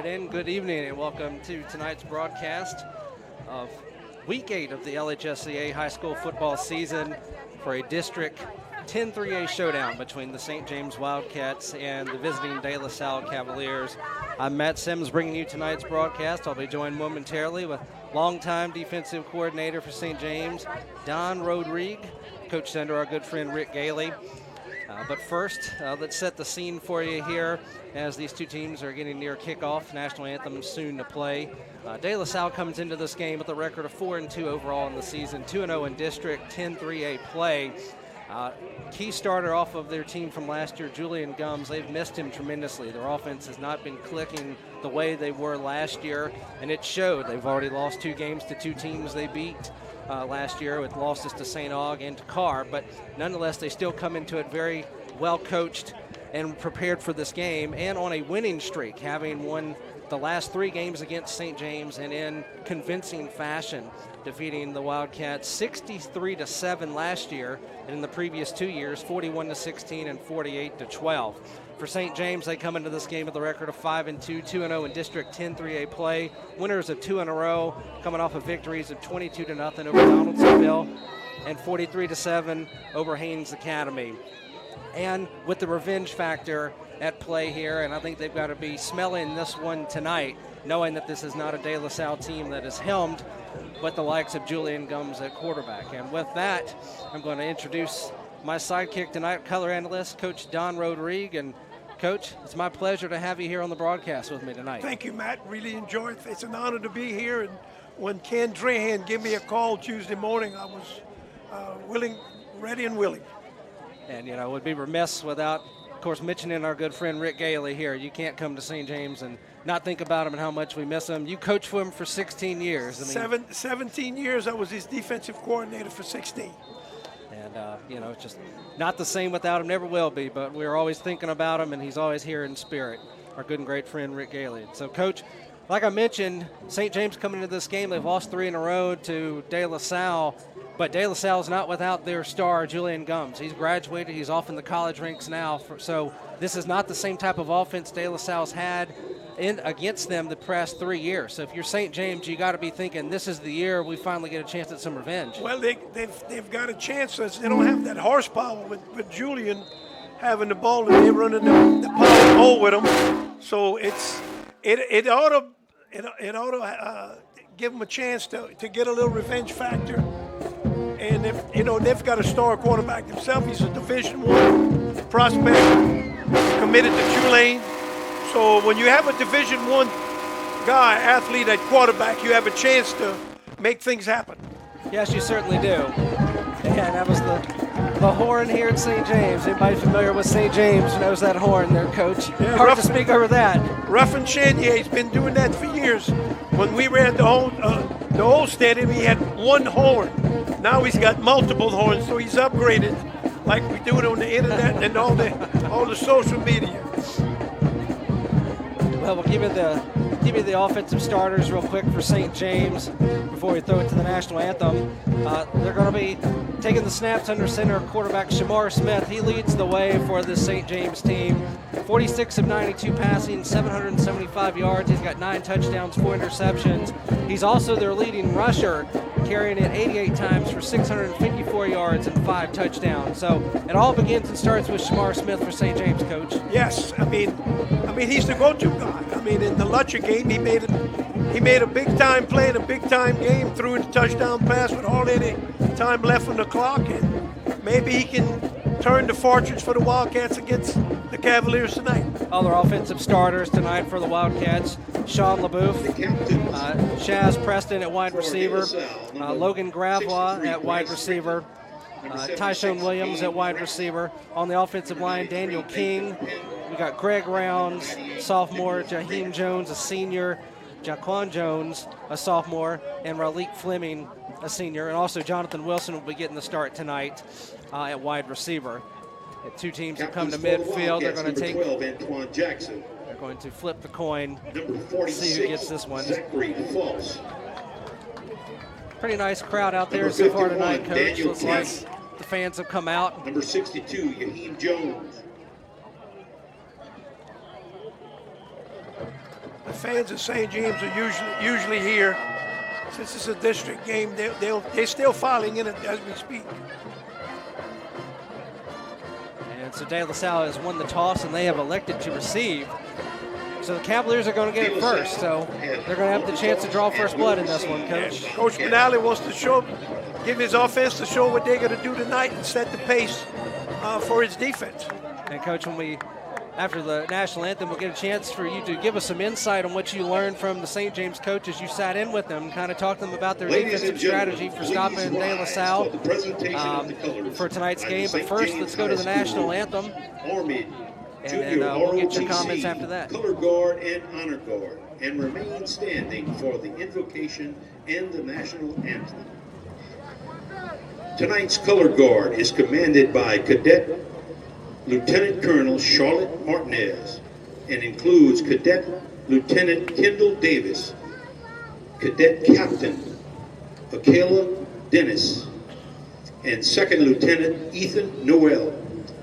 right in. Good evening and welcome to tonight's broadcast of Week 8 of the LHSCA high school football season for a District 10-3A showdown between the St. James Wildcats and the visiting De La Salle Cavaliers. I'm Matt Sims bringing you tonight's broadcast. I'll be joined momentarily with longtime defensive coordinator for St. James, Don Rodrigue, coached under our good friend Rick Gailey. But first, let's set the scene for you here as these two teams are getting near kickoff. National anthem soon to play. De La Salle comes into this game with a record of 4-2 overall in the season, 2-0 in District 10-3A play. Key starter off of their team from last year, Julian Gums. They've missed him tremendously. Their offense has not been clicking the way they were last year, and it showed. They've already lost 2 games to 2 teams they beat last year with losses to St. Aug and to Carr, but nonetheless they still come into it very well coached and prepared for this game and on a winning streak, having won the last 3 games against St. James and in convincing fashion, defeating the Wildcats 63-7 last year, and in the previous 2 years 41-16 and 48-12. For St. James, they come into this game with a record of 5-2, 2-0 in District 10-3A play. Winners of 2 in a row, coming off of victories of 22-0 over Donaldsonville and 43-7 over Haynes Academy. And with the revenge factor at play here, and I think they've got to be smelling this one tonight, knowing that this is not a De La Salle team that is helmed, but the likes of Julian Gums at quarterback. And with that, I'm going to introduce my sidekick tonight, color analyst, Coach Don Rodrigue. And Coach, it's my pleasure to have you here on the broadcast with me tonight. Thank you, Matt. Really enjoy it. It's an honor to be here. And when Ken Drahan gave me a call Tuesday morning, I was ready and willing. And, you know, would be remiss without, of course, mentioning our good friend Rick Gailey here. You can't come to St. James and not think about him and how much we miss him. You coached for him for 16 years. 17 years. I was his defensive coordinator for 16. And, you know, it's just not the same without him, never will be, but we're always thinking about him, and he's always here in spirit, our good and great friend Rick Gailey. So, Coach, like I mentioned, St. James coming into this game, they've lost 3 in a row to De La Salle, but De La Salle is not without their star, Julian Gums. He's graduated. He's off in the college ranks now. So this is not the same type of offense De La Salle's had against them the past 3 years. So if you're St. James, you got to be thinking this is the year we finally get a chance at some revenge. Well, they've got a chance. They don't have that horsepower with Julian having the ball, and they're running the power hole with him. So it ought to give them a chance to get a little revenge factor. And if they've got a star quarterback themselves. He's a Division I prospect, committed to Tulane. So when you have a Division I athlete at quarterback, you have a chance to make things happen. Yes, you certainly do. And that was the horn here at St. James. Anybody familiar with St. James knows that horn there, Coach. Yeah, Hard to speak over that. Ruffin Chanier's been doing that for years. When we were at the old stadium, he had 1 horn. Now he's got multiple horns, so he's upgraded, like we do it on the internet and all the social media. Well, we'll give you the offensive starters real quick for St. James before we throw it to the national anthem. They're going to be taking the snaps under center. Quarterback Shamar Smith, he leads the way for the St. James team. 46 of 92 passing, 775 yards. He's got 9 touchdowns, 4 interceptions. He's also their leading rusher, carrying it 88 times for 654 yards and 5 touchdowns. So it all begins and starts with Shamar Smith for St. James, Coach. Yes, I mean he's the go-to guy. I mean, in the Lutcher game, he made a big-time play in a big-time game, threw in a touchdown pass with hardly any time left on the clock, and maybe he can turn the fortunes for the Wildcats against the Cavaliers tonight. Other offensive starters tonight for the Wildcats: Sean LaBouffe, Chaz Preston at wide receiver, Logan Gravois at wide receiver, Tyshone Williams at wide receiver. On the offensive line, Daniel King. We got Greg Rounds, sophomore, Jaheim Jones, a senior, Jaquan Jones, a sophomore, and Raleek Fleming, a senior. And also Jonathan Wilson will be getting the start tonight at wide receiver. The 2 teams have come to midfield. They're going to take. 12, Antoine Jackson. They're going to flip the coin. Number 46, see who gets this one. Zachary False. Pretty nice crowd out there so far tonight, Coach. Daniel Looks like the fans have come out. Number 62, Jaheim Jones. fans of St. James are usually here. Since it's a district game, they're still filing in it as we speak. And so De La Salle has won the toss, and they have elected to receive. So the Cavaliers are going to get it first. So they're going to have the chance to draw first blood in this one, Coach. Coach Benally wants to give his offense to show what they're going to do tonight and set the pace for his defense. And Coach, after the national anthem, we'll get a chance for you to give us some insight on what you learned from the St. James coaches. You sat in with them, kind of talked to them about their defensive strategy for stopping De La Salle for tonight's game. But first, let's go to the national anthem, and then we'll get your comments after that. Color guard and honor guard, and remain standing for the invocation and the national anthem. Tonight's color guard is commanded by Cadet Lieutenant Colonel Charlotte Martinez and includes Cadet Lieutenant Kendall Davis, Cadet Captain Akela Dennis, and Second Lieutenant Ethan Noel.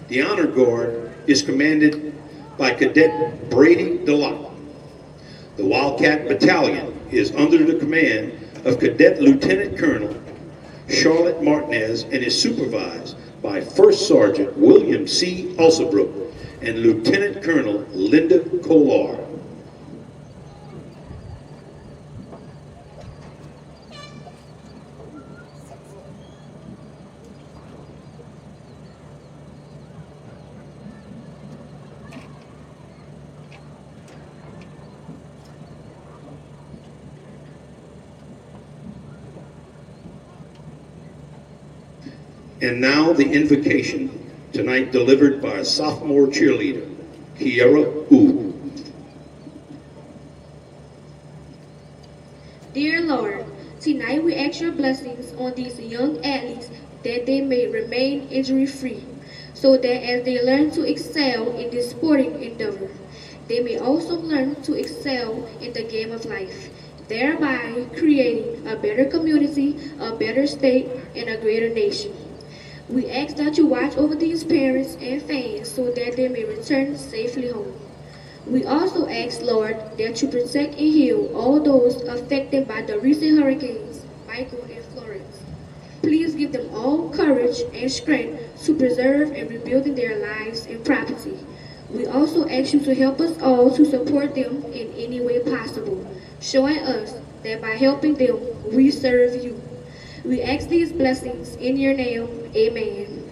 The honor guard is commanded by Cadet Brady DeLotte. The Wildcat Battalion is under the command of Cadet Lieutenant Colonel Charlotte Martinez and is supervised by First Sergeant William C. Alsabrook and Lieutenant Colonel Linda Kolar. And now the invocation, tonight delivered by sophomore cheerleader, Kiera Wu. Dear Lord, tonight we ask your blessings on these young athletes that they may remain injury-free, so that as they learn to excel in this sporting endeavor, they may also learn to excel in the game of life, thereby creating a better community, a better state, and a greater nation. We ask that you watch over these parents and fans so that they may return safely home. We also ask, Lord, that you protect and heal all those affected by the recent hurricanes, Michael and Florence. Please give them all courage and strength to preserve and rebuilding their lives and property. We also ask you to help us all to support them in any way possible, showing us that by helping them, we serve you. We ask these blessings in your name. Amen.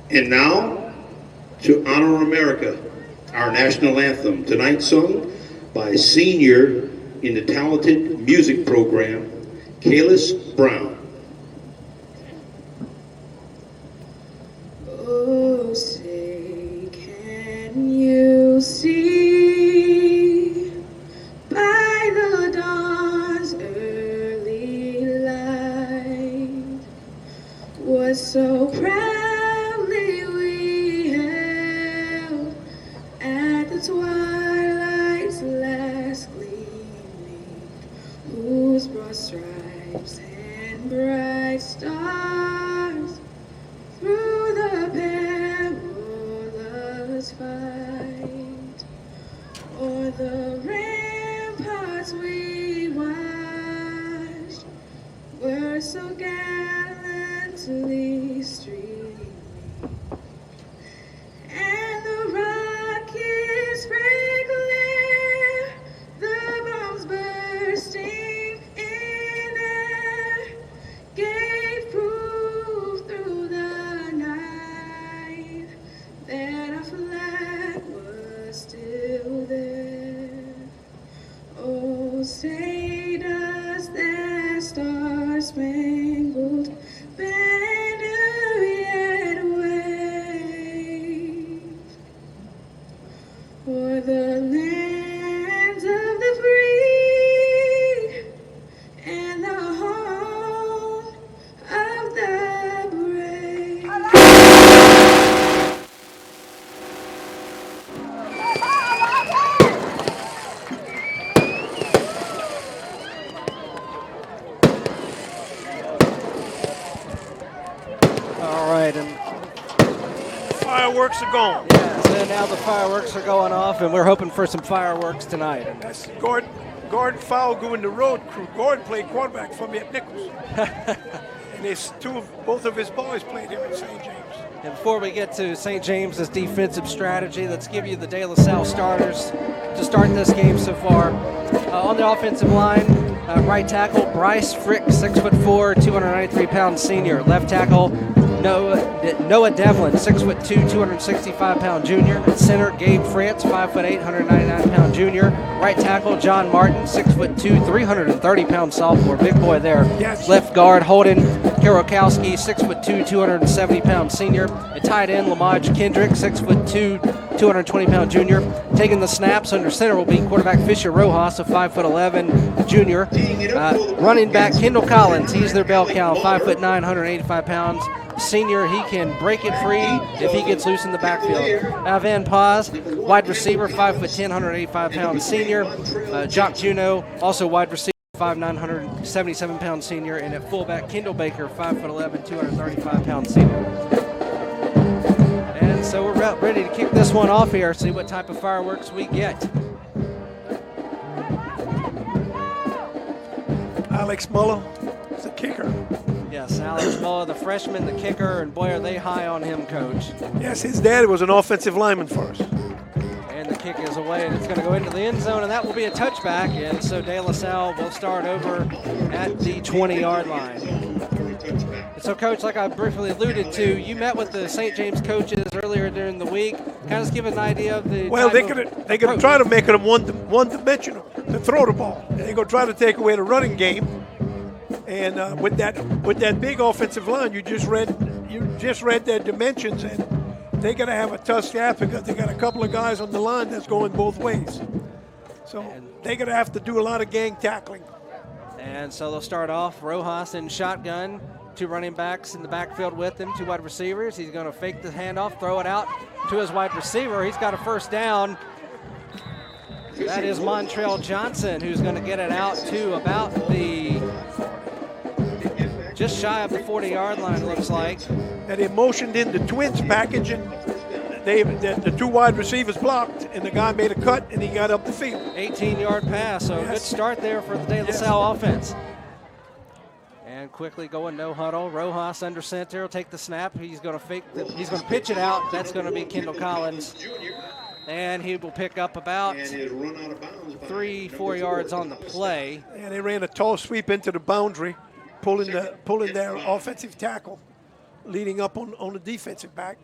And now, to honor America, our national anthem, tonight sung by a senior in the talented music program, Kalis Brown. Oh, say, can you see by the dawn's early light what so proudly we held at the twilight's last gleaming, whose broad stripes and bright stars through the perilous fight o'er the ramparts we watched were so gallantly streaming, and the rockets' red glare, the bombs bursting in air, gave proof through the night that our flag was still there. Oh, say does that star-spangled banner yet wave o'er the lands of the free and the home of the brave? All right, and Fireworks are gone. yeah, So now the fireworks are going off, and we're hoping for some fireworks tonight. That's Gordon Falgo in the road crew. Gordon played quarterback for me at Nichols. And both of his boys played here at St. James. And before we get to St. James's defensive strategy, let's give you the De La Salle starters to start this game so far. On the offensive line, right tackle Bryce Frick, 6'4", 293-pound senior. Left tackle Noah Devlin, 6'2", 265-pound junior. At center, Gabe France, 5'8", 199-pound junior. Right tackle John Martin, 6'2", 330-pound sophomore. Big boy there. Yes. Left guard Holden Karokowski, 6'2", 270-pound senior. At tight end, Lamaj Kendrick, 6'2", 220-pound junior. Taking the snaps under center will be quarterback Fisher Rojas, a 5'11" junior. Running back Kendall Collins, he's their bell cow, 5'9", 185 pounds. Senior, he can break it free if he gets loose in the backfield. Van Paz, wide receiver, 5'10", 185-pound senior. Jock Juno, also wide receiver, 5'9", 177-pound senior. And at fullback, Kendall Baker, 5'11", 235-pound senior. And so we're about ready to kick this one off here, see what type of fireworks we get. Alex Muller is the kicker. Yes, Alex Muller, the freshman, the kicker, and boy, are they high on him, Coach. Yes, his dad was an offensive lineman for us. And the kick is away, and it's going to go into the end zone, and that will be a touchback. And so De La Salle will start over at the 20-yard line. And so, Coach, like I briefly alluded to, you met with the St. James coaches earlier during the week. Kind of give an idea of the they could try to make them one-dimensional to throw the ball. They're going to try to take away the running game. And with that big offensive line, you just read their dimensions, and they're going to have a tough task because they got a couple of guys on the line that's going both ways. So they're going to have to do a lot of gang tackling. And so they'll start off Rojas in shotgun, 2 running backs in the backfield with him, 2 wide receivers. He's going to fake the handoff, throw it out to his wide receiver. He's got a first down. That is Montrell Johnson, who's going to get it out to about just shy of the 40-yard line, looks like. And they motioned in the twins package, and the 2 wide receivers blocked, and the guy made a cut, and he got up the field. 18-yard pass, so good start there for the De La Salle offense. And quickly going no huddle. Rojas under center will take the snap. He's going to he's going to pitch it out. That's going to be Kendall Collins. And he will pick up about 3-4 yards on the play. And they ran a tall sweep into the boundary, pulling their offensive tackle, leading up on the defensive back.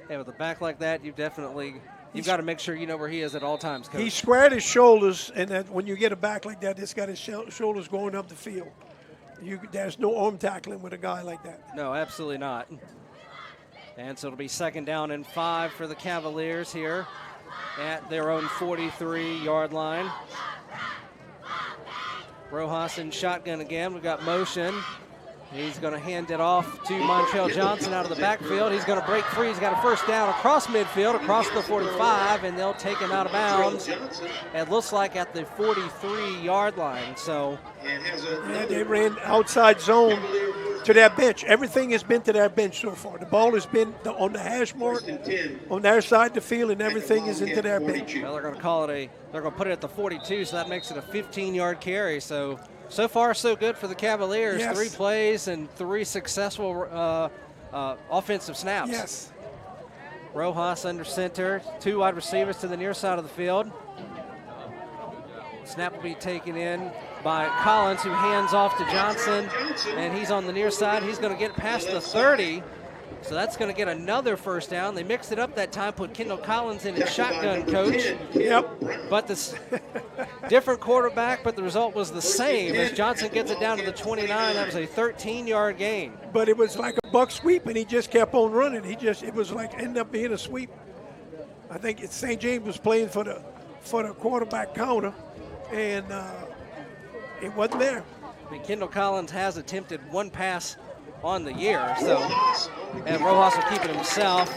Yeah, with a back like that, you've got to make sure you know where he is at all times, Coach. He squared his shoulders, and that when you get a back like that, it's got his shoulders going up the field. There's no arm tackling with a guy like that. No, absolutely not. And so it'll be 2nd down and 5 for the Cavaliers here at their own 43-yard line. Rojas in shotgun again. We've got motion. He's going to hand it off to Montrell Johnson out of the backfield. He's going to break free. He's got a first down across midfield, across the 45, and they'll take him out of bounds. It looks like at the 43-yard line. So they ran outside zone to their bench. Everything has been to their bench so far. The ball has been on the hash mark on their side of the field, and everything is into their bench. Well, they're going to call it they're going to put it at the 42, so that makes it a 15-yard carry. So far, so good for the Cavaliers. Yes. 3 plays and 3 successful offensive snaps. Yes. Rojas under center, 2 wide receivers to the near side of the field. Snap will be taken in by Collins, who hands off to Johnson, and he's on the near side. He's going to get past the 30, so that's going to get another first down. They mixed it up that time, put Kendall Collins in shotgun, Coach. Yep. But this different quarterback, but the result was the same as Johnson gets it down to the 29. That was a 13-yard gain. But it was like a buck sweep, and he just kept on running. It was like ended up being a sweep. I think St. James was playing for the quarterback counter, and it wasn't there. I mean, Kendall Collins has attempted 1 pass on the year, and Rojas will keep it himself,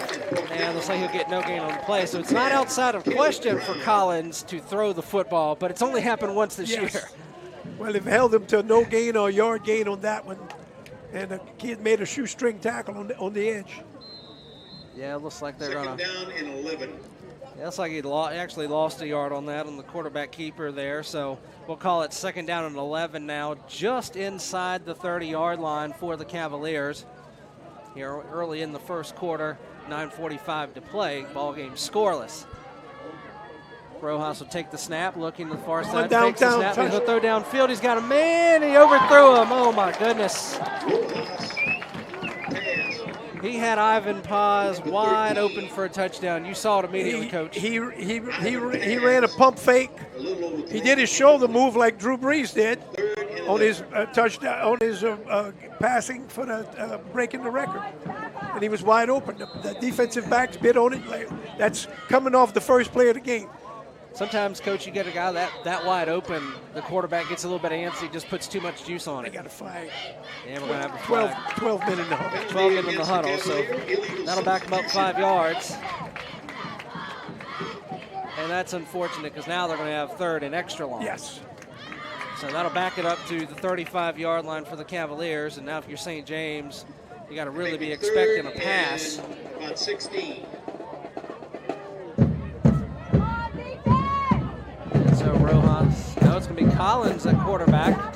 and looks like he'll get no gain on the play. So it's not outside of question for Collins to throw the football, but it's only happened once this year. Well, they've held him to no gain or yard gain on that one, and the kid made a shoestring tackle on the edge. Yeah, it looks like they're Second going to. down and 11. Yeah, looks like he actually lost a yard on that on the quarterback keeper there. So we'll call it second down and 11 now, just inside the 30-yard line for the Cavaliers. Here early in the first quarter, 9:45 to play. Ball game scoreless. Rojas will take the snap, looking to the far side. Takes the snap, he'll throw downfield. He's got a man, he overthrew him. Oh my goodness. He had Ivan Paz wide open for a touchdown. You saw it immediately, Coach. He ran a pump fake. He did his shoulder move like Drew Brees did on his touchdown, on his passing for the breaking the record, and he was wide open. The defensive backs bid on it. That's coming off the first play of the game. Sometimes, Coach, you get a guy that wide open, the quarterback gets a little bit antsy, just puts too much juice on it. They got a flag. Yeah, we're going to have a flag. 12 men in the huddle. 12 men in the huddle, so that'll back them up 5 yards. And that's unfortunate because now they're going to have third and extra long. Yes. So that'll back it up to the 35-yard line for the Cavaliers. And now if you're St. James, you got to really be expecting a pass. About 16. So Rojas, no, it's going to be Collins at quarterback.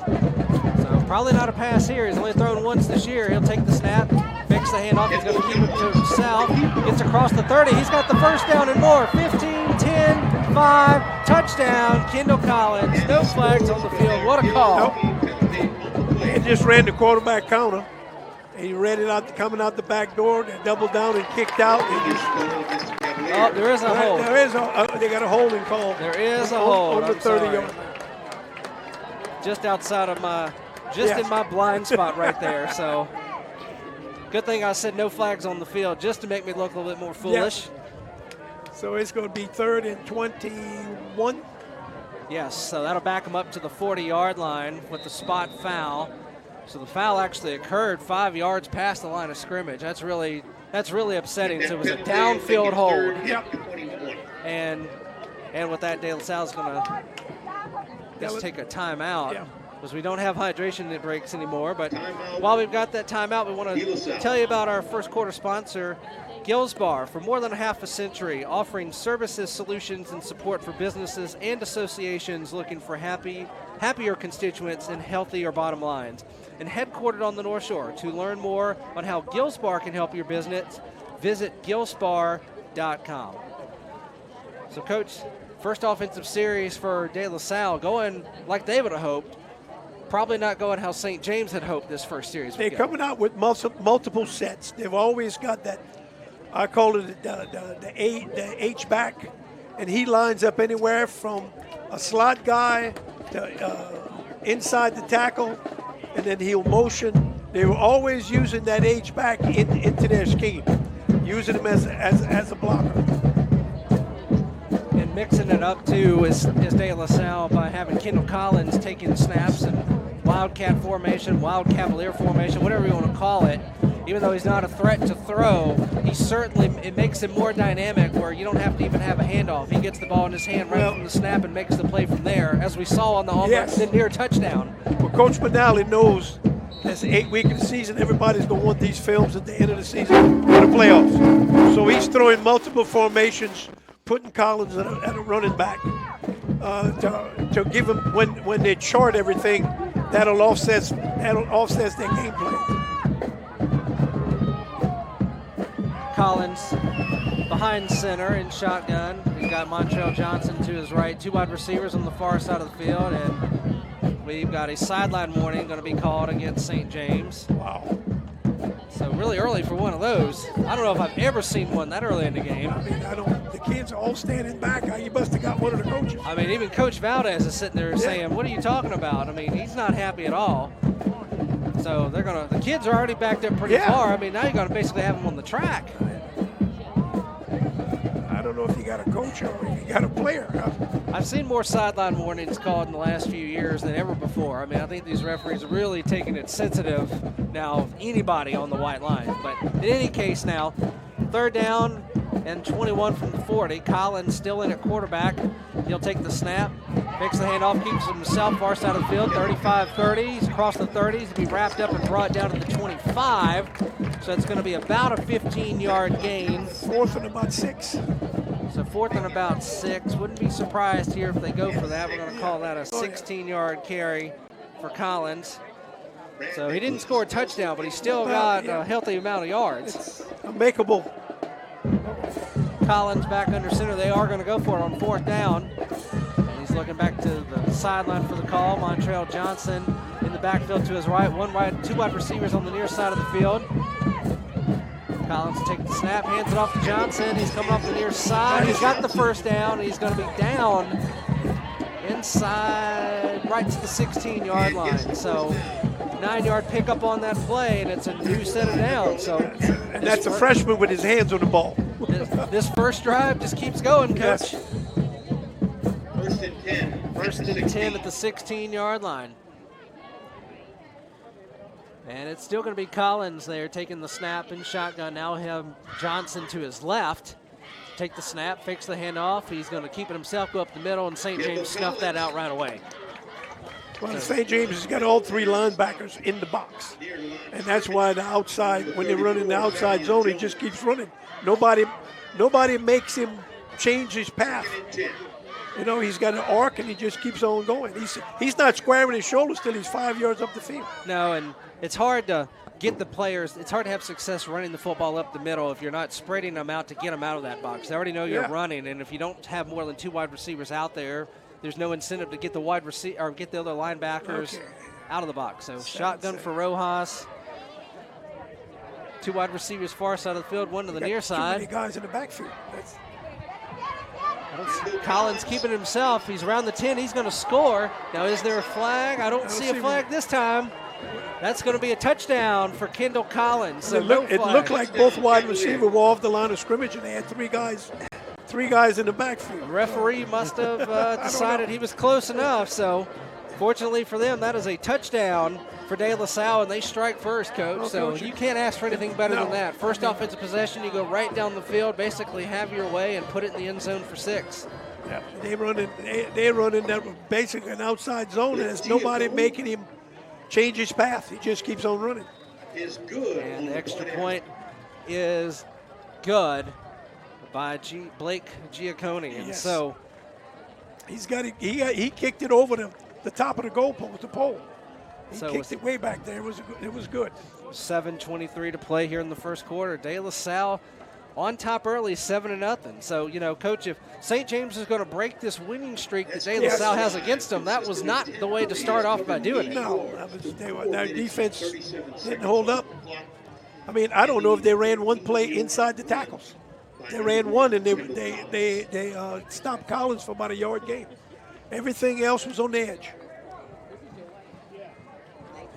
So probably not a pass here. He's only thrown once this year. He'll take the snap, fakes the handoff. He's going to keep it to Salle. Gets across the 30. He's got the first down and more. 15, 10, 5, touchdown. Kendall Collins. No flags on the field. What a call. Nope. They just ran the quarterback counter. He ran it out, coming out the back door. They doubled down and kicked out. Oh, there is a hold. There is they got a holding call. There is a hold on the 30-yard. Just outside of my, in my blind spot right there. So good thing I said no flags on the field just to make me look a little bit more foolish. So it's going to be 3rd and 21. Yes, so that'll back them up to the 40-yard line with the spot foul. So the foul actually occurred 5 yards past the line of scrimmage. That's really upsetting. So it was a downfield hold. Yep. And with that, De La Salle's going to just take a timeout because we don't have hydration breaks anymore. But while we've got that timeout, we want to tell you about our first quarter sponsor, Gills Bar. For more than a half a century, offering services, solutions, and support for businesses and associations looking for happier constituents and healthier bottom lines. And headquartered on the North Shore. To learn more on how Gills Bar can help your business, visit gillsbar.com. So, Coach, first offensive series for De La Salle going like they would have hoped. Probably not going how St. James had hoped this first series. They're coming out with multiple sets. They've always got that, I call it the H-back, and he lines up anywhere from a slot guy to inside the tackle, and then he'll motion. They were always using that H-back into their scheme, using him as a blocker. And mixing it up, too, is De La Salle by having Kendall Collins taking snaps in Wildcat formation, Wild Cavalier formation, whatever you want to call it. Even though he's not a threat to throw, it makes him more dynamic where you don't have to even have a handoff. He gets the ball in his hand right from the snap and makes the play from there, as we saw on the almost near touchdown. Well, Coach Benally knows that's 8 weeks of the season. Everybody's going to want these films at the end of the season for the playoffs. So he's throwing multiple formations, putting Collins at a running back to give him, when they chart everything, that'll offset their game plan. Collins behind center in shotgun. He's got Montrell Johnson to his right, 2 wide receivers on the far side of the field, and we've got a sideline warning going to be called against St. James. Wow. So really early for one of those. I don't know if I've ever seen one that early in the game. I mean, the kids are all standing back. You must have got one of the coaches. I mean, even Coach Valdez is sitting there saying, what are you talking about? I mean, he's not happy at all. So the kids are already backed up pretty far. I mean, now you're going to basically have them on the track. I don't know if you got a coach or if you got a player. I've seen more sideline warnings called in the last few years than ever before. I mean, I think these referees are really taking it sensitive now of anybody on the white line. But in any case now, 3rd down, and 21 from the 40. Collins still in at quarterback. He'll take the snap, makes the handoff, keeps himself far side of the field, 35-30. He's across the 30s to be wrapped up and brought down to the 25. So it's going to be about a 15-yard gain. 4th and about 6. So 4th and about 6. Wouldn't be surprised here if they go for that. We're going to call that a 16-yard carry for Collins. So he didn't score a touchdown, but he still got a healthy amount of yards. It's a makeable. Collins back under center. They are going to go for it on 4th down. And he's looking back to the sideline for the call. Montrell Johnson in the backfield to his right. 2 wide receivers on the near side of the field. Collins takes the snap, hands it off to Johnson. He's coming off the near side. He's got the first down. He's going to be down inside right to the 16-yard line. So 9-yard pickup on that play, and it's a new set of downs. So And that's a freshman with his hands on the ball. This first drive just keeps going, Coach. Yes. 1st and 10. First and 10 at the 16-yard line. And it's still going to be Collins there taking the snap in shotgun. Now he'll have Johnson to his left. Take the snap, fakes the handoff. He's going to keep it himself, go up the middle, and St. James snuffed that out right away. Well, St. James has got all 3 linebackers in the box. And that's why the outside, when they run in the outside zone, he just keeps running. Nobody makes him change his path. You know, he's got an arc, and he just keeps on going. He's not squaring his shoulders till he's 5 yards up the field. No, and it's hard to get the players. It's hard to have success running the football up the middle if you're not spreading them out to get them out of that box. They already know you're running, and if you don't have more than 2 wide receivers out there, there's no incentive to get the wide receiver or get the other linebackers out of the box. So shotgun for Rojas. 2 wide receivers far side of the field, 1 to the near side. Too many guys in the backfield. Collins keeping himself. He's around the 10. He's going to score. Now, is there a flag? I don't see a flag this time. That's going to be a touchdown for Kendall Collins. So it looked like both wide receivers were off the line of scrimmage, and they had 3 guys in the backfield. The referee must have decided he was close enough. So, fortunately for them, that is a touchdown for De La Salle, and they strike first, Coach. So you can't ask for anything better than that. First offensive possession, you go right down the field, basically have your way, and put it in the end zone for 6. Yeah, they run in that basically an outside zone, and there's nobody making him change his path. He just keeps on running. And the extra point is good by Blake Giacconi. And so he kicked it over the top of the goalpost, the pole. He kicked it way back there. It was good. 7:23 to play here in the first quarter. De La Salle on top early, 7-0. So, you know, Coach, if St. James is going to break this winning streak that De La Salle has against them, that was not the way to start off by doing it. No, their defense didn't hold up. I mean, I don't know if they ran one play inside the tackles. They ran one, and they stopped Collins for about a yard gain. Everything else was on the edge.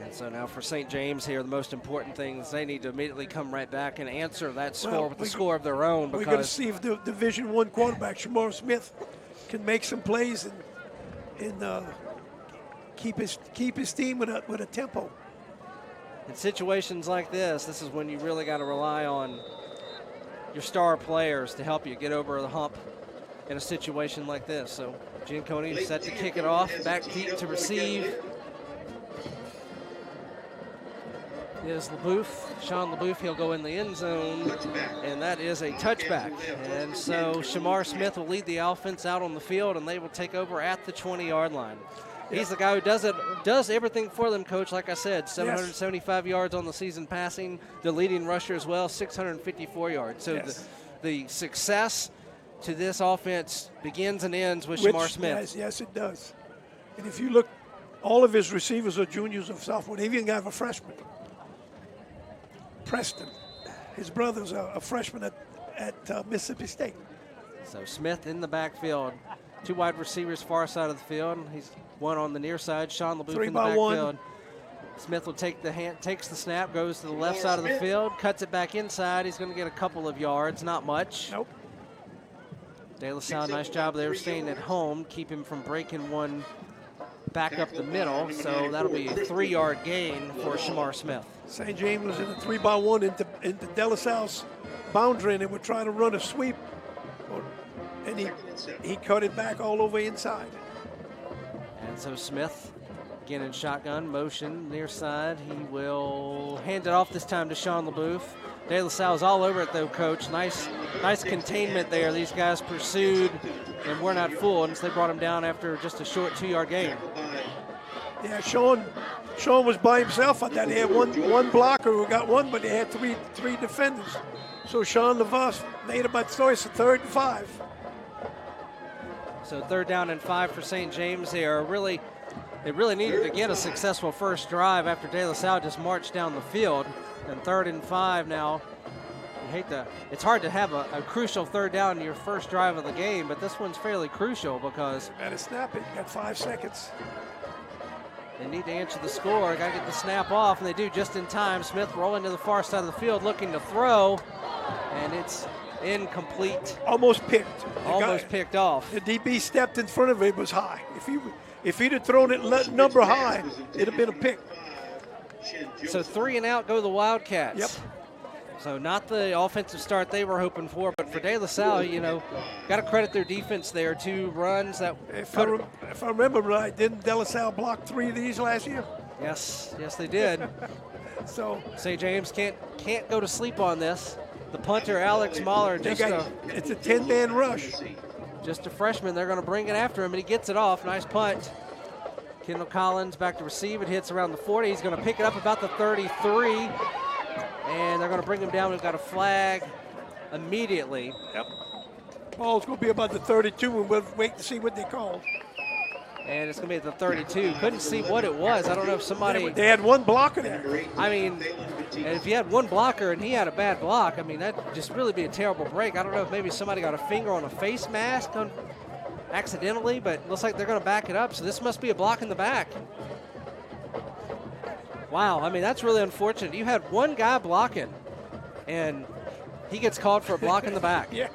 And so now for St. James here, the most important thing is they need to immediately come right back and answer that score with a score of their own. We're going to see if the Division I quarterback, Shamar Smith, can make some plays and keep his team with a tempo. In situations like this is when you really got to rely on your star players to help you get over the hump in a situation like this. So Giacconi set to kick it off, back deep to receive. Is LaBouffe, Sean LaBouffe, he'll go in the end zone, and that is a touchback. And so Shamar Smith will lead the offense out on the field, and they will take over at the 20-yard line. He's the guy who does everything for them, Coach. Like I said, 775 yards on the season passing. The leading rusher as well, 654 yards. So the success to this offense begins and ends with Shamar Smith. Yes, it does. And if you look, all of his receivers are juniors or sophomores. They even have a freshman. Preston. His brother's a freshman at Mississippi State. So Smith in the backfield. 2 wide receivers far side of the field. He's one on the near side. Sean LaBouffe in the backfield. Smith will takes the snap, goes to the left side of the field, cuts it back inside. He's going to get a couple of yards, not much. Nope. De La Salle, nice job there staying at home, keep him from breaking one back up the middle. So that'll be a 3-yard gain for Shamar Smith. St. James was in a 3-by-1 into De La Salle's boundary and they would try to run a sweep. And he cut it back all over inside. And so Smith, again in shotgun, motion near side. He will hand it off this time to Sean LaBouffe. De La Salle's all over it though, Coach. Nice containment there. These guys pursued and were not fooled, and so they brought him down after just a short 2-yard gain. Yeah, Sean was by himself on that. He had one blocker who got one, but they had three defenders. So Sean LaBouffe made it by choice, a 3rd and 5. So 3rd down and 5 for St. James. They really needed to get a successful first drive after De La Salle just marched down the field. And 3rd and 5 now. It's hard to have a crucial 3rd down in your first drive of the game, but this one's fairly crucial because got to snap it. You got 5 seconds. They need to answer the score. Got to get the snap off, and they do just in time. Smith rolling to the far side of the field, looking to throw, and it's incomplete. Almost picked. Almost picked off. The DB stepped in front of it. Was high. If he'd have thrown it number high, it'd have been a pick. So 3 and out go the Wildcats. Yep. So not the offensive start they were hoping for, but for De La Salle, got to credit their defense there. 2 runs that. If I remember right, didn't De La Salle block 3 of these last year? Yes, they did. So St. James can't go to sleep on this. The punter, Alex Mahler, it's a 10-man rush. Just a freshman. They're going to bring it after him, and he gets it off. Nice punt. Kendall Collins back to receive. It hits around the 40. He's going to pick it up about the 33. And they're going to bring him down. We've got a flag immediately. Yep. Ball's going to be about the 32, and we'll wait to see what they call. And it's going to be at the 32. Couldn't see what it was. I don't know if somebody. They had one blocker there. I mean, and if you had one blocker and he had a bad block, I mean, that'd just really be a terrible break. I don't know if maybe somebody got a finger on a face mask accidentally, but it looks like they're going to back it up. So this must be a block in the back. Wow, I mean, that's really unfortunate. You had one guy blocking, and he gets called for a block in the back. Yeah.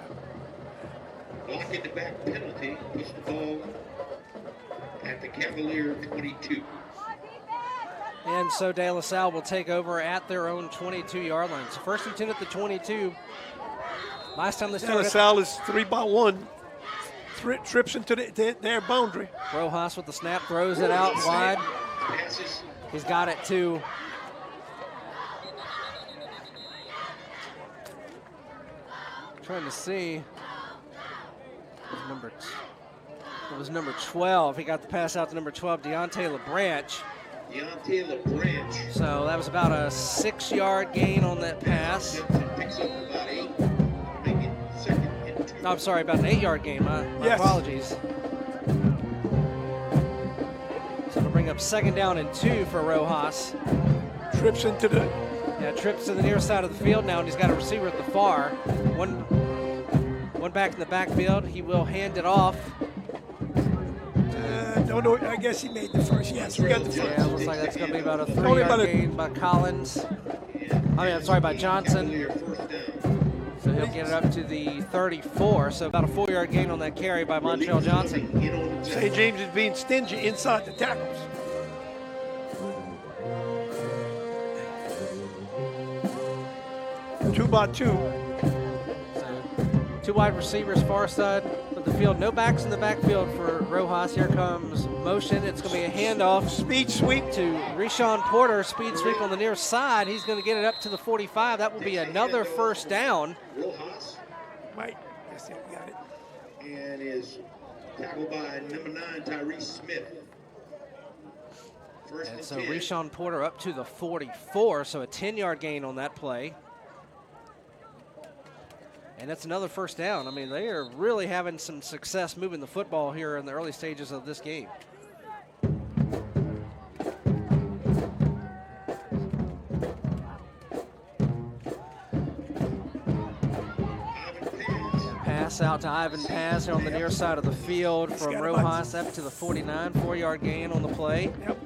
Block in the back penalty, push the ball at the Cavalier 22. And so De La Salle will take over at their own 22-yard line. So 1st and 10 at the 22. Last time they started. De La Salle is 3-by-1. Trips into their boundary. Rojas with the snap, throws it out wide. He's got it too. Trying to see. It was number 12. He got the pass out to number 12, Deontay LaBranch. So that was about a 6-yard gain on that pass. No, I'm sorry, about an 8-yard gain. My apologies. So it'll bring up 2nd down and 2 for Rojas. Trips into the. Yeah, trips to the near side of the field now, and he's got a receiver at the far. One back in the backfield. He will hand it off. No, I guess he made the first. Yes, we got the first. Yeah, looks like that's going to be about a 3-yard gain by Collins. By Johnson. So he'll get it up to the 34. So about a 4-yard gain on that carry by Montreal Johnson. St. James is being stingy inside the tackles. Two by two. So 2 wide receivers far side of the field. No backs in the backfield for Rojas. Here comes motion. It's going to be a handoff. Speed sweep to Rishon Porter. Speed sweep on the near side. He's going to get it up to the 45. That will be another 1st down. Rojas. Right. Yes, we got it. And is tackled by number 9, Tyrese Smith. And so Rishon Porter up to the 44. So a 10-yard gain on that play. And that's another 1st down. I mean, they are really having some success moving the football here in the early stages of this game. Pass out to Ivan Paz here on the near side of the field from Rojas up to the 49, 4-yard gain on the play. Yep.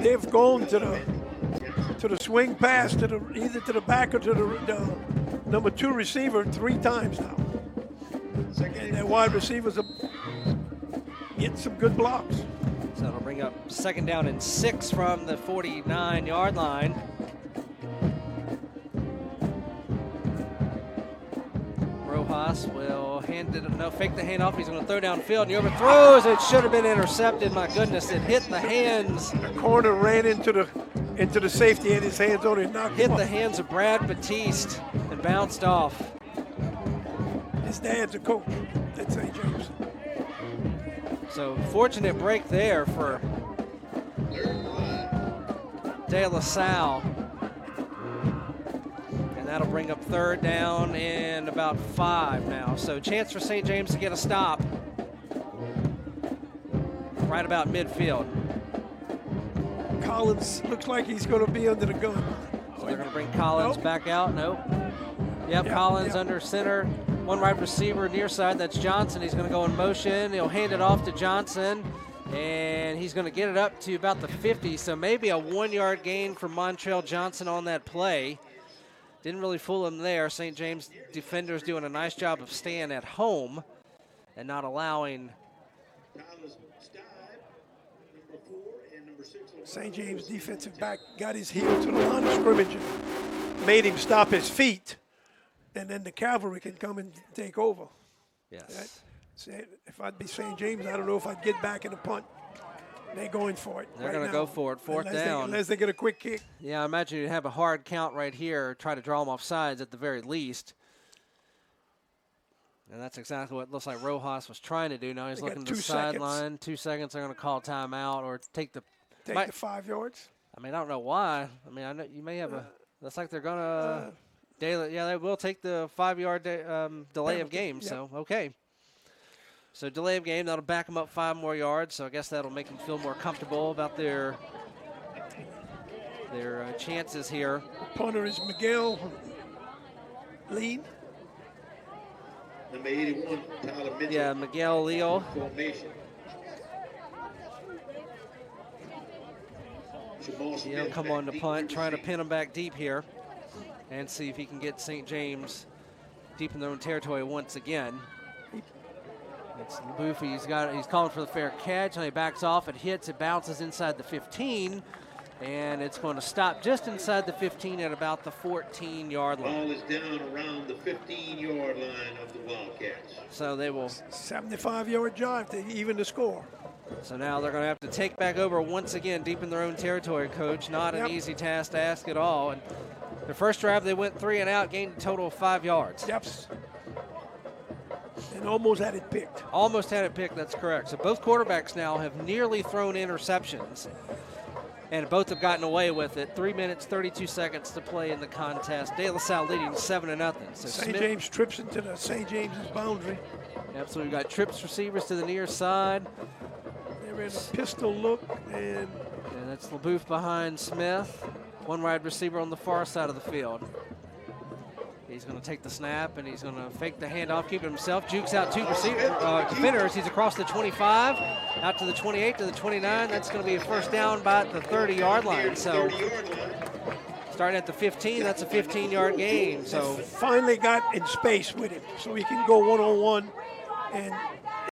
They've gone to the swing pass either to the back or to the number 2 receiver 3 times now. And their wide receivers are getting some good blocks. So it'll bring up 2nd down and 6 from the 49-yard line. Rojas will fake the handoff. He's going to throw downfield, and he overthrows. It should have been intercepted. My goodness, it hit the hands. The corner ran into the safety, and his hands on it, knocked him Hit the off. hands of Brad Batiste and bounced off. His dad's a coach at St. James. So fortunate break there for De La Salle. And that'll bring up third down and about 5 now. So chance for St. James to get a stop right about midfield. Collins looks like he's going to be under the gun. So they're going to bring Collins Nope. back out. Nope. Yep, Collins under center. One wide receiver near side, that's Johnson. He's going to go in motion. He'll hand it off to Johnson, and he's going to get it up to about the 50. So maybe a 1-yard gain for Montrell Johnson on that play. Didn't really fool him there. St. James defenders doing a nice job of staying at home and not allowing. St. James defensive back got his heel to the line of scrimmage and made him stop his feet. And then the cavalry can come and take over. Yes. If I'd be St. James, I don't know if I'd get back in the punt. They're going for it. They're going to go for it, fourth down. Unless they get a quick kick. Yeah, I imagine you'd have a hard count right here, try to draw them off sides at the very least. And that's exactly what it looks like Rojas was trying to do. Now he's looking to the sideline. 2 seconds, they're going to call timeout or take the 5 yards. I mean, I don't know why. I mean, I know you may have looks like they're going to. They will take the 5-yard delay of game. Yep. So, okay. So, delay of game, that'll back them up 5 more yards. So, I guess that'll make them feel more comfortable about their chances here. The punter is Miguel Lean. Number 81, Tyler Mitchell. Yeah, Miguel Leo. Formation. He'll come on the punt, trying to pin them back deep here and see if he can get St. James deep in their own territory once again. It's LaBouffe. He's calling for the fair catch, and he backs off. It hits. It bounces inside the 15, and it's going to stop just inside the 15 at about the 14-yard line. Ball is down around the 15-yard line of the Wildcats. So they will 75-yard drive to even the score. So now they're going to have to take back over once again deep in their own territory, Coach. Not an easy task to ask at all. And their first drive, they went 3 and out, gained a total of 5 yards. Yep. And almost had it picked. Almost had it picked, that's correct. So both quarterbacks now have nearly thrown interceptions, and both have gotten away with it. 3 minutes, 32 seconds to play in the contest. De La Salle leading 7-0. So St. James trips into the St. James's boundary. Yep, so we've got trips receivers to the near side. They're in a pistol look, and that's LaBouffe behind Smith. One wide receiver on the far side of the field. He's going to take the snap, and he's going to fake the handoff, keep it himself. Jukes out 2 defenders. He's across the 25, out to the 28, to the 29. That's going to be a first down by the 30-yard line. So starting at the 15, that's a 15-yard gain. So finally got in space with him, so he can go one-on-one, and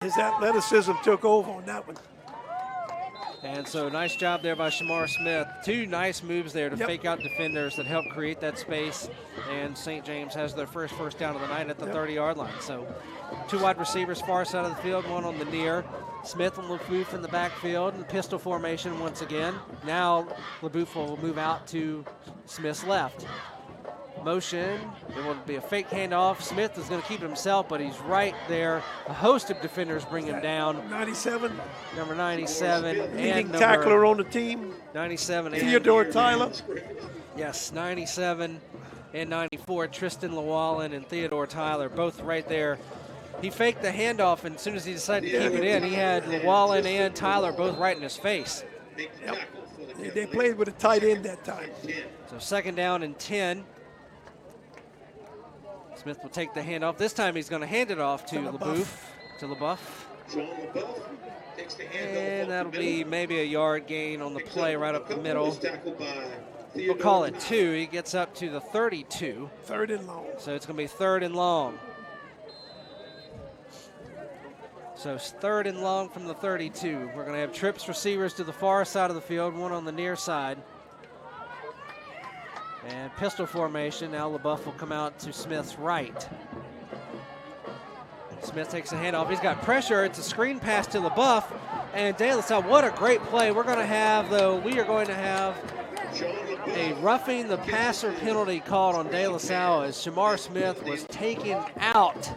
his athleticism took over on that one. And so nice job there by Shamar Smith. 2 nice moves there to fake out defenders that help create that space. And St. James has their first down of the night at the 30-yard line. So 2 wide receivers far side of the field, 1 on the near. Smith and LaBouffe in the backfield in pistol formation once again. Now LaBouffe will move out to Smith's left. Motion, it will be a fake handoff. Smith is going to keep it himself, but he's right there. A host of defenders bring him down. 97. Number 97. Leading tackler on the team. 97. Theodore Tyler. Yes, 97 and 94. Tristan Llewellyn and Theodore Tyler, both right there. He faked the handoff, and as soon as he decided to keep it in, he had Llewellyn and Tyler both right in his face. Yep. They played with a tight end that time. So 2nd down and 10. Smith will take the handoff. This time he's going to hand it off to LaBouffe. And that'll be maybe a yard gain on the play right up the middle. We'll call it 2. He gets up to the 32. 3rd and long. So it's going to be 3rd and long. So it's 3rd and long from the 32. We're going to have trips receivers to the far side of the field, 1 on the near side. And pistol formation. Now LaBouffe will come out to Smith's right. Smith takes the handoff. He's got pressure. It's a screen pass to LaBeouf. And De La Salle, what a great play. We are going to have a roughing the passer penalty called on De La Salle as Shamar Smith was taken out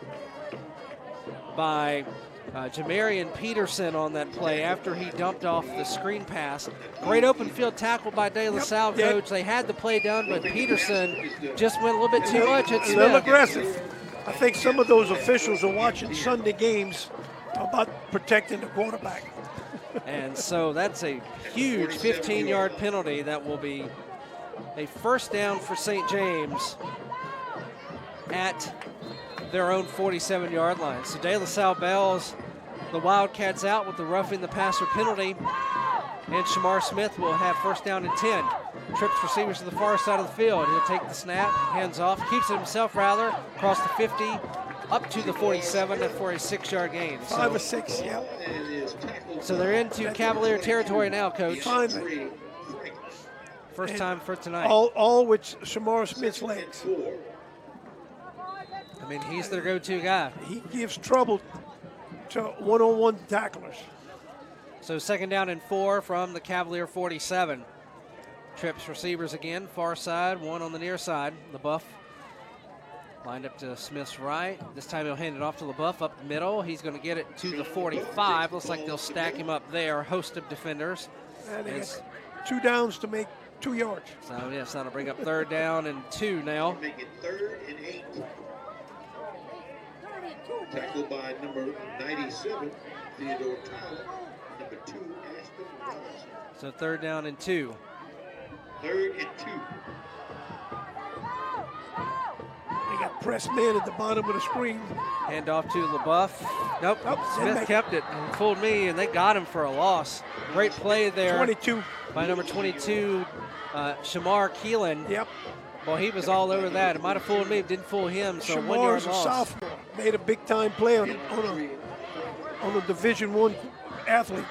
by Jamarian Peterson on that play after he dumped off the screen pass. Great open field tackle by De La Salle, Coach. They had the play done, but Peterson just went a little bit too much at Smith. A little aggressive. I think some of those officials are watching Sunday games about protecting the quarterback. And so that's a huge 15-yard penalty that will be a first down for St. James at their own 47-yard line. So De La Salle bails the Wildcats out with the roughing the passer penalty, and Shamar Smith will have first down and 10. Trips receivers to the far side of the field. He'll take the snap, hands off, keeps it himself rather, across the 50, up to the 47 for a 6-yard gain. 5 or 6, yeah. So they're into Cavalier territory now, Coach. Finally. First time for tonight. All with Shamar Smith's legs. I mean, he's their go-to guy. He gives trouble to one-on-one tacklers. So 2nd down and 4 from the Cavalier 47. Trips receivers again, far side, one on the near side. LaBeouf lined up to Smith's right. This time he'll hand it off to LaBeouf up the middle. He's going to get it to the 45. Looks like they'll stack him up there. A host of defenders. And they got 2 downs to make 2 yards. So, yes, that'll bring up 3rd down and 2 now. Make it 3rd and 8. Tackled by number 97, Theodore Tyler. Number 2, Ashton Robinson. So 3rd down and 2. 3rd and 2. They got press man at the bottom of the screen. Hand off to LaBeouf. Nope, Smith kept it and fooled me, and they got him for a loss. Great play there. 22. By number 22, Shamar Keelan. Yep. Well, he was all over that. It might have fooled me, it didn't fool him, so Shamar's 1-yard a loss. sophomore. Made a big-time play on a Division I athlete.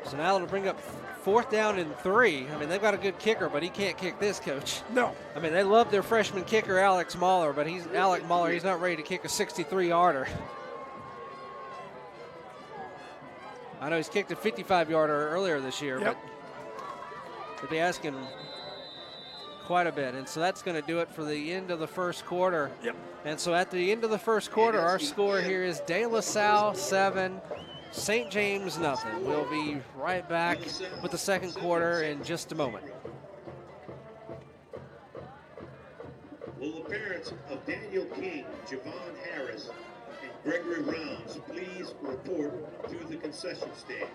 So now it'll bring up 4th down and 3. I mean, they've got a good kicker, but he can't kick this, Coach. No. I mean, they love their freshman kicker, Alex Mahler, but he's not ready to kick a 63-yarder. I know he's kicked a 55-yarder earlier this year, but they'll be asking quite a bit. And so that's going to do it for the end of the first quarter. Yep. And so at the end of the first quarter, our score here is De La Salle 7, St. James nothing. We'll be right back with the second quarter in just a moment. Will the parents of Daniel King, Javon Harris, and Gregory Rounds please report to the concession stand?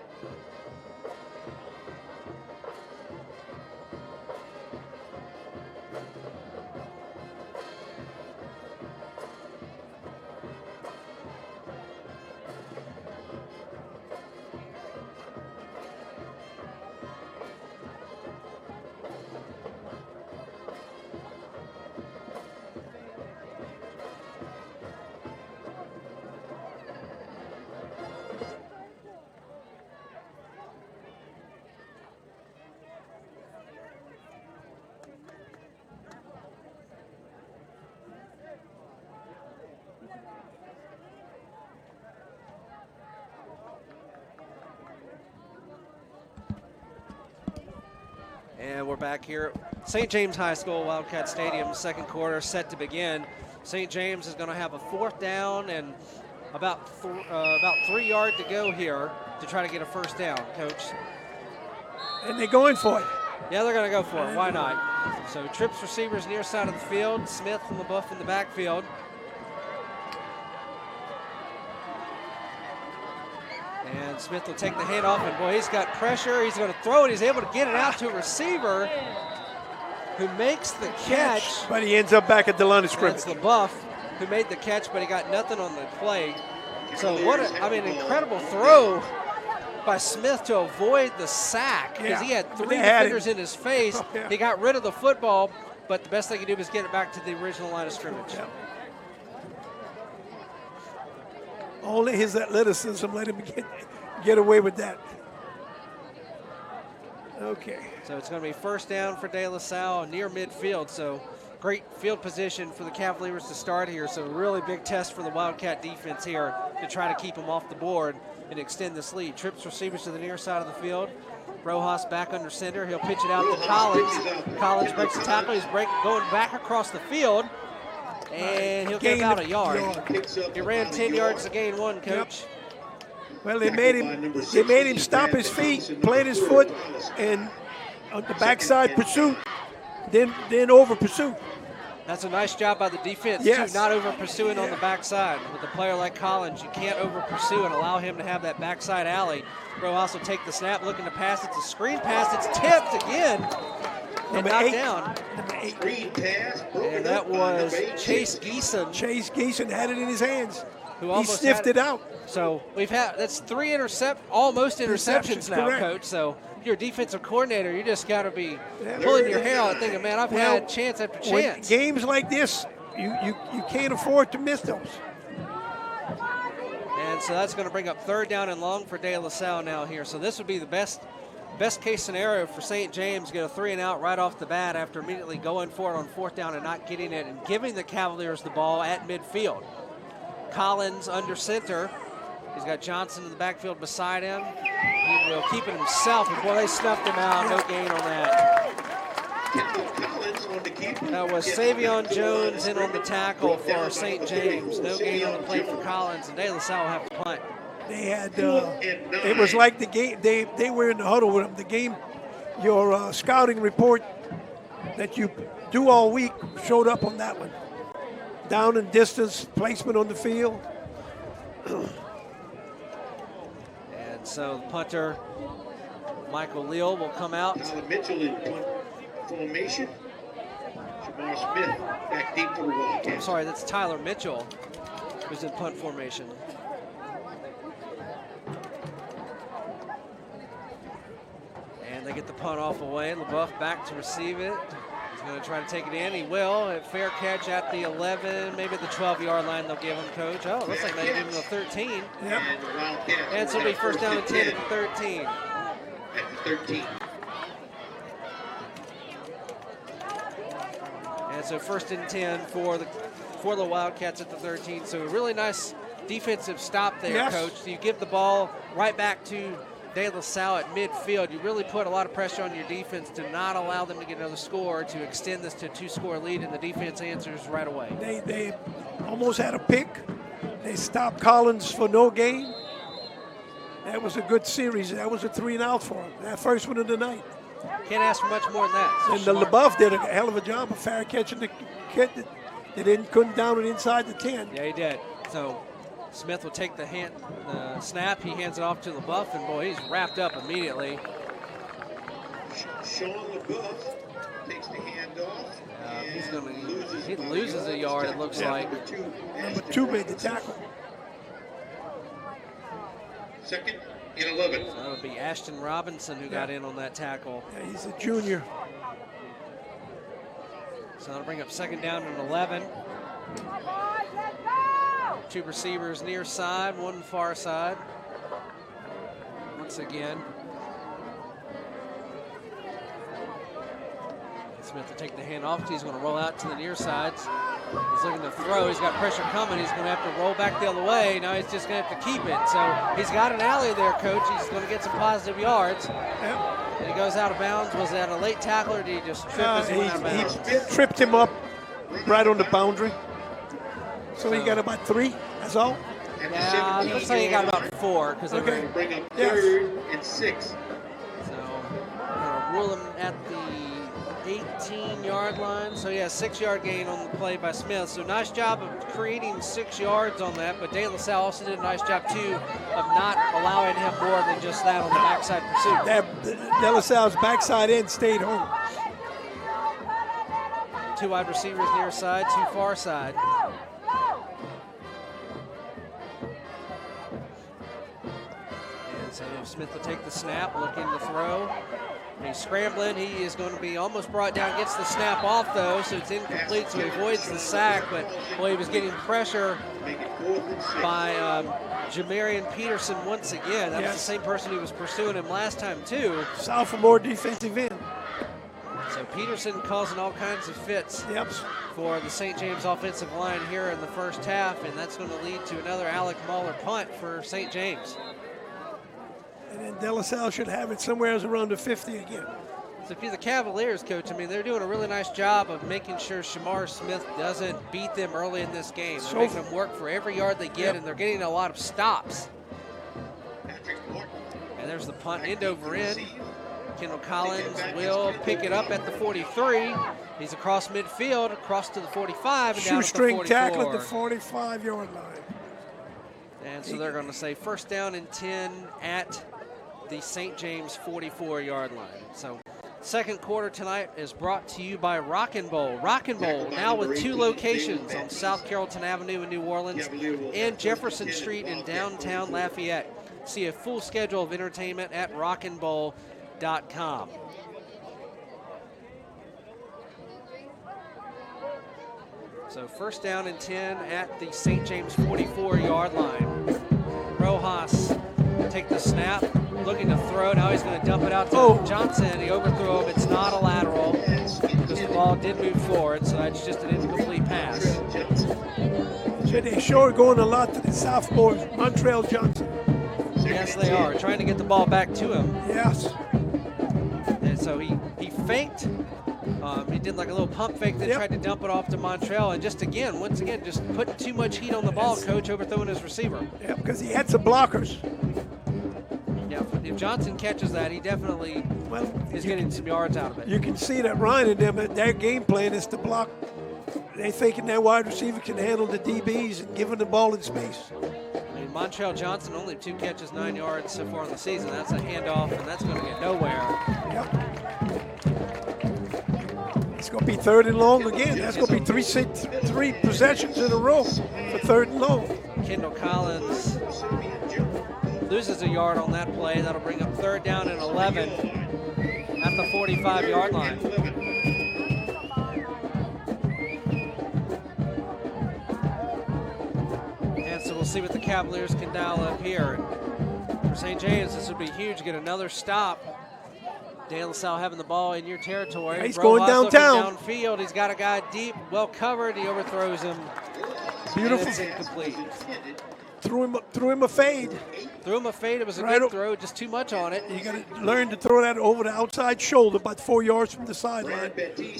And we're back here at St. James High School, Wildcat Stadium, second quarter set to begin. St. James is going to have a 4th down and about 3 yards to go here to try to get a first down, Coach. And they're going for it. Yeah, they're going to go for it. Why not? So trips receivers near side of the field. Smith and LaBeouf in the backfield. And Smith will take the handoff, and boy, he's got pressure. He's going to throw it. He's able to get it out to a receiver who makes the catch. But he ends up back at the line of scrimmage. That's LaBeouf who made the catch, but he got nothing on the play. So incredible throw by Smith to avoid the sack because he had 3 defenders in his face. He got rid of the football, but the best thing he could do was get it back to the original line of scrimmage. Yeah. Only his athleticism let him get away with that. Okay. So it's going to be first down for De La Salle near midfield. So great field position for the Cavaliers to start here, so a really big test for the Wildcat defense here to try to keep them off the board and extend this lead. Trips receivers to the near side of the field. Rojas back under center. He'll pitch it out to Collins. Collins breaks the tackle. He's going back across the field, and he'll get about a yard. He ran 10 yards to gain 1, Coach. Well, they made him stop his feet, plant his foot, and on the backside pursuit, then over pursuit. That's a nice job by the defense, yes. too, not over pursuing on the backside. With a player like Collins, you can't over pursue and allow him to have that backside alley. Rojas will take the snap, looking to pass. It's a screen pass. It's tipped again and knocked down. And that was Chase Geeson. Chase Geeson had it in his hands. He sniffed it out. So that's 3 almost interceptions now, correct. Coach. So if you're a defensive coordinator, you just got to be pulling your hair out thinking, man, I've had chance after chance. Games like this, you can't afford to miss those. And so that's going to bring up 3rd down and long for De La Salle now here. So this would be the best case scenario for St. James, get a 3-and-out right off the bat after immediately going for it on 4th down and not getting it and giving the Cavaliers the ball at midfield. Collins under center. He's got Johnson in the backfield beside him. He will keep it himself. And boy, they snuffed him out. No gain on that. That was Savion Jones in on the tackle for St. James. No gain on the play for Collins, and De La Salle will have to punt. They had, it was like the game, they were in the huddle with them. The game, your scouting report that you do all week showed up on that one. Down and distance, placement on the field. And so the punter, Michael Leal, will come out. Tyler Mitchell in punt formation. Shamar Smith back deep for the Wildcats. I'm sorry, that's Tyler Mitchell, who's in punt formation. And they get the punt off away. LaBeouf back to receive it. He's going to try to take it in. He will. A fair catch at the 11, maybe the 12-yard line they'll give him, Coach. Oh, looks like they give him the 13. Yep. And so it'll be 1st down and 10 at the 13. At the 13. And so 1st and 10 for the Wildcats at the 13. So a really nice defensive stop there, yes. Coach. So you give the ball right back to De La Salle at midfield. You really put a lot of pressure on your defense to not allow them to get another score, to extend this to a 2-score lead, and the defense answers right away. They almost had a pick. They stopped Collins for no gain. That was a good series. That was a 3-and-out for him. That first one of the night. Can't ask for much more than that. And the LaBeouf did a hell of a job of fair catching the kid. They couldn't down it inside the 10. Yeah, he did. So Smith will take the snap. He hands it off to LaBeouf, and boy, he's wrapped up immediately. Sean LaBeouf takes the handoff. He loses a yard, it looks like. Number 2 made the tackle. 2nd and 11. So that would be Ashton Robinson who got in on that tackle. Yeah, he's a junior. So that'll bring up 2nd down and 11. 2 receivers near side, 1 far side. Once again. Smith will take the hand off. He's going to roll out to the near sides. He's looking to throw. He's got pressure coming. He's going to have to roll back the other way. Now he's just going to have to keep it. So he's got an alley there, Coach. He's going to get some positive yards. Yep. And he goes out of bounds. Was that a late tackle, or did he just trip as he went out of bounds? He tripped him up right on the boundary. So he got about 3, that's all. Yeah, let's say he got about 4. Because okay. Bring up 3rd and 6. So we're going to rule him at the 18-yard line. So yeah, 6-yard gain on the play by Smith. So nice job of creating 6 yards on that, but De La Salle also did a nice job too of not allowing him more than just that on the backside pursuit. De La Salle's backside end stayed home. 2 wide receivers near side, 2 far side. And so Smith will take the snap, looking to throw. He's scrambling. He is going to be almost brought down. Gets the snap off, though, so it's incomplete, so he avoids the sack. But, boy, he was getting pressure by Jamarian Peterson once again. That was the same person who was pursuing him last time, too. Sophomore defensive end. So Peterson causing all kinds of fits for the St. James offensive line here in the first half, and that's going to lead to another Alec Mahler punt for St. James. And then De La Salle should have it somewhere around the 50 again. So if you're the Cavaliers, Coach, I mean, they're doing a really nice job of making sure Shamar Smith doesn't beat them early in this game. They're making them work for every yard they get, and they're getting a lot of stops. And there's the punt end over end. Kendall Collins will pick it up at the 43. He's across midfield, across to the 45, and down at the 44. Shoestring tackle at the 45-yard line. And so they're going to say first down and 10 at the St. James 44-yard line. So second quarter tonight is brought to you by Rockin' Bowl. Rockin' Bowl now with 2 locations on South Carrollton Avenue in New Orleans and Jefferson Street in downtown Lafayette. See a full schedule of entertainment at rockinbowl.com. So first down and 10 at the St. James 44-yard line. Rojas take the snap, looking to throw. Now he's going to dump it out to Johnson. He overthrew him. It's not a lateral because the ball did move forward, so that's just an incomplete pass. They sure going a lot to the sophomore, Montrell Johnson. Yes, they are. Trying to get the ball back to him. Yes. And so he faked. He did like a little pump fake, then tried to dump it off to Montrell. And once again, just putting too much heat on the ball, Coach, overthrowing his receiver. Yeah, because he had some blockers. Yeah, if Johnson catches that, he definitely is getting some yards out of it. You can see that Ryan and them, their game plan is to block. They thinking their wide receiver can handle the DBs and giving the ball in space. I mean, Montrell Johnson only 2 catches, 9 yards so far in the season. That's a handoff, and that's going to get nowhere. Yep. It's going to be 3rd and long again. That's going to be 3 possessions in a row for 3rd and long. Kendall Collins loses a yard on that play. That'll bring up 3rd down and 11 at the 45-yard line. And so we'll see what the Cavaliers can dial up here. For St. James, this would be huge. Get another stop. De La Salle having the ball in your territory. Yeah, he's going downtown. Downfield. He's got a guy deep, well covered. He overthrows him. Beautiful. It's incomplete. Threw him a fade. Threw him a fade. It was a good throw, just too much on it. You got to learn to throw that over the outside shoulder, about 4 yards from the sideline.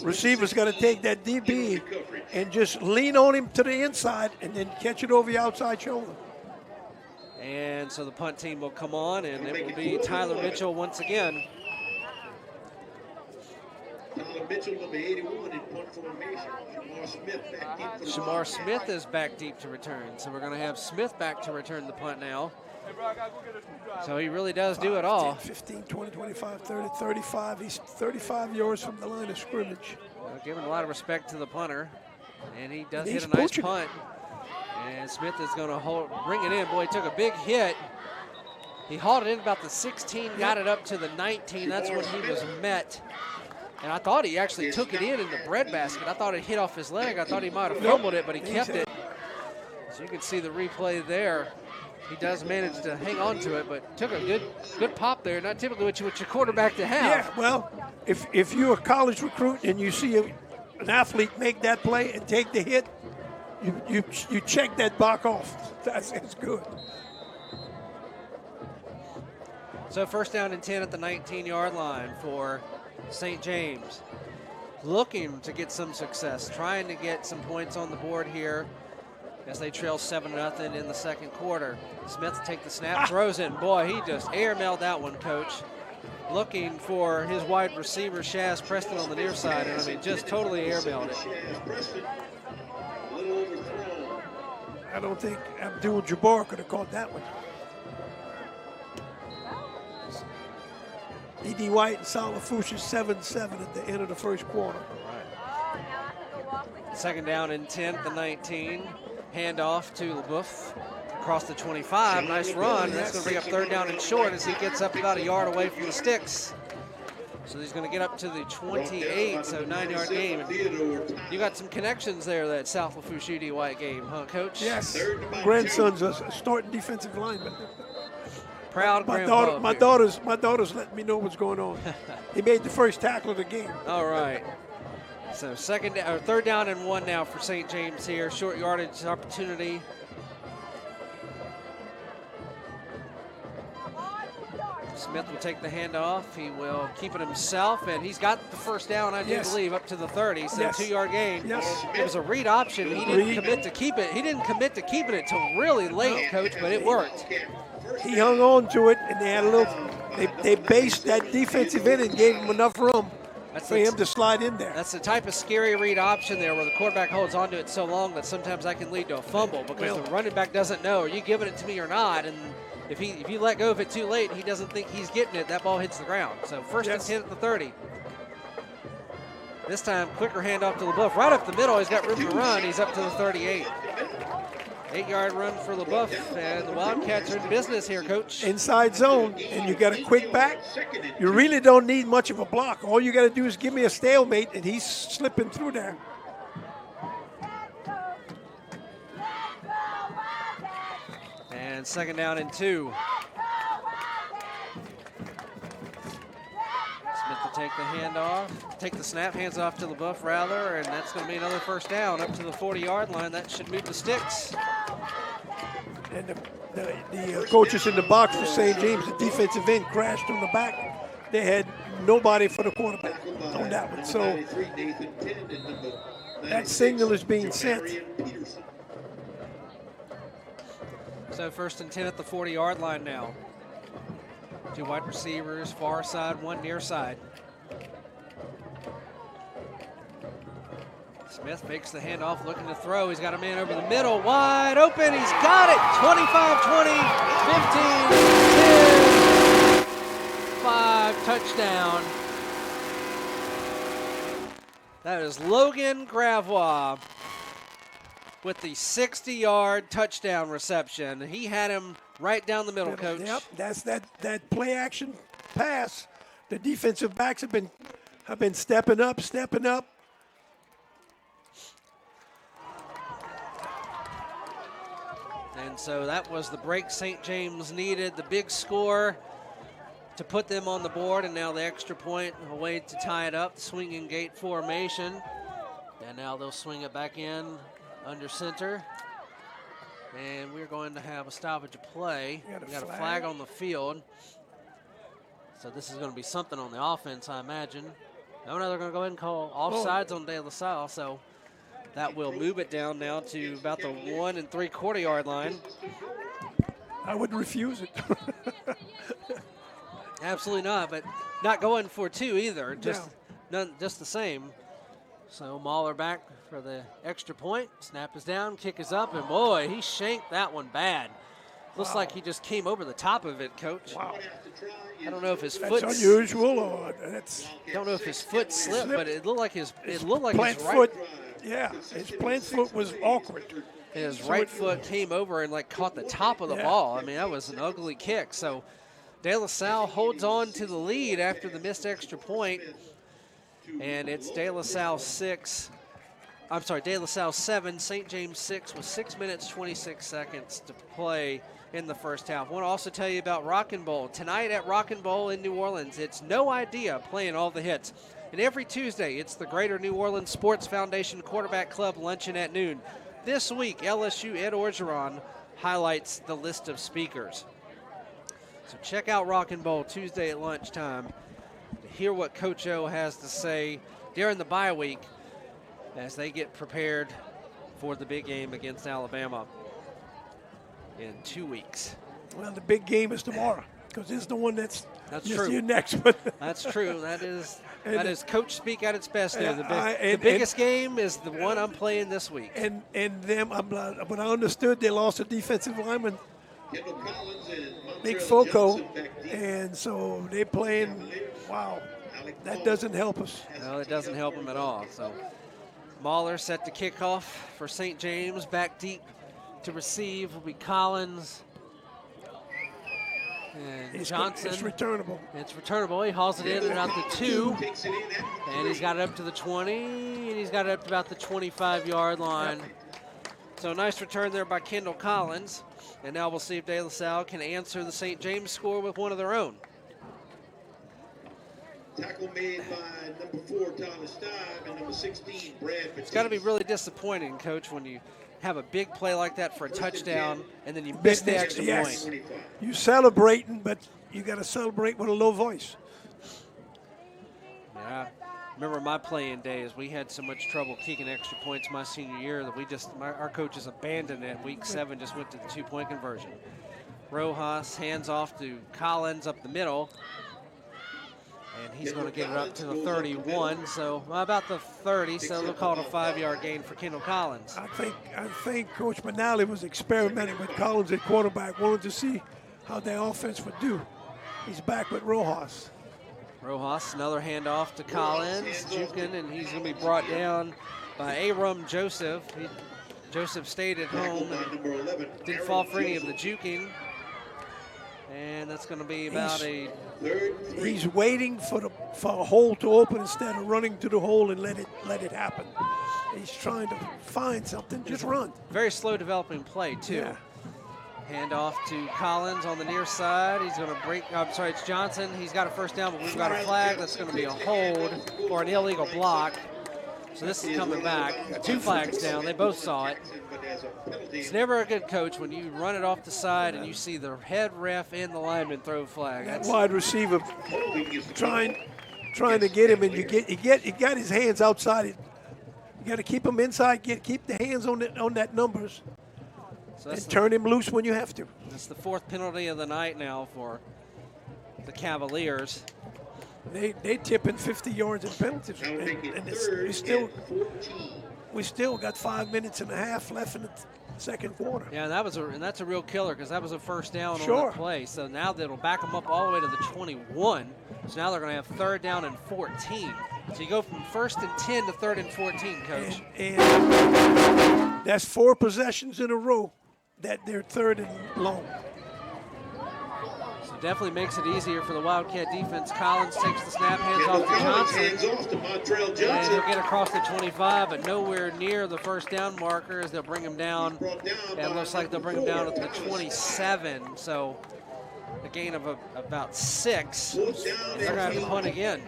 Receiver's got to take that DB and just lean on him to the inside and then catch it over the outside shoulder. And so the punt team will come on, and it will be Tyler Mitchell once again. Tyler Mitchell, number 81 in punt formation. Shamar Smith back deep. Shamar Smith is back deep to return. So we're going to have Smith back to return the punt now. So he really does do it all. 15, 20, 25, 30, 35. He's 35 yards from the line of scrimmage. Giving a lot of respect to the punter. And he does hit a nice punt. And Smith is going to bring it in. Boy, he took a big hit. He hauled it in about the 16, got it up to the 19. That's when he was met. And I thought he actually took it in the breadbasket. I thought it hit off his leg. I thought he might have fumbled it, but he kept it. So you can see the replay there. He does manage to hang on to it, but took a good pop there. Not typically what your quarterback to have. Yeah, well, if you're a college recruit and you see an athlete make that play and take the hit, you check that box off. That's good. So first down and 10 at the 19-yard line for St. James. Looking to get some success, trying to get some points on the board here as they trail 7-0 in the second quarter. Smith take the snap, throws it, and boy, he just airmailed that one, Coach. Looking for his wide receiver, Shaz Preston, on the near side, and I mean, just totally airmailed it. I don't think Abdul-Jabbar could have caught that one. E.D. White and Salle 7-7 at the end of the first quarter. All right. Second down and 10 at the 19. Handoff to LaBeouf across the 25. Nice run. That's going to bring up 3rd down and short as he gets up about a yard away from the sticks. So he's going to get up to the 28, so 9-yard game. You got some connections there, that South Lafourche E.D. White game, huh, Coach? Yes. Grandson's a starting defensive lineman. Proud my grandpa. daughter, my daughter's letting me know what's going on. He made the first tackle of the game. All right. So third down and 1 now for St. James here. Short yardage opportunity. Smith will take the handoff. He will keep it himself, and he's got the first down, I do believe, up to the 30. So 2-yard gain. Yes. It was a read option. He didn't commit to keep it. He didn't commit to keeping it till really late, Coach, but it worked. He hung on to it, and they had a little. They based that defensive end and gave him enough room for him to slide in there. That's the type of scary read option there where the quarterback holds onto it so long that sometimes that can lead to a fumble because the running back doesn't know, are you giving it to me or not? And if you let go of it too late and he doesn't think he's getting it, that ball hits the ground. So first and 10 at the 30. This time, quicker handoff to LaBeouf. Right up the middle, he's got room to run. He's up to the 38. 8-yard run for LaBeouf, and the Wildcats are in business here, Coach. Inside zone, and you got a quick back. You really don't need much of a block. All you got to do is give me a stalemate, and he's slipping through there. And second down and 2. Smith to take the handoff, take the snap, hands off to LaBeouf rather, and that's going to be another first down up to the 40-yard line. That should move the sticks. And the coaches in the box for St. James, the defensive end crashed on the back. They had nobody for the quarterback on that one. So that signal is being sent. So first and 10 at the 40-yard line now. 2 wide receivers, far side, 1 near side. Smith fakes the handoff, looking to throw. He's got a man over the middle, wide open. He's got it. 25, 20, 15, 10, 5, touchdown. That is Logan Gravois with the 60-yard touchdown reception. He had him right down the middle, Coach. Yep, that's that play action pass. The defensive backs have been stepping up. And so that was the break St. James needed, the big score to put them on the board, and now the extra point, a way to tie it up, swinging gate formation. And now they'll swing it back in under center. And we're going to have a stoppage of play. We got a flag on the field. So this is going to be something on the offense, I imagine. No, they're going to go ahead and call offsides on De La Salle. So that will move it down now to about the 1 3/4 yard line. I would refuse it. Absolutely not, but not going for 2 either. Just the same. So Mahler back for the extra point. Snap is down, kick is up, and boy, he shanked that one bad. Looks like he just came over the top of it, Coach. Wow. I don't know if his foot. That's unusual, or that's. Don't know if his foot slipped, but it looked like his plant right foot. Yeah, his plant foot was awkward. His right foot came over and caught the top of the ball. I mean, that was an ugly kick. So De La Salle holds on to the lead after the missed extra point, and it's De La Salle 7, St. James 6 with 6 minutes, 26 seconds to play in the first half. I want to also tell you about Rockin' Bowl. Tonight at Rockin' Bowl in New Orleans, it's No Idea playing all the hits. And every Tuesday, it's the Greater New Orleans Sports Foundation Quarterback Club luncheon at noon. This week, LSU Ed Orgeron highlights the list of speakers. So check out Rockin' Bowl Tuesday at lunchtime to hear what Coach O has to say during the bye week as they get prepared for the big game against Alabama in 2 weeks. Well, the big game is tomorrow because it's the one that's true. Your next one. That's true. That is Coach speak at its best there. The biggest game is the one I'm playing this week. And them, when I understood they lost a defensive lineman, Big Foco, and so they playing. Wow, that doesn't help us. No, it doesn't help them at all. So Mahler set to kick off for St. James. Back deep to receive will be Collins. And Johnson. It's returnable. It's returnable. He hauls it in about the 2. And he's got it up to the 20. And he's got it up to about the 25-yard line So a nice return there by Kendall Collins. And now we'll see if De La Salle can answer the St. James score with one of their own. Tackle made by number 4, Tyler Stive, and number 16, Brad Batiste. It's got to be really disappointing, Coach, when you have a big play like that for a touchdown and then you miss the extra point. You're celebrating, but you got to celebrate with a low voice. Yeah, I remember my playing days. We had so much trouble kicking extra points my senior year that our coaches abandoned it. Week 7 just went to the 2-point conversion. Rojas hands off to Collins up the middle. And he's going to get it up to the 31, so about the 30, so they'll call it a 5-yard gain for Kendall Collins. I think Coach Manali was experimenting with Collins at quarterback, wanted to see how their offense would do. He's back with Rojas. Rojas, another handoff to Collins, juking, and he's going to be brought down by Aram Joseph. Joseph stayed at home and didn't fall for any of the juking. And that's going to be about He's waiting for a hole to open instead of running to the hole and let it happen. He's trying to find something. Just run. Very slow developing play too. Yeah. Handoff to Collins on the near side. He's going to break. I'm sorry, it's Johnson. He's got a first down, but we've got a flag. That's going to be a hold for an illegal block. So this is coming back. 2 flags down. They both saw it. It's never a good coach when you run it off the side and you see the head ref and the lineman throw a flag. That wide receiver trying to get him, and he got his hands outside. You got to keep him inside. Keep the hands on that numbers, and turn him loose when you have to. That's the 4th penalty of the night now for the Cavaliers. They tipping 50 yards in penalties, and we still got 5 minutes and a half left in the second quarter. Yeah, and that's a real killer because that was a first down on that play. So now that'll back them up all the way to the 21. So now they're going to have 3rd down and 14. So you go from 1st and 10 to 3rd and 14, Coach. And that's 4 possessions in a row that they're 3rd and long. Definitely makes it easier for the Wildcat defense. Collins takes the snap, hands off to Johnson. And he'll get across the 25, but nowhere near the first down marker as they'll bring him down. And it looks like they'll bring him down at the 27. So a gain of about 6. And they're going to have to punt again.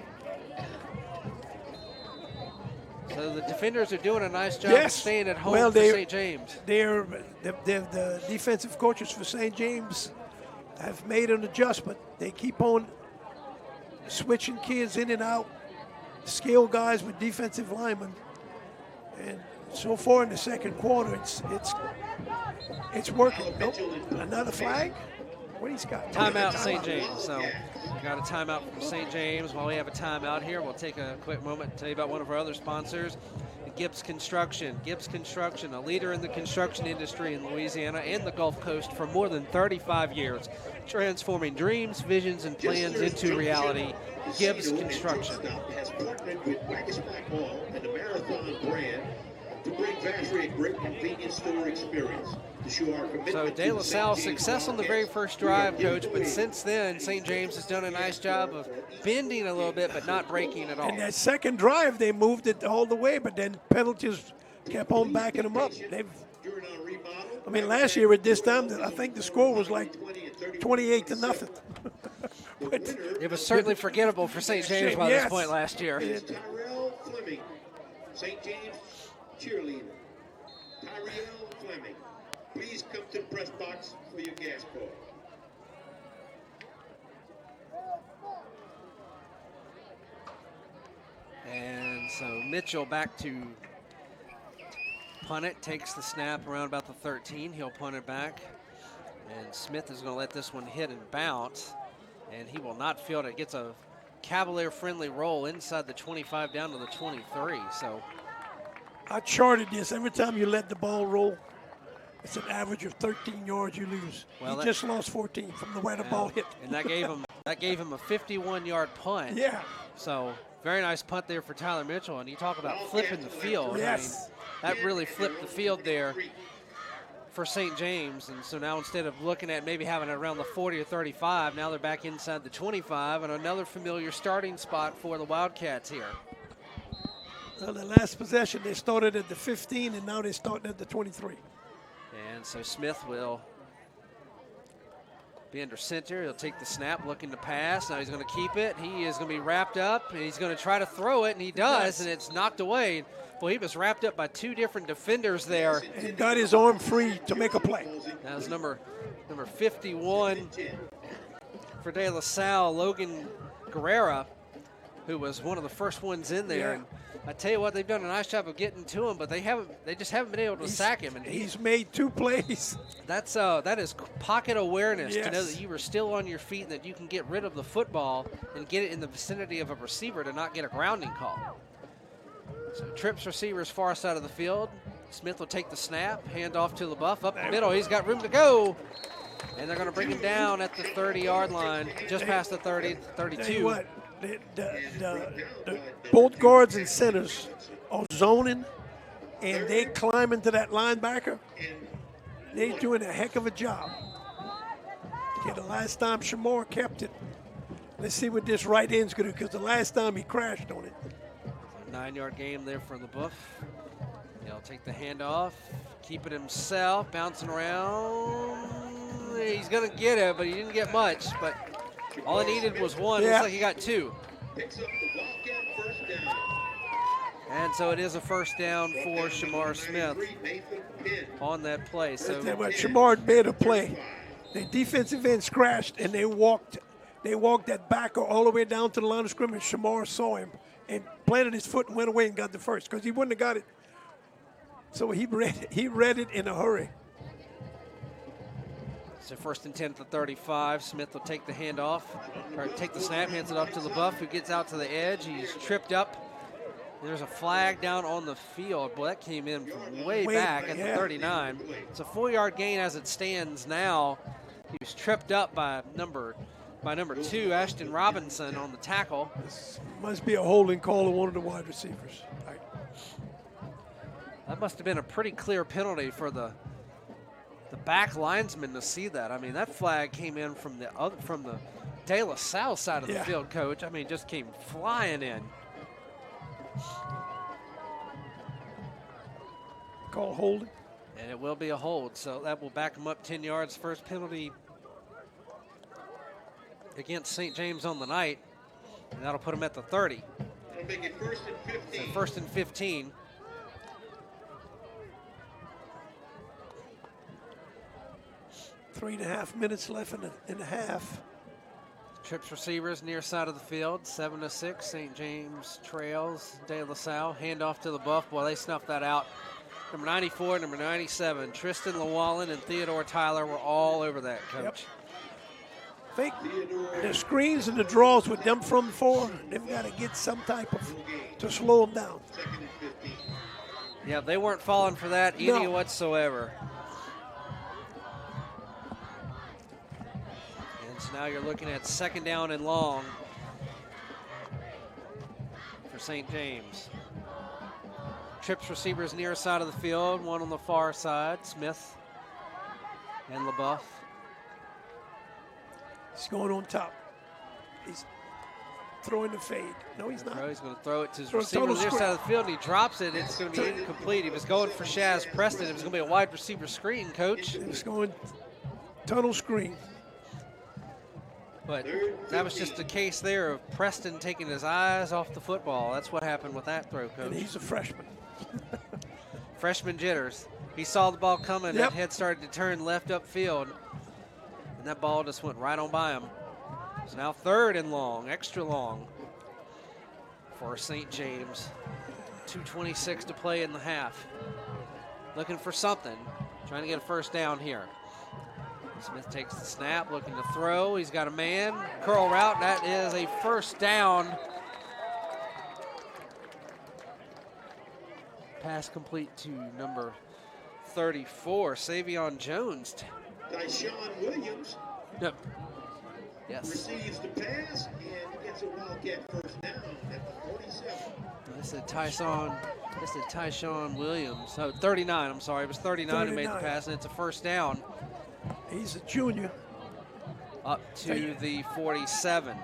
So the defenders are doing a nice job of staying at home for St. James. They're the defensive coaches for St. James have made an adjustment. They keep on switching kids in and out, skilled guys with defensive linemen. And so far in the second quarter, it's working. Nope. Another flag? What he's got? Timeout, St. James. So we got a timeout from St. James. While we have a timeout here, we'll take a quick moment to tell you about one of our other sponsors, Gibbs Construction. Gibbs Construction, a leader in the construction industry in Louisiana and the Gulf Coast for more than 35 years, transforming dreams, visions, and plans into reality. Gibbs Construction. Has partnered with Wackus Blackhall and the Marathon brand to bring Vashri a great convenience store experience. So De La Salle success on the very first drive, Coach, but since then, St. James has done a nice job of bending a little bit, but not breaking at all. And that second drive, they moved it all the way, but then penalties kept on backing them up. Last year at this time, I think the score was like 28-0. It was certainly forgettable for St. James by this point last year. Tyrell Fleming, St. James cheerleader. Tyrell Fleming. Please come to the press box for your gas card. And so Mitchell back to punt it, takes the snap around about the 13. He'll punt it back. And Smith is going to let this one hit and bounce. And he will not field it. Gets a Cavalier-friendly roll inside the 25 down to the 23. So I charted this. Every time you let the ball roll, it's an average of 13 yards you lose. Well, he just lost 14 from the way the ball hit. And that gave him a 51-yard punt. Yeah. So very nice punt there for Tyler Mitchell. And you talk about flipping the field. Yes. That really flipped the field there for St. James. And so now instead of looking at maybe having it around the 40 or 35, now they're back inside the 25 and another familiar starting spot for the Wildcats here. Well, the last possession, they started at the 15, and now they're starting at the 23. And so Smith will be under center. He'll take the snap, looking to pass. Now he's going to keep it. He is going to be wrapped up, and he's going to try to throw it, and he does, and it's knocked away. Well, he was wrapped up by two different defenders there. And got his arm free to make a play. That was number 51 for De La Salle, Logan Guerrera, who was one of the first ones in there. Yeah. And I tell you what, they've done a nice job of getting to him, but they just haven't been able to sack him. And he's made 2 plays. that is pocket awareness, to know Yes. that you are still on your feet and that you can get rid of the football and get it in the vicinity of a receiver to not get a grounding call. So trips receivers far side of the field. Smith will take the snap, hand off to LaBeouf up the middle. He's got room to go. And they're going to bring him down at the 30-yard line, just past the 30, 32. Tell you what, both guards and centers are zoning, and they climb into that linebacker. They're doing a heck of a job. Okay, the last time Shamar kept it. Let's see what this right end's going to do, because the last time he crashed on it. 9-yard game there for LaBeouf. He'll take the handoff, keep it himself, bouncing around. He's going to get it, but he didn't get much. But all he needed was one. Yeah. Looks like he got 2. And so it is a first down for Shamar Smith on that play. So Shamar made a play. The defensive ends crashed, and they walked that backer all the way down to the line of scrimmage. Shamar saw him and planted his foot and went away and got the first, because he wouldn't have got it. So he read it in a hurry. So first and 10 at the 35. Smith will take the handoff, or take the snap, hands it off to LaBeouf, who gets out to the edge. He's tripped up. There's a flag down on the field. Boy, that came in from way back at the 39. It's a 4-yard gain as it stands now. He was tripped up by number 2, Ashton Robinson, on the tackle. This must be a holding call on one of the wide receivers. That must have been a pretty clear penalty for the back linesman to see that. I mean, that flag came in from the De La Salle side of the field, Coach. I mean, just came flying in. Call holding. And it will be a hold, so that will back him up 10 yards. First penalty against St. James on the night, and that'll put him at the 30. That'll make it first and 15. So first and 15. 3.5 minutes left in the half. Trips receivers near side of the field, 7-6. St. James trails De La Salle. Handoff to LaBeouf. Boy, they snuffed that out. Number 94, number 97. Tristan Llewellyn and Theodore Tyler were all over that, Coach. I think the screens and the draws with them from 4, they've got to get some type of to slow them down. Yeah, they weren't falling for that any whatsoever. And so now you're looking at second down and long for St. James. Trips receivers near side of the field, one on the far side, Smith and LaBeouf. He's going on top. He's throwing the fade. No, he's not. He's going to throw it to his Throw receiver on the near total side of the field, and he drops it. It's going to be incomplete. He was going for Shaz Preston. It was going to be a wide receiver screen, Coach. He's going tunnel screen. But that was just a case there of Preston taking his eyes off the football. That's what happened with that throw, Coach. And he's a freshman. Freshman jitters. He saw the ball coming. That head started to turn left upfield. And that ball just went right on by him. It's now third and long, extra long for St. James. 2:26 to play in the half. Looking for something. Trying to get a first down here. Smith takes the snap, looking to throw. He's got a man. Curl route. That is a first down. Pass complete to number 34, Savion Jones. Tyshawn Williams receives the pass and gets a Wildcat first down at the 47. This is Tyshawn Williams. Oh, 39, I'm sorry. It was 39 who made the pass, and it's a first down. He's a junior. Up to the 47.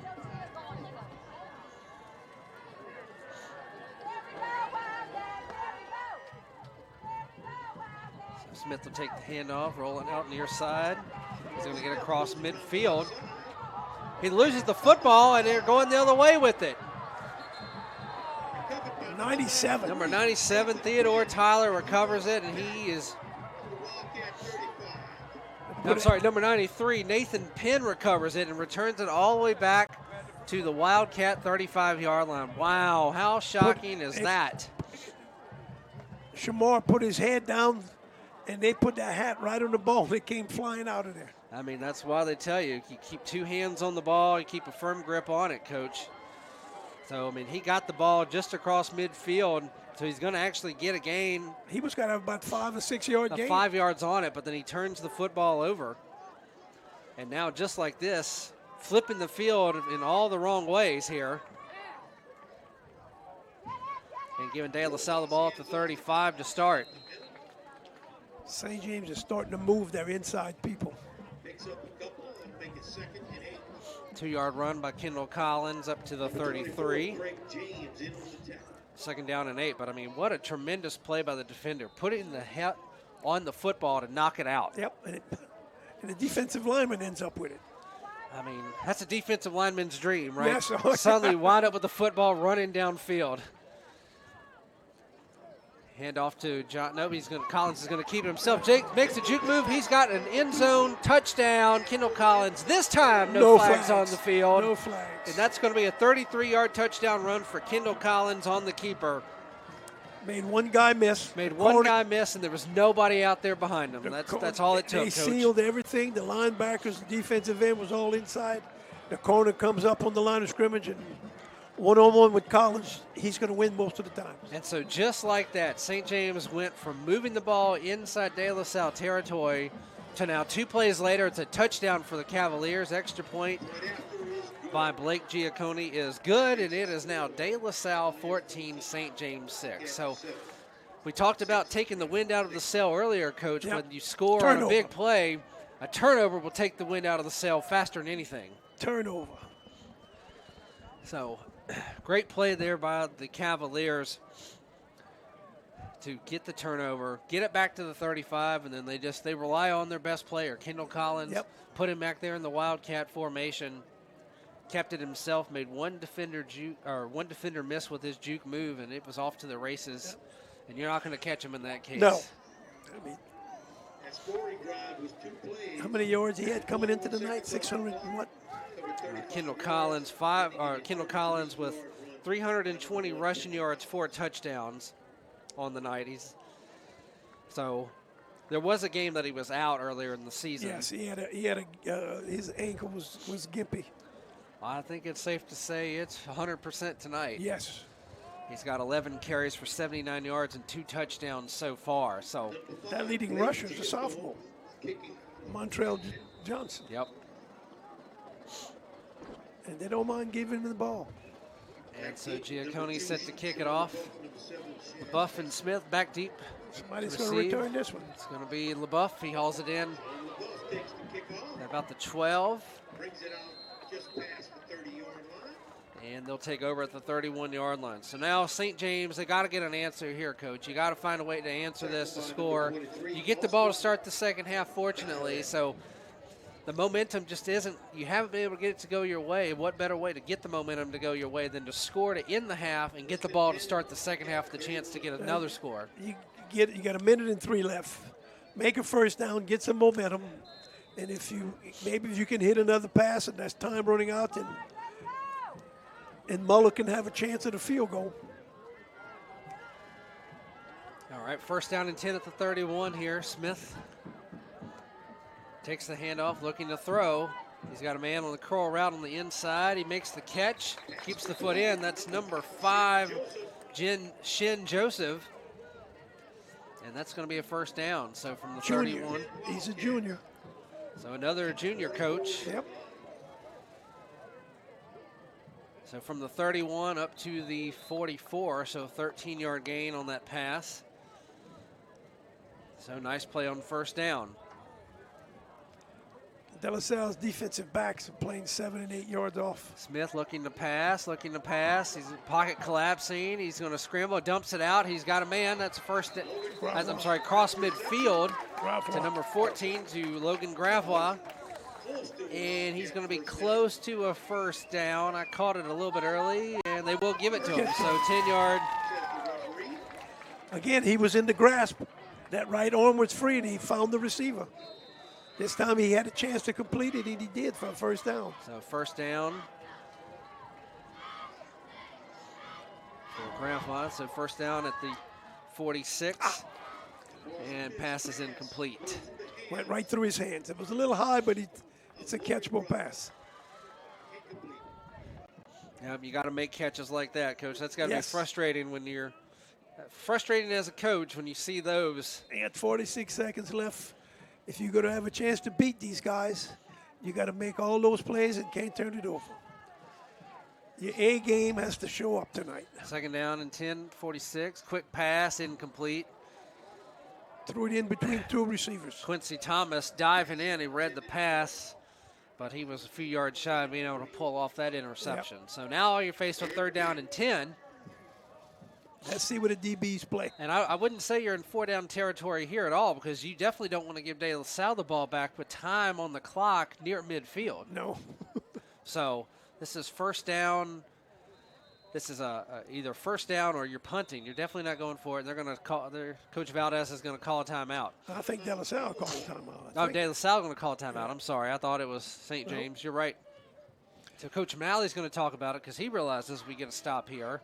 So Smith will take the handoff, rolling out near side. He's going to get across midfield. He loses the football, and they're going the other way with it. 97. Number 97, Theodore Tyler, recovers it, and he is... I'm sorry, number 93, Nathan Penn recovers it and returns it all the way back to the Wildcat 35-yard line. Wow, how shocking is that? Shamar put his head down, and they put that hat right on the ball. It came flying out of there. I mean, that's why they tell you keep two hands on the ball, you keep a firm grip on it, Coach. So, I mean, he got the ball just across midfield, so he's going to actually get a gain. He was going to have about 5 or 6 yard gain. 5 yards on it, but then he turns the football over. And now, just like this, flipping the field in all the wrong ways here. And giving De La Salle the ball at the 35 to start. St. James is starting to move their inside people. 2-yard run by Kendall Collins up to the 33. Second down and 8, but I mean, what a tremendous play by the defender. Putting the head on the football to knock it out. Yep, and the defensive lineman ends up with it. I mean, that's a defensive lineman's dream, right? Yes. Suddenly wind up with the football running downfield. Hand off to John. No, Collins is going to keep it himself. Jake makes a juke move. He's got an end zone touchdown. Kendall Collins, this time no flags on the field. No flags. And that's going to be a 33-yard touchdown run for Kendall Collins on the keeper. Made one guy miss. Made one guy miss, and there was nobody out there behind him. That's all it took, They Coach. sealed everything. The linebackers, the defensive end was all inside. The corner comes up on the line of scrimmage, and one-on-one with Collins, he's going to win most of the time. And so just like that, St. James went from moving the ball inside De La Salle territory to now 2 plays later, it's a touchdown for the Cavaliers. Extra point by Blake Giacconi is good, and it is now De La Salle 14, St. James 6. So we talked about taking the wind out of the sail earlier, Coach. Yep. When you score on a big play, a turnover will take the wind out of the sail faster than anything. Turnover. So great play there by the Cavaliers to get the turnover, get it back to the 35, and then they rely on their best player, Kendall Collins. Yep. Put him back there in the Wildcat formation, kept it himself, made one defender miss with his juke move, and it was off to the races. Yep. And you're not going to catch him in that case. No. I mean, how many yards he had coming into the night? 600 and what? Kendall Collins with 320 rushing yards, 4 touchdowns on the night. So there was a game that he was out earlier in the season. Yes, his ankle was gimpy. I think it's safe to say it's 100% tonight. Yes. He's got 11 carries for 79 yards and 2 touchdowns so far. So that leading rusher is a sophomore, Montrell Johnson. Yep. And they don't mind giving him the ball. And so Giacconi set to kick it off. LaBeouf and Smith back deep. Somebody's going to return this one. It's going to be LaBeouf. He hauls it in at about the 12. And they'll take over at the 31-yard line. So now St. James, they got to get an answer here, Coach. You got to find a way to answer this to score. You get the ball to start the second half, fortunately. So the momentum just isn't, you haven't been able to get it to go your way. What better way to get the momentum to go your way than to score to end the half and get the ball to start the second half with the chance to get another score? You got a minute and 3 left. Make a first down, get some momentum. And if you can hit another pass and that's time running out, and Muller can have a chance at a field goal. All right, first down and 10 at the 31 here. Smith takes the handoff, looking to throw. He's got a man on the curl route on the inside. He makes the catch, keeps the foot in. That's number 5, Shin Joseph. And that's going to be a first down. So from the 31. He's a junior. So another junior coach. Yep. So from the 31 up to the 44, so 13-yard gain on that pass. So nice play on first down. De La Salle's defensive backs are playing 7 and 8 yards off. Smith looking to pass. He's pocket collapsing. He's going to scramble, dumps it out. He's got a man. That's cross midfield to number 14 to Logan Gravois. And he's going to be close to a first down. I caught it a little bit early, and they will give it to him. So 10-yard. Again, he was in the grasp. That right arm was free, and he found the receiver. This time he had a chance to complete it, and he did for a first down. So first down for Gravois. So first down at the 46, and pass is incomplete. Went right through his hands. It was a little high, but it's a catchable pass. Yeah, you got to make catches like that, Coach. That's got to Yes. be frustrating when you're frustrating as a coach when you see those. He had 46 seconds left. If you're going to have a chance to beat these guys, you got to make all those plays and can't turn it over. Your A game has to show up tonight. Second down and 10, 46. Quick pass, incomplete. Threw it in between two receivers. Quincy Thomas diving in. He read the pass, but he was a few yards shy of being able to pull off that interception. Yep. So now you're faced with third down and 10. Let's see what the DBs play. And I wouldn't say you're in four-down territory here at all, because you definitely don't want to give De La Salle the ball back with time on the clock near midfield. No. So this is first down. This is either first down or you're punting. You're definitely not going for it. They're going to call. Coach Valdez is going to call a timeout. I think De La Salle called a timeout. Oh, De La Salle going to call a timeout. I'm sorry. I thought it was St. James. You're right. So Coach Malley's going to talk about it because he realizes we get a stop here.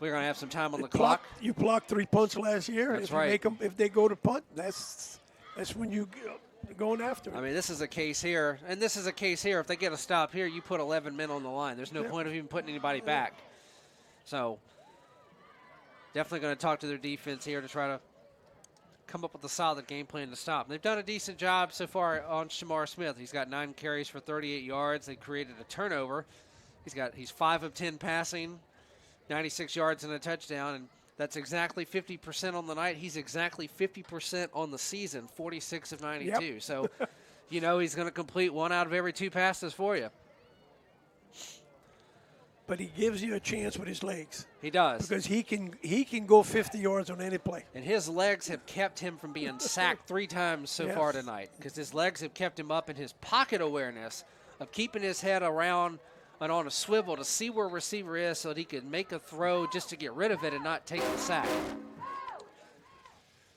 We're going to have some time on the clock. You blocked 3 punts last year. That's if right. You make them, if they go to punt, that's when you're going after them. I mean, this is a case here, and this is a case here. If they get a stop here, you put 11 men on the line. There's no point of even putting anybody back. So definitely going to talk to their defense here to try to come up with a solid game plan to stop. They've done a decent job so far on Shamar Smith. He's got 9 carries for 38 yards. They created a turnover. He's 5 of 10 passing, 96 yards and a touchdown, and that's exactly 50% on the night. He's exactly 50% on the season, 46 of 92. Yep. So, he's going to complete 1 out of every 2 passes for you. But he gives you a chance with his legs. He does. Because he can go 50 yards on any play. And his legs have kept him from being sacked 3 times so far tonight, because his legs have kept him up, in his pocket awareness of keeping his head around and on a swivel to see where a receiver is so that he can make a throw just to get rid of it and not take the sack.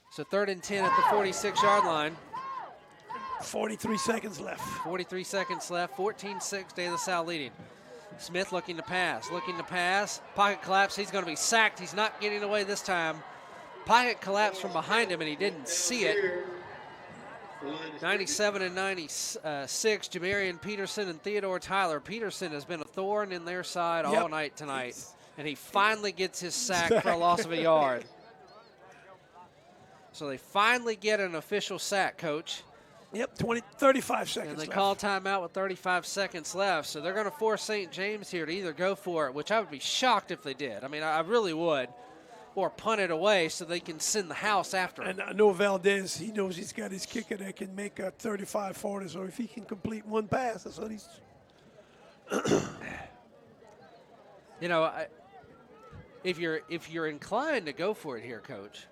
So 3rd and 10 at the 46-yard line. 43 seconds left. 43 seconds left. 14-6, De La Salle leading. Smith looking to pass. Pocket collapse. He's going to be sacked. He's not getting away this time. Pocket collapse from behind him, and he didn't see it. 97 and 96, Jamarian Peterson and Theodore Tyler. Peterson has been a thorn in their side all night tonight, and he finally gets his sack for a loss of a yard. So they finally get an official sack, Coach. Yep, 35 seconds And they left. call timeout with 35 seconds left. So they're going to force St. James here to either go for it, which I would be shocked if they did. I mean, I really would. Or punt it away so they can send the house after him. And I know Valdez, he knows he's got his kicker that can make a 35-40, so if he can complete 1 pass, that's what he's... If you're inclined to go for it here, Coach,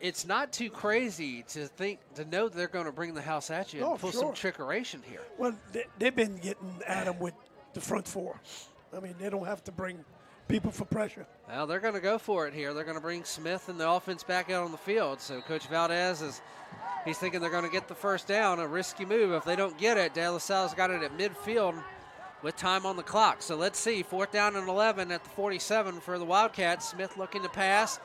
it's not too crazy to know that they're going to bring the house at you and pull some trickeration here. Well, they've been getting at him with the front 4. I mean, they don't have to bring people for pressure. Well, they're going to go for it here. They're going to bring Smith and the offense back out on the field. So Coach Valdez he's thinking they're going to get the first down, a risky move. If they don't get it, De La Salle's got it at midfield with time on the clock. So let's see, 4th down and 11 at the 47 for the Wildcats. Smith looking to pass.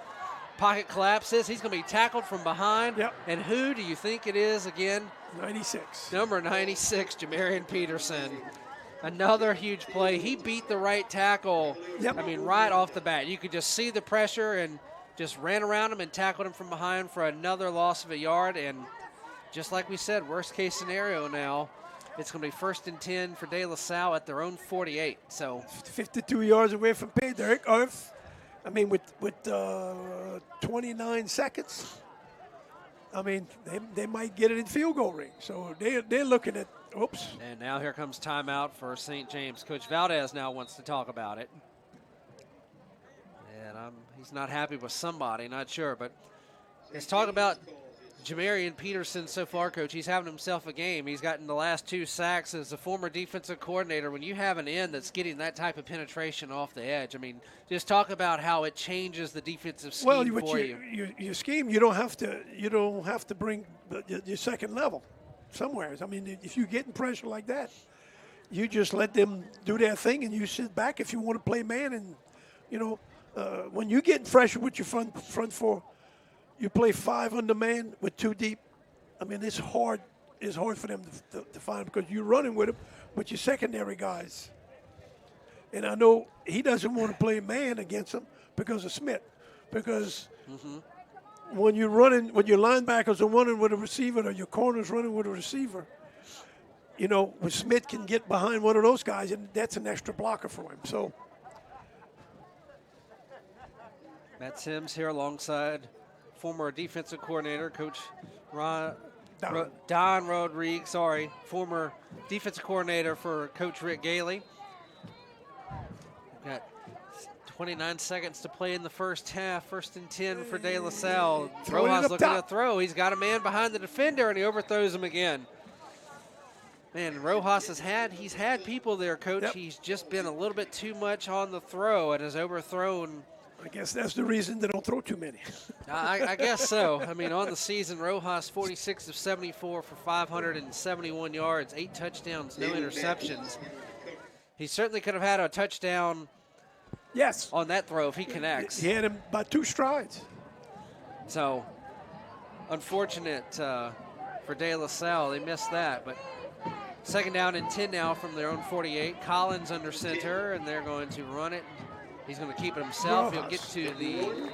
Pocket collapses. He's going to be tackled from behind. Yep. And who do you think it is again? 96. Number 96, Jamarian Peterson. Another huge play. He beat the right tackle, right off the bat. You could just see the pressure and just ran around him and tackled him from behind for another loss of a yard. And just like we said, worst case scenario now, it's going to be 1st and 10 for De La Salle at their own 48. So 52 yards away from pay dirt. With 29 seconds, I mean, they might get it in field goal range. So they're looking at, oops. And now here comes timeout for St. James. Coach Valdez now wants to talk about it. And he's not happy with somebody, not sure. But let's talk about Jamarian Peterson so far, Coach. He's having himself a game. He's gotten the last 2 sacks as a former defensive coordinator. When you have an end that's getting that type of penetration off the edge, I mean, just talk about how it changes the defensive scheme for you. Your scheme, you don't have to bring your second level somewhere. I mean, if you're getting pressure like that, you just let them do their thing and you sit back if you want to play man. And when you're getting pressure with your front 4. You play 5 under man with 2 deep. I mean, it's hard. It's hard for them to find because you're running with them, with your secondary guys. And I know he doesn't want to play man against them because of Smith. Because when your linebackers are running with a receiver or your corners running with a receiver, when Smith can get behind one of those guys, and that's an extra blocker for him. So Matt Sims here alongside former defensive coordinator, Coach Don Rodriguez, former defensive coordinator for Coach Rick Gailey. We've got 29 seconds to play in the first half. 1st and 10 for De La Salle. Rojas looking to throw. He's got a man behind the defender, and he overthrows him again. Man, Rojas he's had people there, Coach. Yep. He's just been a little bit too much on the throw and has overthrown. I guess that's the reason they don't throw too many. I guess so. I mean, on the season, Rojas 46 of 74 for 571 yards, 8 touchdowns, no interceptions. He certainly could have had a touchdown on that throw if he connects. He had him by 2 strides. So, unfortunate for De La Salle. They missed that. But 2nd down and 10 now from their own 48. Collins under center, and they're going to run it. He's going to keep it himself. He'll get to the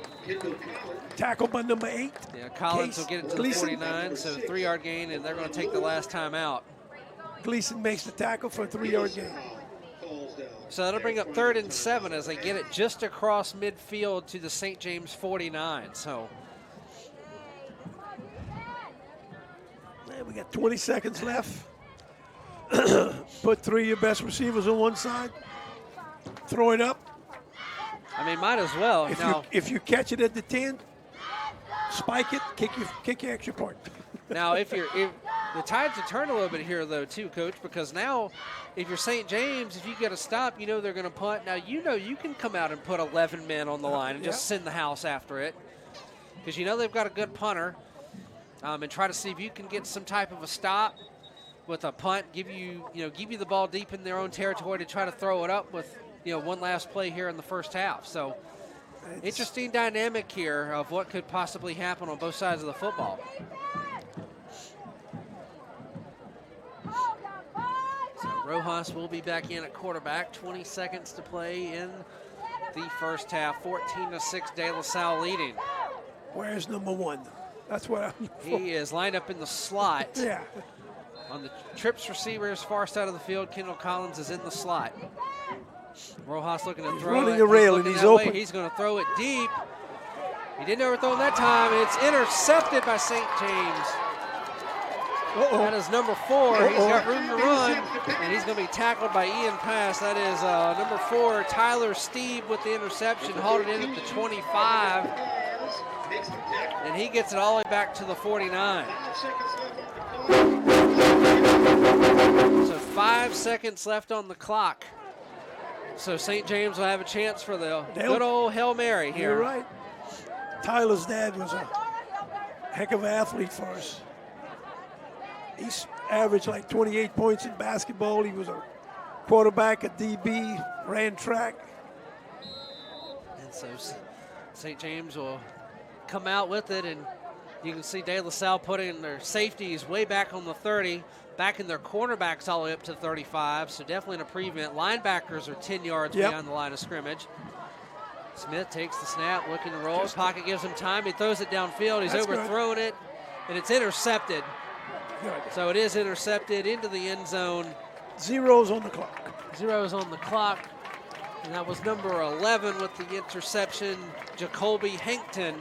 tackle by number 8. Yeah, Collins will get it to the 49, so 3-yard gain, and they're going to take the last time out. Gleason makes the tackle for a 3-yard gain. So that'll bring up 3rd and 7 as they get it just across midfield to the St. James 49. So we got 20 seconds left. Put 3 of your best receivers on one side. Throw it up. I mean, might as well. If you catch it at the 10, spike it, kick your extra point. Now, if the tides have turned a little bit here, though, too, Coach, because now if you're St. James, if you get a stop, they're going to punt. Now, you can come out and put 11 men on the line and just send the house after it because they've got a good punter and try to see if you can get some type of a stop with a punt, give you the ball deep in their own territory to try to throw it up with one last play here in the first half. So interesting dynamic here of what could possibly happen on both sides of the football. So Rojas will be back in at quarterback. 20 seconds to play in the first half. 14-6, De La Salle leading. Where's number 1? That's what he is lined up in the slot. Yeah. On the trips receivers, far side of the field, Kendall Collins is in the slot. Rojas looking to throw running the rail and he's open. He's going to throw it deep. He didn't overthrow that time. It's intercepted by St. James. That is number 4. He's got room to run, and he's going to be tackled by Ian Pass. That is number 4, Tyler Steeb with the interception, hauled it in at the 25. And he gets it all the way back to the 49. So 5 seconds left on the clock. So St. James will have a chance for the good old Hail Mary here. You're right. Tyler's dad was a heck of an athlete for us. He's averaged like 28 points in basketball. He was a quarterback, a DB, ran track. And so St. James will come out with it, and you can see De La Salle putting their safeties way back on the 30, backing their cornerbacks all the way up to 35, so definitely in a prevent. Linebackers are 10 yards behind the line of scrimmage. Smith takes the snap, looking to roll. His pocket gives him time. He throws it downfield. He's overthrown it, and it's intercepted. Good. So it is intercepted into the end zone. Zeros on the clock. Zeros on the clock. And that was number 11 with the interception, Jacoby Hankton.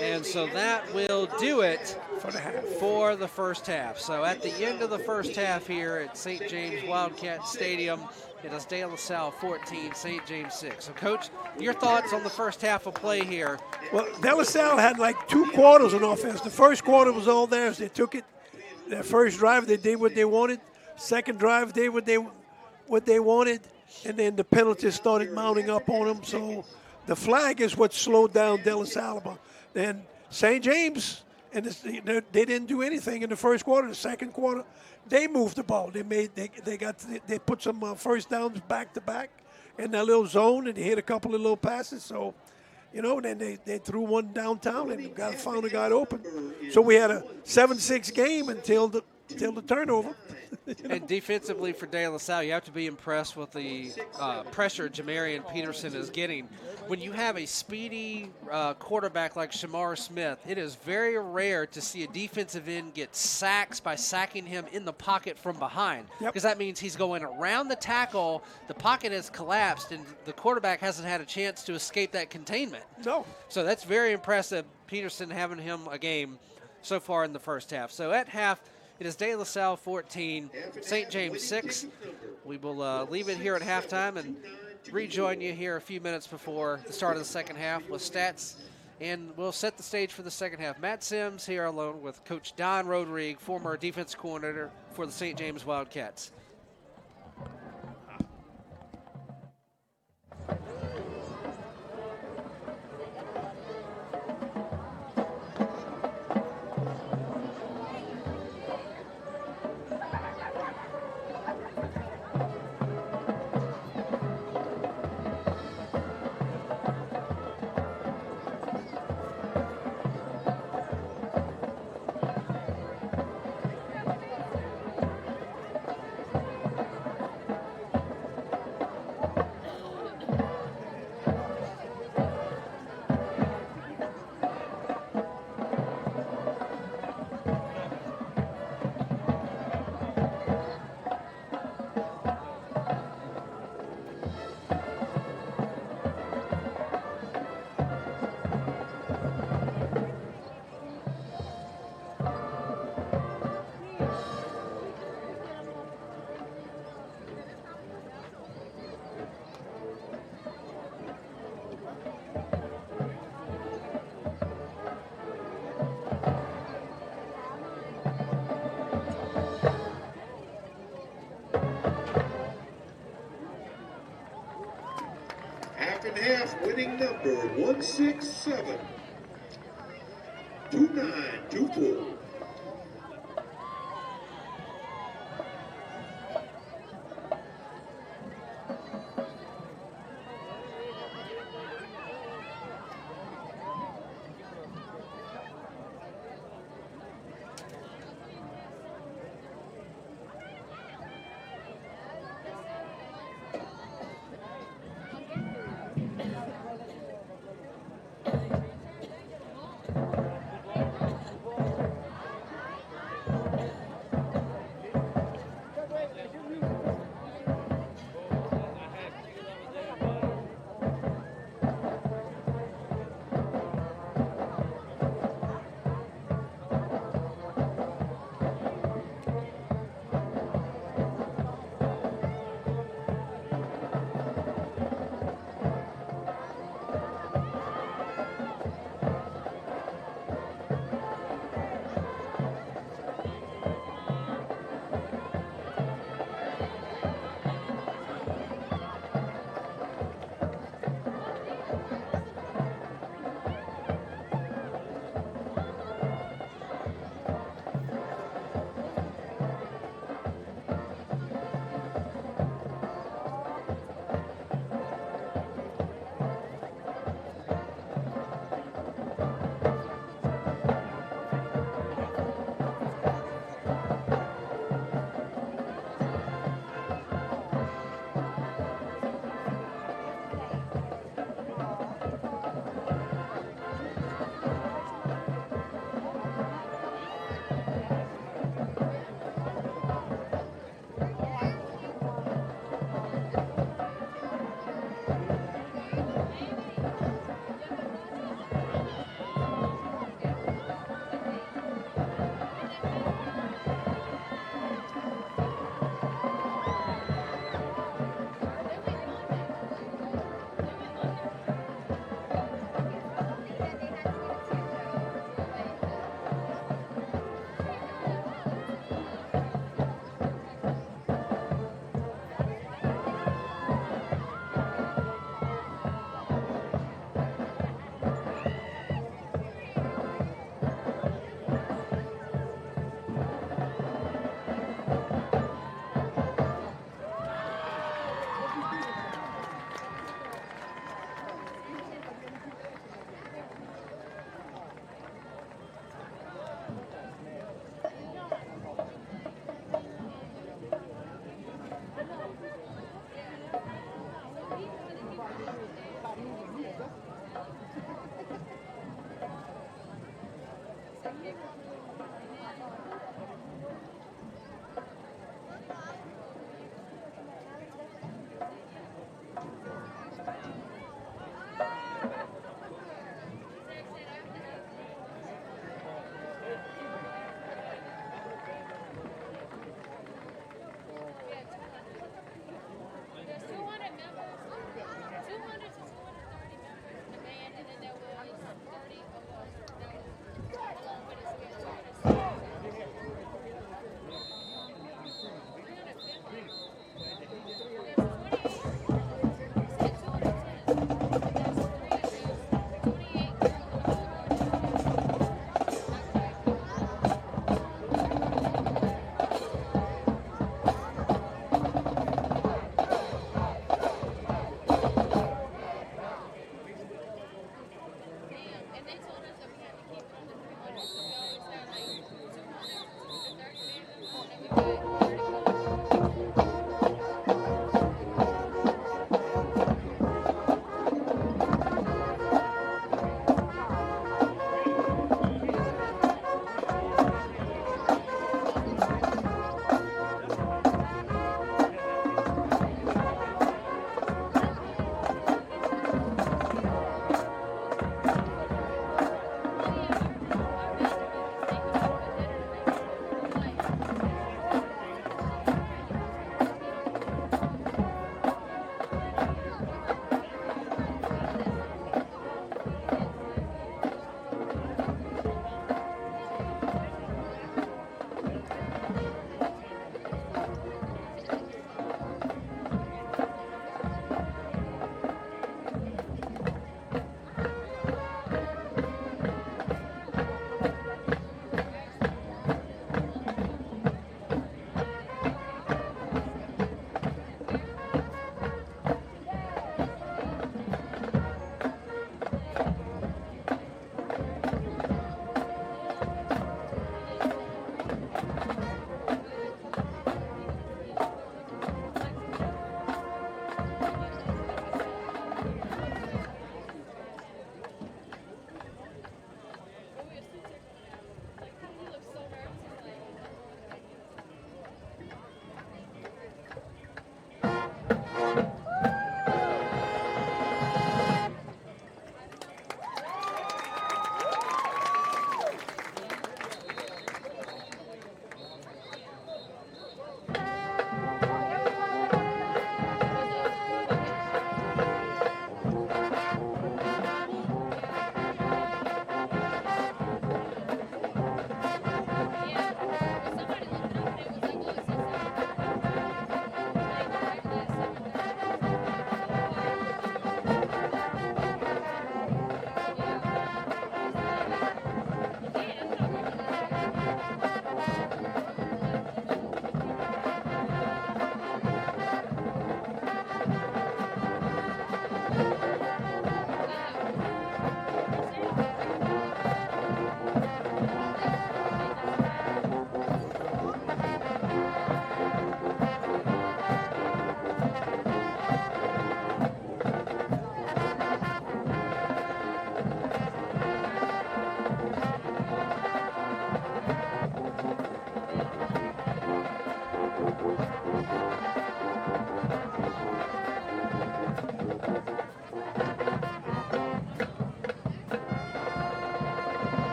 And so that will do it For the half. for the first half. So at the end of the first half here at St. James Wildcat Stadium, it is De La Salle 14, St. James 6. So, Coach, your thoughts on the first half of play here? Well, De La Salle had like 2 quarters on offense. The first quarter was all theirs. They took it. Their first drive, they did what they wanted. Second drive, they did what they wanted. And then the penalties started mounting up on them. So the flag is what slowed down De La Salle. Then St. James, and they didn't do anything in the first quarter. The second quarter, they moved the ball. They put some first downs back to back in that little zone, and they hit a couple of little passes. So, then they threw one downtown and found a guy open. So we had a 7-6 game until the turnover. And defensively for De La Salle, you have to be impressed with the pressure Jamarian Peterson is getting. When you have a speedy quarterback like Shamar Smith, it is very rare to see a defensive end get sacks by sacking him in the pocket from behind. Because that means he's going around the tackle, the pocket has collapsed, and the quarterback hasn't had a chance to escape that containment. No. So that's very impressive, Peterson having him a game so far in the first half. So at half, it is De La Salle 14, St. James 6. We will leave it here at halftime and rejoin you here a few minutes before the start of the second half with stats, and we'll set the stage for the second half. Matt Sims here alone with Coach Don Rodrigue, former defense coordinator for the St. James Wildcats. Half winning number 167, 2924.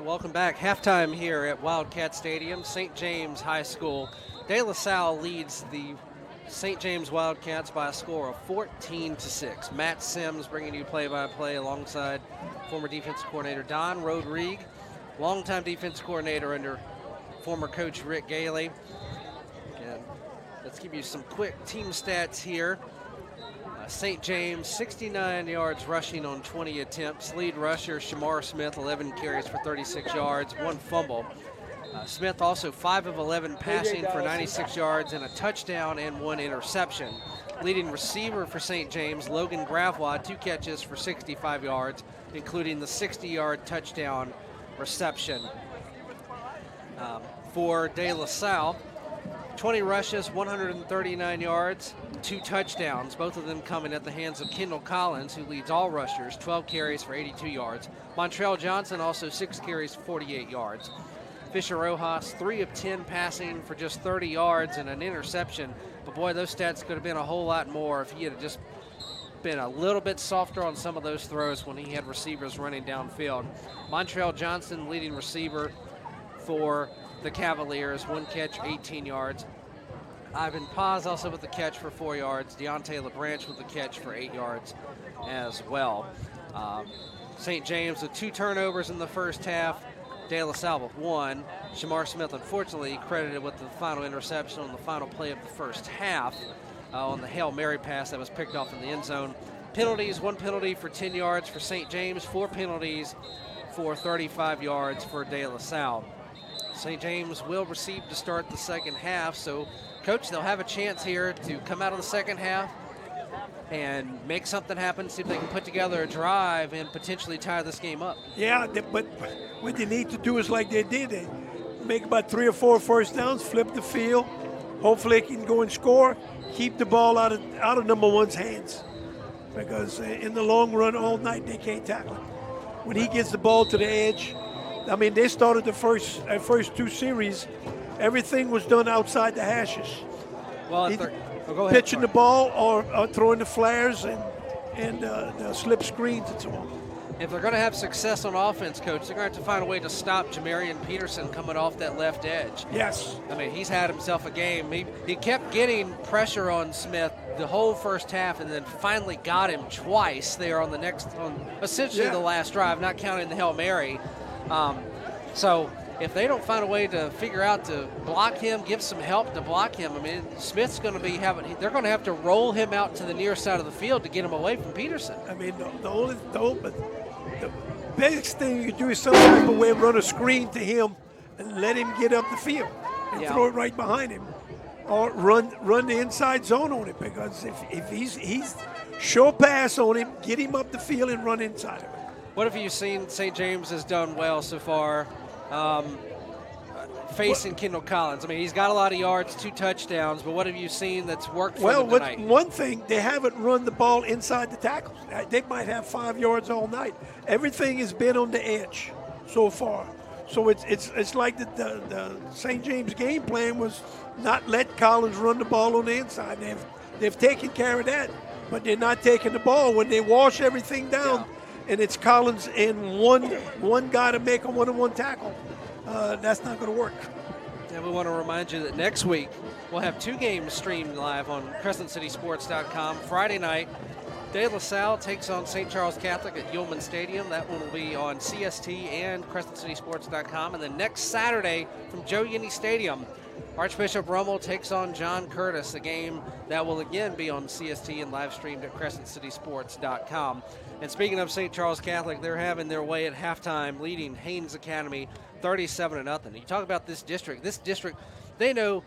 Welcome back. Halftime here at Wildcat Stadium, St. James High School. De La Salle leads the St. James Wildcats by a score of 14-6. Matt Sims bringing you play-by-play alongside former defensive coordinator Don Rodrigue, longtime defensive coordinator under former coach Rick Gailey. And let's give you some quick team stats here. St. James, 69 yards rushing on 20 attempts. Lead rusher Shamar Smith, 11 carries for 36 yards, 1 fumble. Smith also 5 of 11 passing for 96 yards and a touchdown and 1 interception. Leading receiver for St. James, Logan Gravois, 2 catches for 65 yards, including the 60-yard touchdown reception. For De La Salle, 20 rushes, 139 yards, 2 touchdowns, both of them coming at the hands of Kendall Collins, who leads all rushers, 12 carries for 82 yards. Montrell Johnson also 6 carries, 48 yards. Fisher Rojas, 3 of 10 passing for just 30 yards and an interception. But boy, those stats could have been a whole lot more if he had just been a little bit softer on some of those throws when he had receivers running downfield. Montrell Johnson, leading receiver for the Cavaliers, 1 catch, 18 yards. Ivan Paz also with the catch for 4 yards. Deontay LeBranch with the catch for 8 yards as well. St. James with 2 turnovers in the first half. De La Salle with 1. Shamar Smith, unfortunately, credited with the final interception on the final play of the first half on the Hail Mary pass that was picked off in the end zone. Penalties, 1 penalty for 10 yards for St. James, 4 penalties for 35 yards for De La Salle. St. James will receive to start the second half, so Coach, they'll have a chance here to come out of the second half and make something happen, see if they can put together a drive and potentially tie this game up. Yeah, but what they need to do is like they did. They make about 3 or 4 first downs, flip the field. Hopefully they can go and score, keep the ball out of number one's hands. Because in the long run, all night, they can't tackle him. When he gets the ball to the edge, I mean, they started the first 2 series. Everything was done outside the hashes. Well, go ahead. Pitching the ball or throwing the flares and the slip screens and so on. If they're going to have success on offense, Coach, they're going to have to find a way to stop Jamarian Peterson coming off that left edge. Yes. I mean, he's had himself a game. He kept getting pressure on Smith the whole first half and then finally got him twice there on essentially the last drive, not counting the Hail Mary. So if they don't find a way to figure out to block him, give some help to block him, I mean, Smith's going to be they're going to have to roll him out to the near side of the field to get him away from Peterson. I mean, the biggest thing you can do is some type of way of run a screen to him and let him get up the field and throw it right behind him, or run the inside zone on him, because if he's show pass on him, get him up the field and run inside of him. What have you seen St. James has done well so far facing Kendall Collins? I mean, he's got a lot of yards, 2 touchdowns, but what have you seen that's worked for them tonight? Well, one thing, they haven't run the ball inside the tackles. They might have 5 yards all night. Everything has been on the edge so far. So it's like the St. James game plan was not let Collins run the ball on the inside. They've taken care of that, but they're not taking the ball. When they wash everything down, and it's Collins and one guy to make a one-on-one tackle, that's not going to work. And we want to remind you that next week we'll have 2 games streamed live on CrescentCitySports.com. Friday night, De La Salle takes on St. Charles Catholic at Yeoman Stadium. That one will be on CST and CrescentCitySports.com. And then next Saturday from Joe Yini Stadium, Archbishop Rummel takes on John Curtis, a game that will again be on CST and live streamed at CrescentCitySports.com. And speaking of St. Charles Catholic, they're having their way at halftime, leading Haynes Academy 37-0. You talk about this district. This district, they know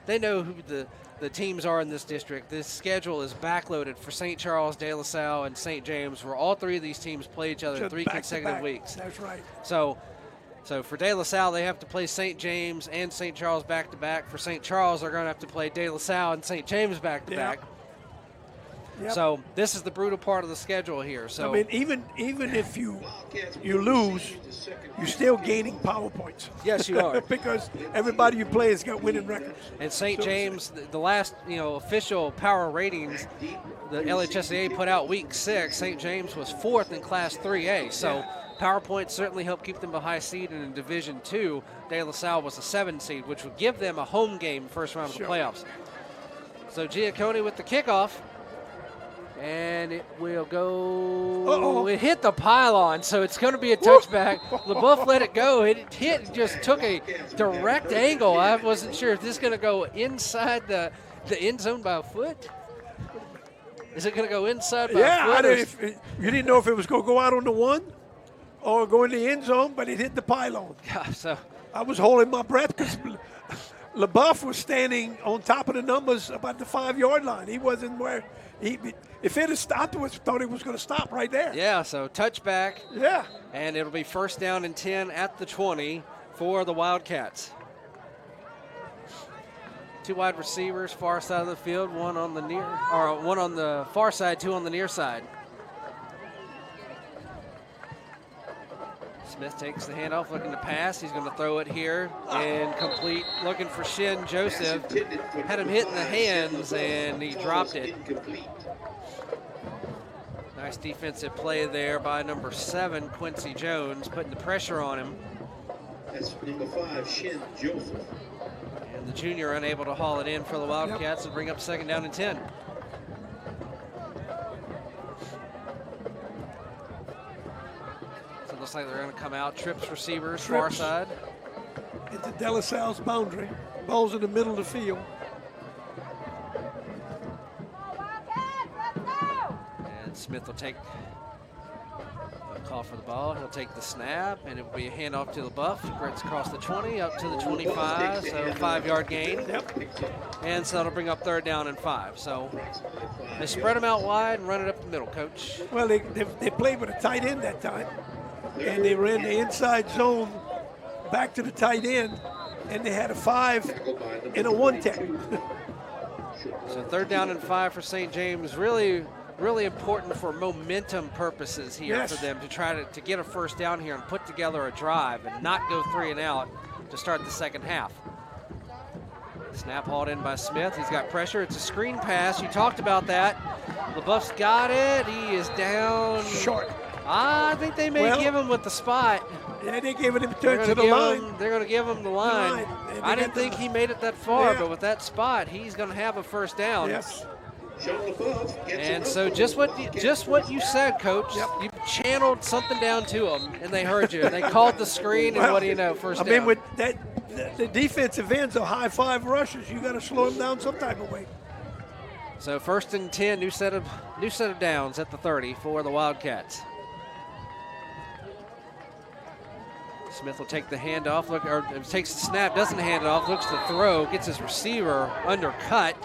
who the teams are in this district. This schedule is backloaded for St. Charles, De La Salle, and St. James, where all 3 of these teams play each other 3 consecutive weeks. That's right. So for De La Salle, they have to play St. James and St. Charles back-to-back. For St. Charles, they're going to have to play De La Salle and St. James back-to-back. Yep. So this is the brutal part of the schedule here. So I mean, even if you lose, you're still gaining power points. Yes, you are. Because everybody you play has got winning records. And St. James, the last official power ratings, the LHSAA put out week 6. St. James was 4th in Class 3A. So PowerPoint certainly helped keep them a high seed, and in Division II, De La Salle was a 7 seed, which would give them a home game first round of the playoffs. So Giaccone with the kickoff, and it will go. It hit the pylon, so it's going to be a touchback. LaBeouf let it go. It just took a direct angle. I wasn't sure if this is going to go inside the end zone by a foot. Is it going to go inside by a foot? You didn't know if it was going to go out on the 1 or go in the end zone, but it hit the pylon. Yeah, so I was holding my breath because LaBeouf was standing on top of the numbers about the 5-yard line. He wasn't where if it had stopped, I thought it was going to stop right there. Yeah, so touchback. Yeah. And it'll be first down and 10 at the 20 for the Wildcats. 2 wide receivers, far side of the field, one on the far side, 2 on the near side. Smith takes the handoff, looking to pass. He's going to throw it here and complete. Looking for Shin Joseph. Had him hit in the hands, and he dropped it. Nice defensive play there by number 7, Quincy Jones, putting the pressure on him. That's number 5, Shin Joseph. And the junior unable to haul it in for the Wildcats and bring up second down and 10. So it looks like they're going to come out. Trips receivers, far side. Into De La Salle's boundary. Ball's in the middle of the field. And Smith will take a call for the ball. He'll take the snap, and it will be a handoff to LaBeouf. Gets across the 20, up to the 25, so 5-yard gain. And so that'll bring up third down and 5. So they spread them out wide and run it up the middle, Coach. Well, they played with a tight end that time, and they ran the inside zone back to the tight end, and they had a 5 and a 1 tech. So third down and 5 for St. James. Really important for momentum purposes here for them to try to get a first down here and put together a drive and not go 3 and out to start the second half. Snap hauled in by Smith. He's got pressure. It's a screen pass. You talked about that. LaBeouf's got it. He is down. Short. I think they may give him with the spot. Yeah, they gave it him turn to the line. They're going to give him the line. I didn't think he made it that far, but with that spot, he's going to have a first down. Yes. And so just what you said, Coach. You channeled something down to them, and they heard you. And they called the screen, and what do you know? First down. I mean, with that, the defensive ends are high 5 rushes. You got to slow them down some type of way. So first and 10, new set of downs at the 30 for the Wildcats. Smith will take the handoff, takes the snap, doesn't hand it off, looks to throw, gets his receiver undercut.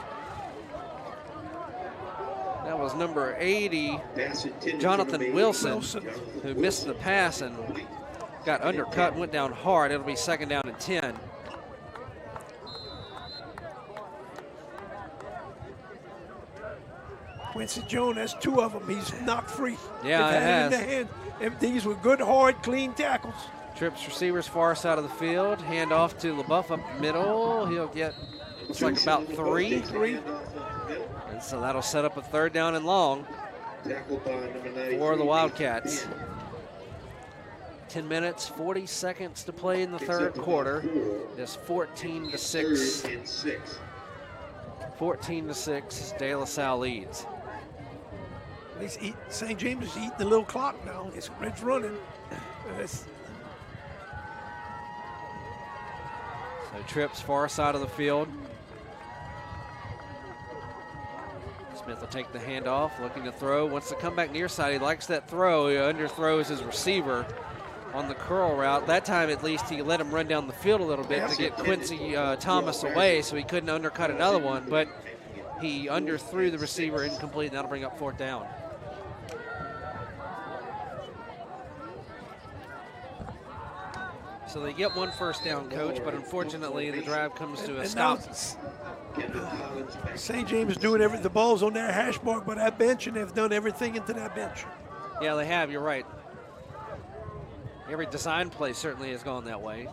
That was number 80, Jonathan Wilson, who missed the pass and got undercut and went down hard. It'll be second down and 10. Quincy Jones has 2 of them. He's knocked free. Yeah, They've it had has. it in their hand. These were good, hard, clean tackles. Trips receivers far side of the field. Hand off to LaBeouf up the middle. He'll get, it's like about 3. And so that'll set up a third down and long for the Wildcats. 10 minutes, 40 seconds to play in the third quarter. It's 14-6. 14-6, De La Salle leads. At least St. James is eating the little clock now. It's running. So Trips far side of the field. Smith will take the handoff, looking to throw. Wants to come back near side. He likes that throw. He underthrows his receiver on the curl route. That time, at least, he let him run down the field a little bit to get Quincy Thomas away, so he couldn't undercut another one. But he underthrew the receiver, incomplete, and that'll bring up fourth down. So they get one first down, Coach, but unfortunately the drive comes to a stop. St. James is doing everything. The ball's on their hash mark by that bench, and they've done everything into that bench. Yeah, they have. You're right. Every design play certainly has gone that way.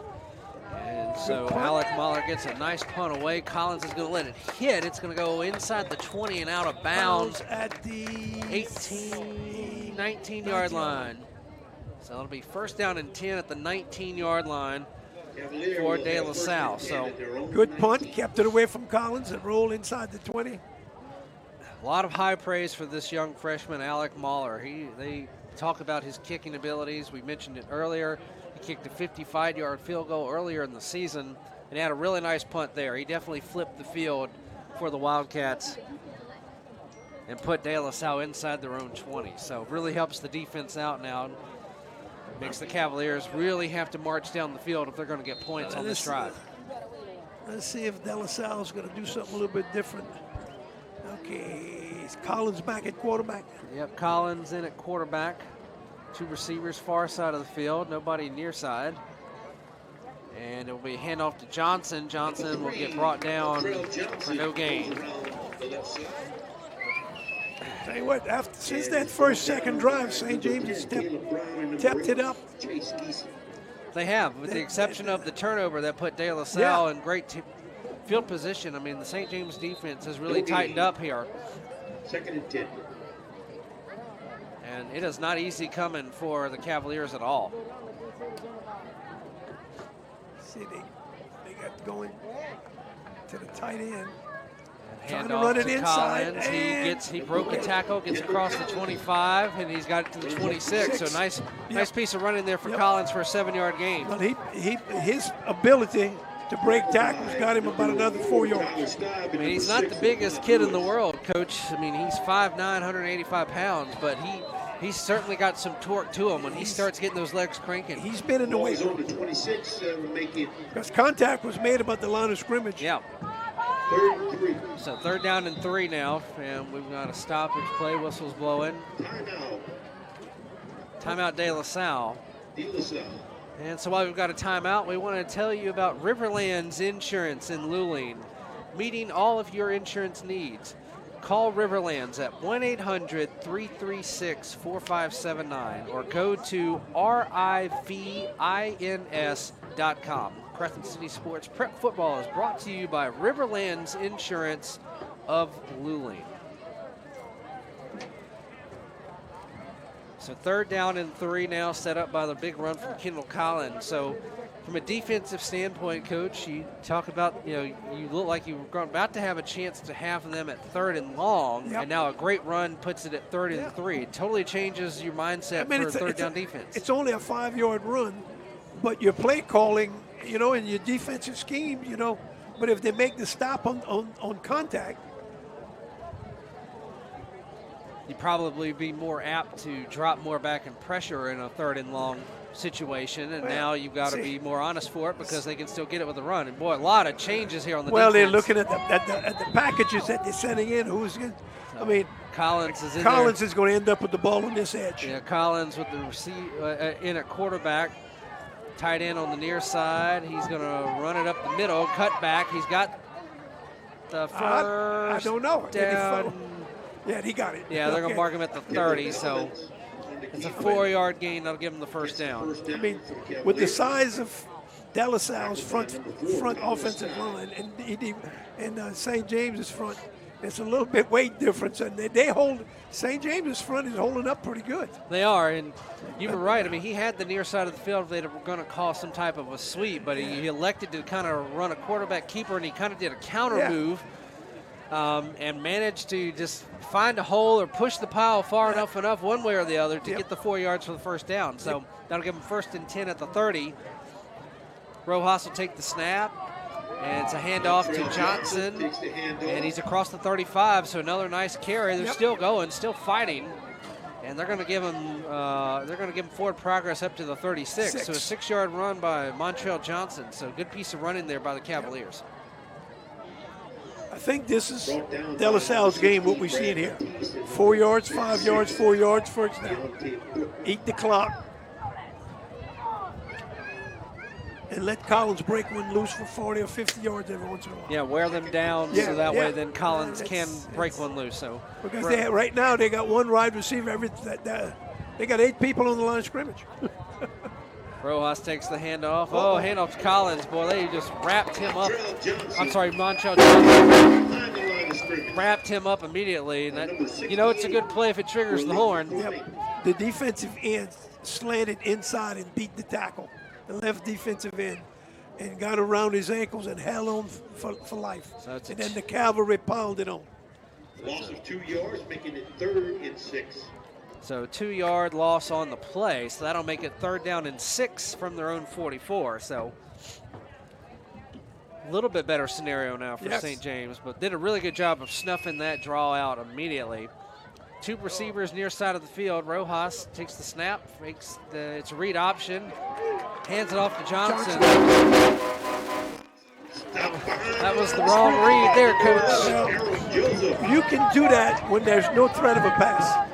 And so Alec Mahler gets a nice punt away. Collins is going to let it hit. It's going to go inside the 20 and out of bounds at the 19-yard line. So it'll be first down and 10 at the 19-yard line for De La Salle. So good punt, kept it away from Collins and rolled inside the 20. a lot of high praise for this young freshman, Alec Mahler. They talk about his kicking abilities. We mentioned it earlier. He kicked a 55-yard field goal earlier in the season and had a really nice punt there. He definitely flipped the field for the Wildcats and put De La Salle inside their own 20. So really helps the defense out now. Makes the Cavaliers really have to march down the field if they're going to get points on this drive. Let's see if De La Salle is going to do something a little bit different. Okay, is Collins back at quarterback? Yep, Collins in at quarterback. Two receivers far side of the field, nobody near side. And it will be a handoff to Johnson. Johnson will get brought down for no gain. Tell you what, since that second drive, St. James has stepped it up. They have, with the exception of the turnover that put De La Salle in great field position. I mean, the St. James defense has really tightened up here. Second and 10. And it is not easy coming for the Cavaliers at all. See, they got going to the tight end. Hand off to Collins. He broke a tackle, gets across the 25, and he's got it to the 26. So nice piece of running there for Collins for a 7-yard gain. Well, his ability to break tackles got him about another 4 yards. I mean, he's not the biggest kid in the world, Coach. I mean, he's 5'9", 185 pounds, but he's certainly got some torque to him when he starts getting those legs cranking. He's been in the weight room. Because contact was made about the line of scrimmage. Yeah. So third down and 3 now, and we've got a stoppage play. Whistle's blowing. Timeout De La Salle. And so while we've got a timeout, we want to tell you about Riverlands Insurance in Luling, meeting all of your insurance needs. Call Riverlands at 1-800-336-4579 or go to rivins.com. Crescent City Sports Prep Football is brought to you by Riverlands Insurance of Luling. So third down and 3 now, set up by the big run from Kendall Collins. So from a defensive standpoint, Coach, you talk about, you look like you were about to have a chance to have them at third and long, and now a great run puts it at third and 3. It totally changes your mindset for third down defense. It's only a 5-yard run, but your play calling, in your defensive scheme, but if they make the stop on contact, you'd probably be more apt to drop more back and pressure in a third and long situation, and now you've got to be more honest for it because they can still get it with a run. And boy, a lot of changes here on the defense. They're looking at the packages that they're sending in. Collins is in there. Is going to end up with the ball on this edge. Yeah, Collins with the in at quarterback. Tight end on the near side. He's going to run it up the middle, cut back. He's got the first I don't know. down. Yeah, he got it. Yeah, they're going to mark him at the 30, so it's a 4-yard gain. That'll give him the first down. I mean, with the size of De La Salle's front offensive line and St. James's front, it's a little bit weight difference, and they hold St. James's front is holding up pretty good. They are, and you were right. I mean, he had the near side of the field if they were going to call some type of a sweep, but he elected to kind of run a quarterback keeper, and he kind of did a counter move and managed to just find a hole or push the pile far enough one way or the other to get the 4 yards for the first down. So that'll give him first and 10 at the 30. Rojas will take the snap. And it's a handoff to Johnson, and he's across the 35, so another nice carry. They're still going, still fighting, and they're going to give him forward progress up to the 36. So a 6-yard run by Montrell Johnson. So good piece of running there by the Cavaliers. I think this is De La Salle's game, what we see in here. 4 yards, 5 yards, 4 yards, first down. Eat the clock. And let Collins break one loose for 40 or 50 yards every once in a while. Yeah, wear them down so that way then Collins can break one loose. So because right now they got one wide receiver. They got 8 people on the line of scrimmage. Rojas takes the handoff. Oh, handoff to Collins. Boy, they just wrapped him up. I'm sorry, Montrell Johnson wrapped him up immediately. And that, it's a good play if it triggers the horn. The defensive ends slanted inside and beat the tackle, the left defensive end, and got around his ankles and held on for life. So and then the cavalry pounded on. Loss of 2 yards, making it 3rd and 6. So 2-yard loss on the play. So that'll make it 3rd down and 6 from their own 44. So a little bit better scenario now for St. James, but did a really good job of snuffing that draw out immediately. 2 receivers near side of the field. Rojas takes the snap, makes it's a read option, hands it off to Johnson. That was the wrong read there, Coach. You can do that when there's no threat of a pass.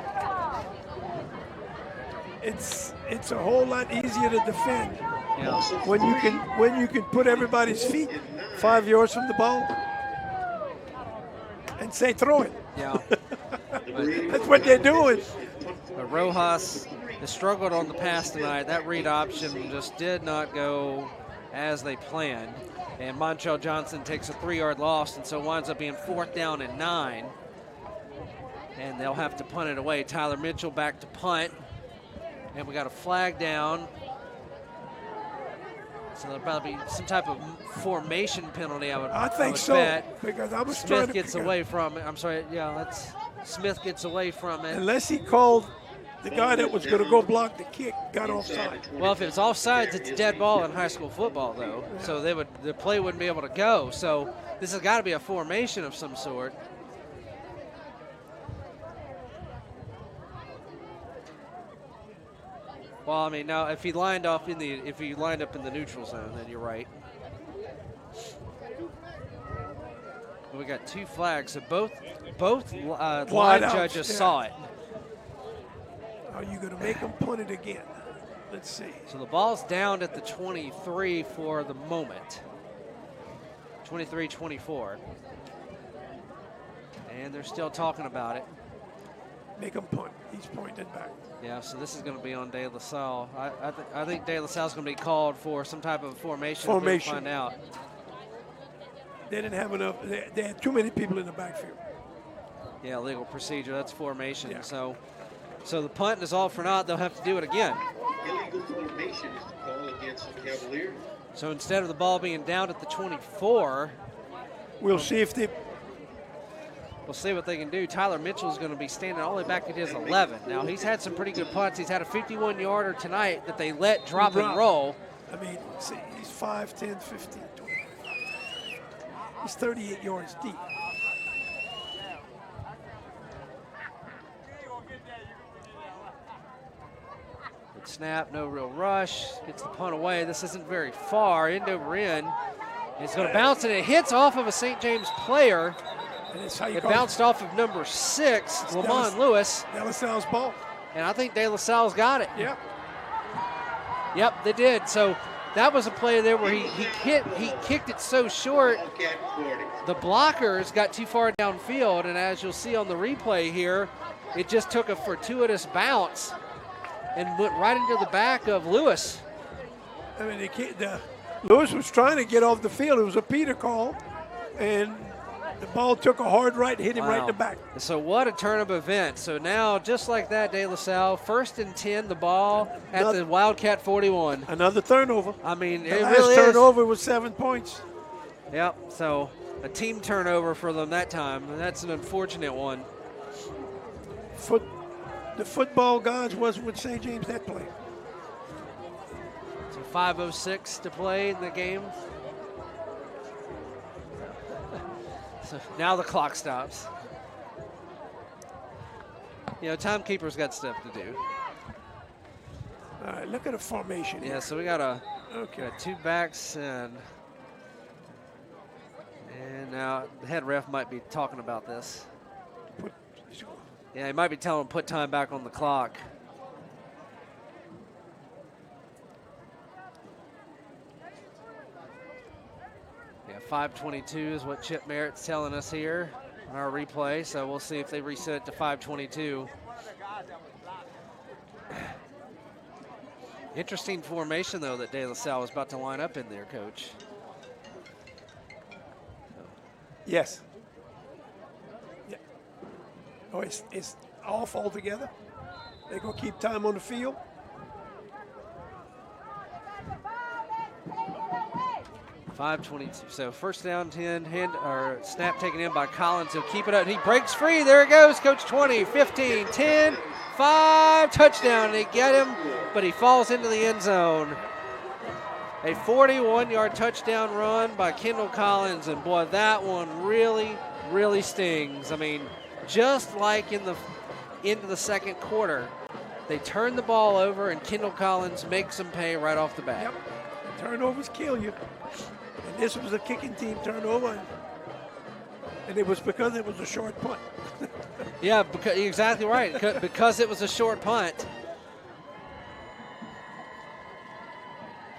It's a whole lot easier to defend when you can put everybody's feet 5 yards from the ball and say throw it. Yeah. That's what they're doing. But Rojas has struggled on the pass tonight. That read option just did not go as they planned. And Montrell Johnson takes a 3-yard loss, and so winds up being 4th down and 9. And they'll have to punt it away. Tyler Mitchell back to punt. And we got a flag down. So there'll probably be some type of formation penalty, I think so, bet. Because I was Smith gets away from it. I'm sorry, Smith gets away from it. Unless he called the guy that was going to go block the kick, got offside. Well, if it's offside, it's a dead ball in high school football, though. Yeah. So the play wouldn't be able to go. So this has got to be a formation of some sort. Well, I mean, now if he lined up in the neutral zone, then you're right. We got 2 flags, so both line judges saw it. Are you going to make them punt it again? Let's see. So the ball's down at the 23 for the moment. 23-24. And they're still talking about it. Make him punt. He's pointed back. Yeah, so this is going to be on De La Salle. I think De La Salle's going to be called for some type of formation. We'll find out. They didn't have enough. They had too many people in the backfield. Yeah, legal procedure. That's formation. Yeah. So the punt is all for naught. They'll have to do it again. Illegal formation is the call against the Cavalier. So instead of the ball being down at the 24, we'll see if they. We'll see what they can do. Tyler Mitchell is going to be standing all the way back at his 11. Now, he's had some pretty good punts. He's had a 51-yarder tonight that they let drop and roll. I mean, see, he's 5, 10, 15, 20. He's 38 yards deep. Good snap, no real rush. Gets the punt away. This isn't very far. End over end. It's going to bounce, and it hits off of a St. James player. It bounced off of number 6, Lamont Lewis. De La Salle's ball. And I think De La Salle's got it. Yep. Yep, they did. So that was a play there where he kicked it so short. The blockers got too far downfield, and as you'll see on the replay here, it just took a fortuitous bounce and went right into the back of Lewis. I mean, Lewis was trying to get off the field. It was a Peter call, and the ball took a hard right and hit him right in the back. So what a turn of events. So now, just like that, De La Salle, 1st and 10, the ball at the Wildcat 41. Another turnover. I mean, the it last really turnover was 7 points. Yep, so a team turnover for them that time, and that's an unfortunate one. The football gods wasn't with St. James that play. So 5:06 to play in the game. So now the clock stops. You know, timekeeper's got stuff to do. All right, look at the formation. Yeah, here. so we got got 2 backs, and now the head ref might be talking about this. Yeah, he might be telling him to put time back on the clock. Yeah, 5:22 is what Chip Merritt's telling us here on our replay, so we'll see if they reset it to 5:22. Interesting formation, though, that De La Salle was about to line up in there, Coach. Yes. Yeah. Oh, it's off altogether. They're going to keep time on the field. 5:22. So first down 10, snap taken in by Collins. He'll keep it up. He breaks free. There it goes. Coach 20, 15, 10, 5. Touchdown. They get him, but he falls into the end zone. A 41-yard touchdown run by Kendall Collins. And boy, that one really, really stings. I mean, just like in the into the second quarter, they turn the ball over and Kendall Collins makes them pay right off the bat. Yep. Turnovers kill you. And this was a kicking team turnover. And it was because it was a short punt. Yeah, because, exactly right. Because it was a short punt.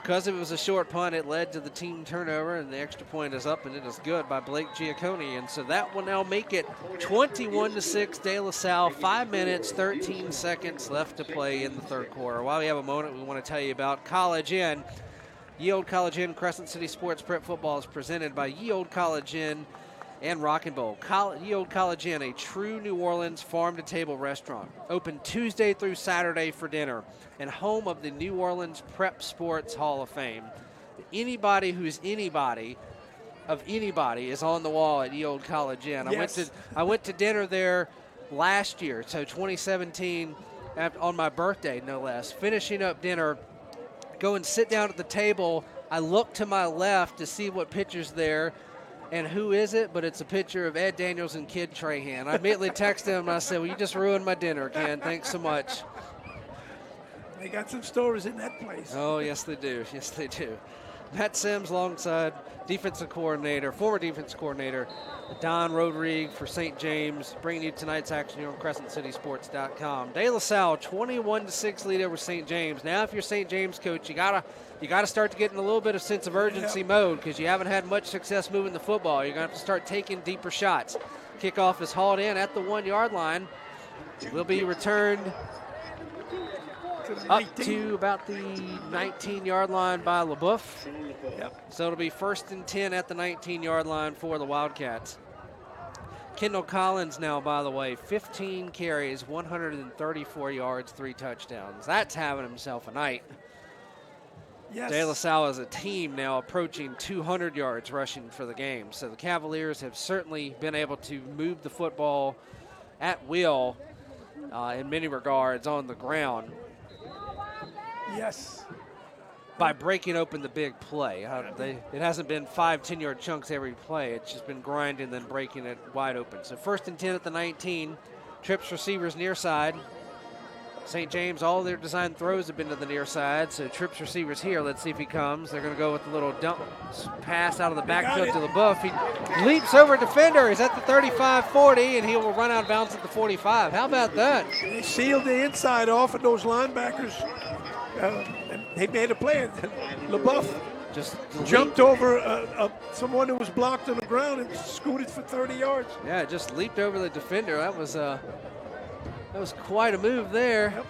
Because it was a short punt, it led to the team turnover, and the extra point is up, and it is good by Blake Giacconi. And so that will now make it 21-6 De La Salle. 5 minutes, 13 seconds left to play in the third quarter. While we have a moment, we want to tell you about College Inn. Ye Olde College Inn Crescent City Sports Prep Football is presented by Ye Olde College Inn and Rock and Bowl. Ye Olde College Inn, a true New Orleans farm-to-table restaurant. Open Tuesday through Saturday for dinner, and home of the New Orleans Prep Sports Hall of Fame. Anybody who's anybody of anybody is on the wall at Ye Olde College Inn. Yes. I went to dinner there last year, so 2017, on my birthday, no less. Finishing up dinner, go and sit down at the table. I look to my left to see what picture's there. And who is it? But it's a picture of Ed Daniels and Kid Trahan. I immediately texted him and I said, well, you just ruined my dinner, Ken. Thanks so much. They got some stories in that place. Oh, yes, they do. Yes, they do. Matt Sims alongside former defense coordinator, Don Rodrigue for St. James, bringing you tonight's action here on CrescentCitySports.com. De La Salle, 21-6 lead over St. James. Now, if you're St. James coach, you gotta start to get in a little bit of sense of urgency mode because you haven't had much success moving the football. You're gonna have to start taking deeper shots. Kickoff is hauled in at the 1-yard line. Will be returned up to about the 19-yard line by LaBeouf. Yep. So it'll be 1st and 10 at the 19-yard line for the Wildcats. Kendall Collins now, by the way, 15 carries, 134 yards, 3 touchdowns. That's having himself a night. Yes. De La Salle as a team now approaching 200 yards rushing for the game. So the Cavaliers have certainly been able to move the football at will in many regards on the ground. Yes. By breaking open the big play. It hasn't been 5, 10-yard chunks every play. It's just been grinding, then breaking it wide open. So 1st and 10 at the 19. Trips receivers near side. St. James, all their design throws have been to the near side. So trips receivers here. Let's see if he comes. They're going to go with a little dump pass out of the backfield to LaBeouf. He leaps over a defender. He's at the 35-40, and he will run out of bounds at the 45. How about that? They sealed the inside off of those linebackers. They made a play. LaBeouf just jumped over someone who was blocked on the ground and scooted for 30 yards. Yeah, just leaped over the defender. That was quite a move there. Yep.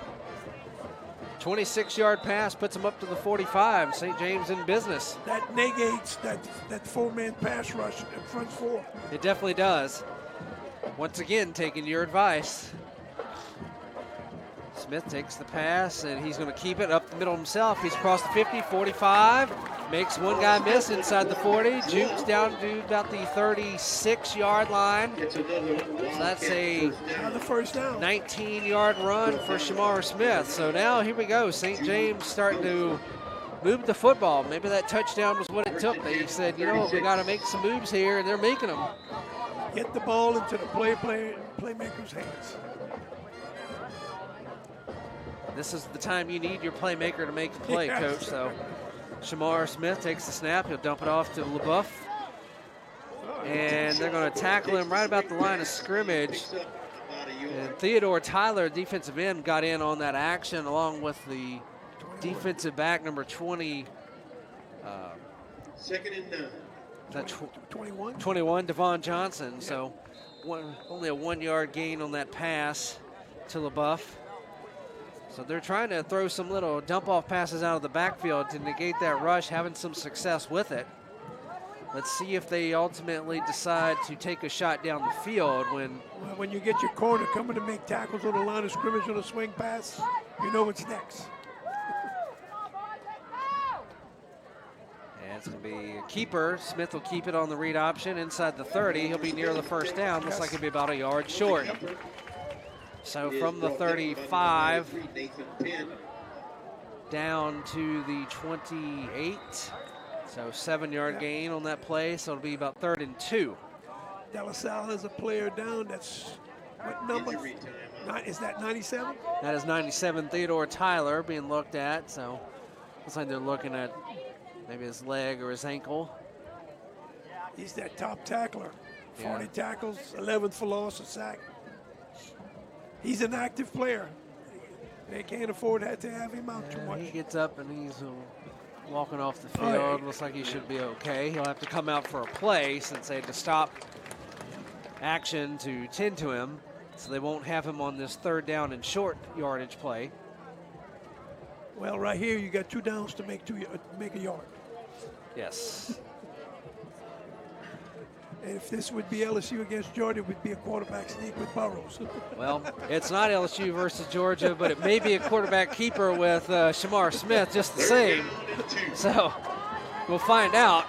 26-yard pass puts him up to the 45. St. James in business. That negates that four-man pass rush in front four. It definitely does. Once again, taking your advice. Smith takes the pass, and he's going to keep it up the middle himself. He's across the 50, 45, makes one guy miss inside the 40, jukes down to about the 36-yard line. So that's Another first down. 19-yard run for Shamar Smith. So now here we go. St. James starting to move the football. Maybe that touchdown was what it took. They said, you know what, we got to make some moves here, and they're making them. Get the ball into the playmaker's hands. This is the time you need your playmaker to make the play, Yes. Coach. So Shamar Smith takes the snap. He'll dump it off to LaBeouf. And they're going to tackle him right about the line of scrimmage. And Theodore Tyler, defensive end, got in on that action along with the defensive back, number 20. 2nd and 9. That 21. 21, Devon Johnson. So only a 1-yard gain on that pass to LaBeouf. So they're trying to throw some little dump-off passes out of the backfield to negate that rush, having some success with it. Let's see if they ultimately decide to take a shot down the field When you get your corner coming to make tackles on the line of scrimmage on a swing pass, you know what's next. It's going to be a keeper. Smith will keep it on the read option inside the 30. He'll be near the first down. Looks like he'll be about a yard short. So from the 35 down to the 28. So 7-yard gain on that play. So it'll be about 3rd and 2. De La Salle has a player down. That's what number? Is that 97? That is 97, Theodore Tyler, being looked at. So looks like they're looking at maybe his leg or his ankle. He's that top tackler. 40 tackles, 11th for loss, a sack. He's an active player. They can't afford to have him out too much. He gets up and he's walking off the field. Looks like he should be okay. He'll have to come out for a play since they had to stop action to tend to him. So they won't have him on this 3rd down and short yardage play. Well, right here you got 2 downs to make a yard. Yes. And if this would be LSU against Georgia, it would be a quarterback sneak with Burrows. Well, it's not LSU versus Georgia, but it may be a quarterback keeper with Shamar Smith just the same. So we'll find out.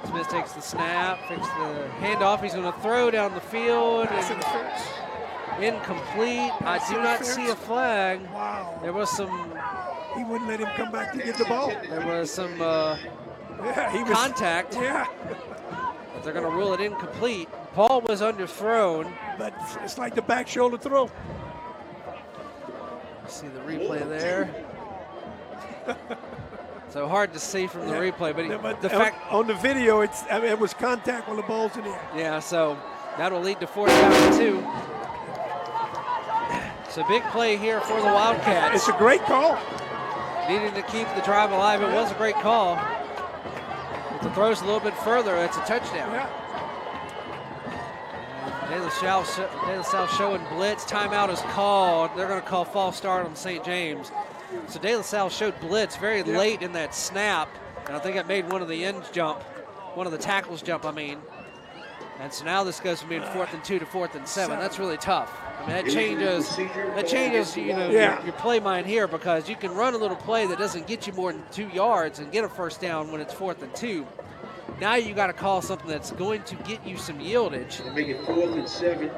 Smith takes the snap, takes the handoff. He's going to throw down the field. Incomplete. I do not see a flag. Wow. There was some. He wouldn't let him come back to get the ball. There was some contact. Yeah. But they're going to rule it incomplete. Paul was underthrown. But it's like the back shoulder throw. See the replay there. So hard to see from the replay, but the fact on the video, it was contact when the ball's in the air. Yeah, so that'll lead to 4th down and 2. It's a big play here for the Wildcats. It's a great call. Needing to keep the drive alive. It was a great call. If the throw's a little bit further, it's a touchdown. Yeah. De La Salle showing blitz. Timeout is called. They're going to call false start on St. James. So De La Salle showed blitz very late in that snap, and I think it made one of the tackles jump, I mean. And so now this goes from being 4th and 2 to 4th and 7. That's really tough. I mean, that changes your play mind here, because you can run a little play that doesn't get you more than 2 yards and get a first down when it's 4th and 2. Now you got to call something that's going to get you some yieldage. Make it 4th and 7.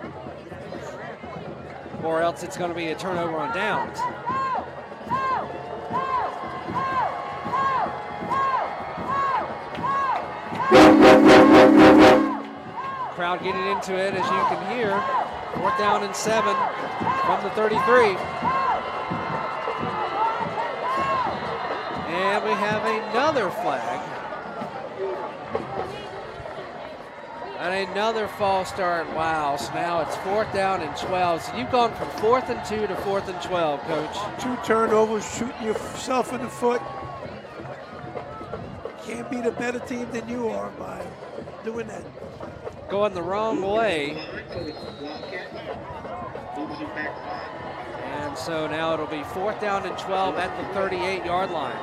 Or else it's going to be a turnover on downs. Crowd getting into it, as you can hear. 4th down and 7 from the 33. And we have another flag. And another false start. Wow, so now it's 4th down and 12. So you've gone from 4th and 2 to 4th and 12, Coach. 2 turnovers, shooting yourself in the foot. Can't beat a better team than you are by doing that. Going the wrong way. And so now it'll be 4th down and 12 at the 38-yard line.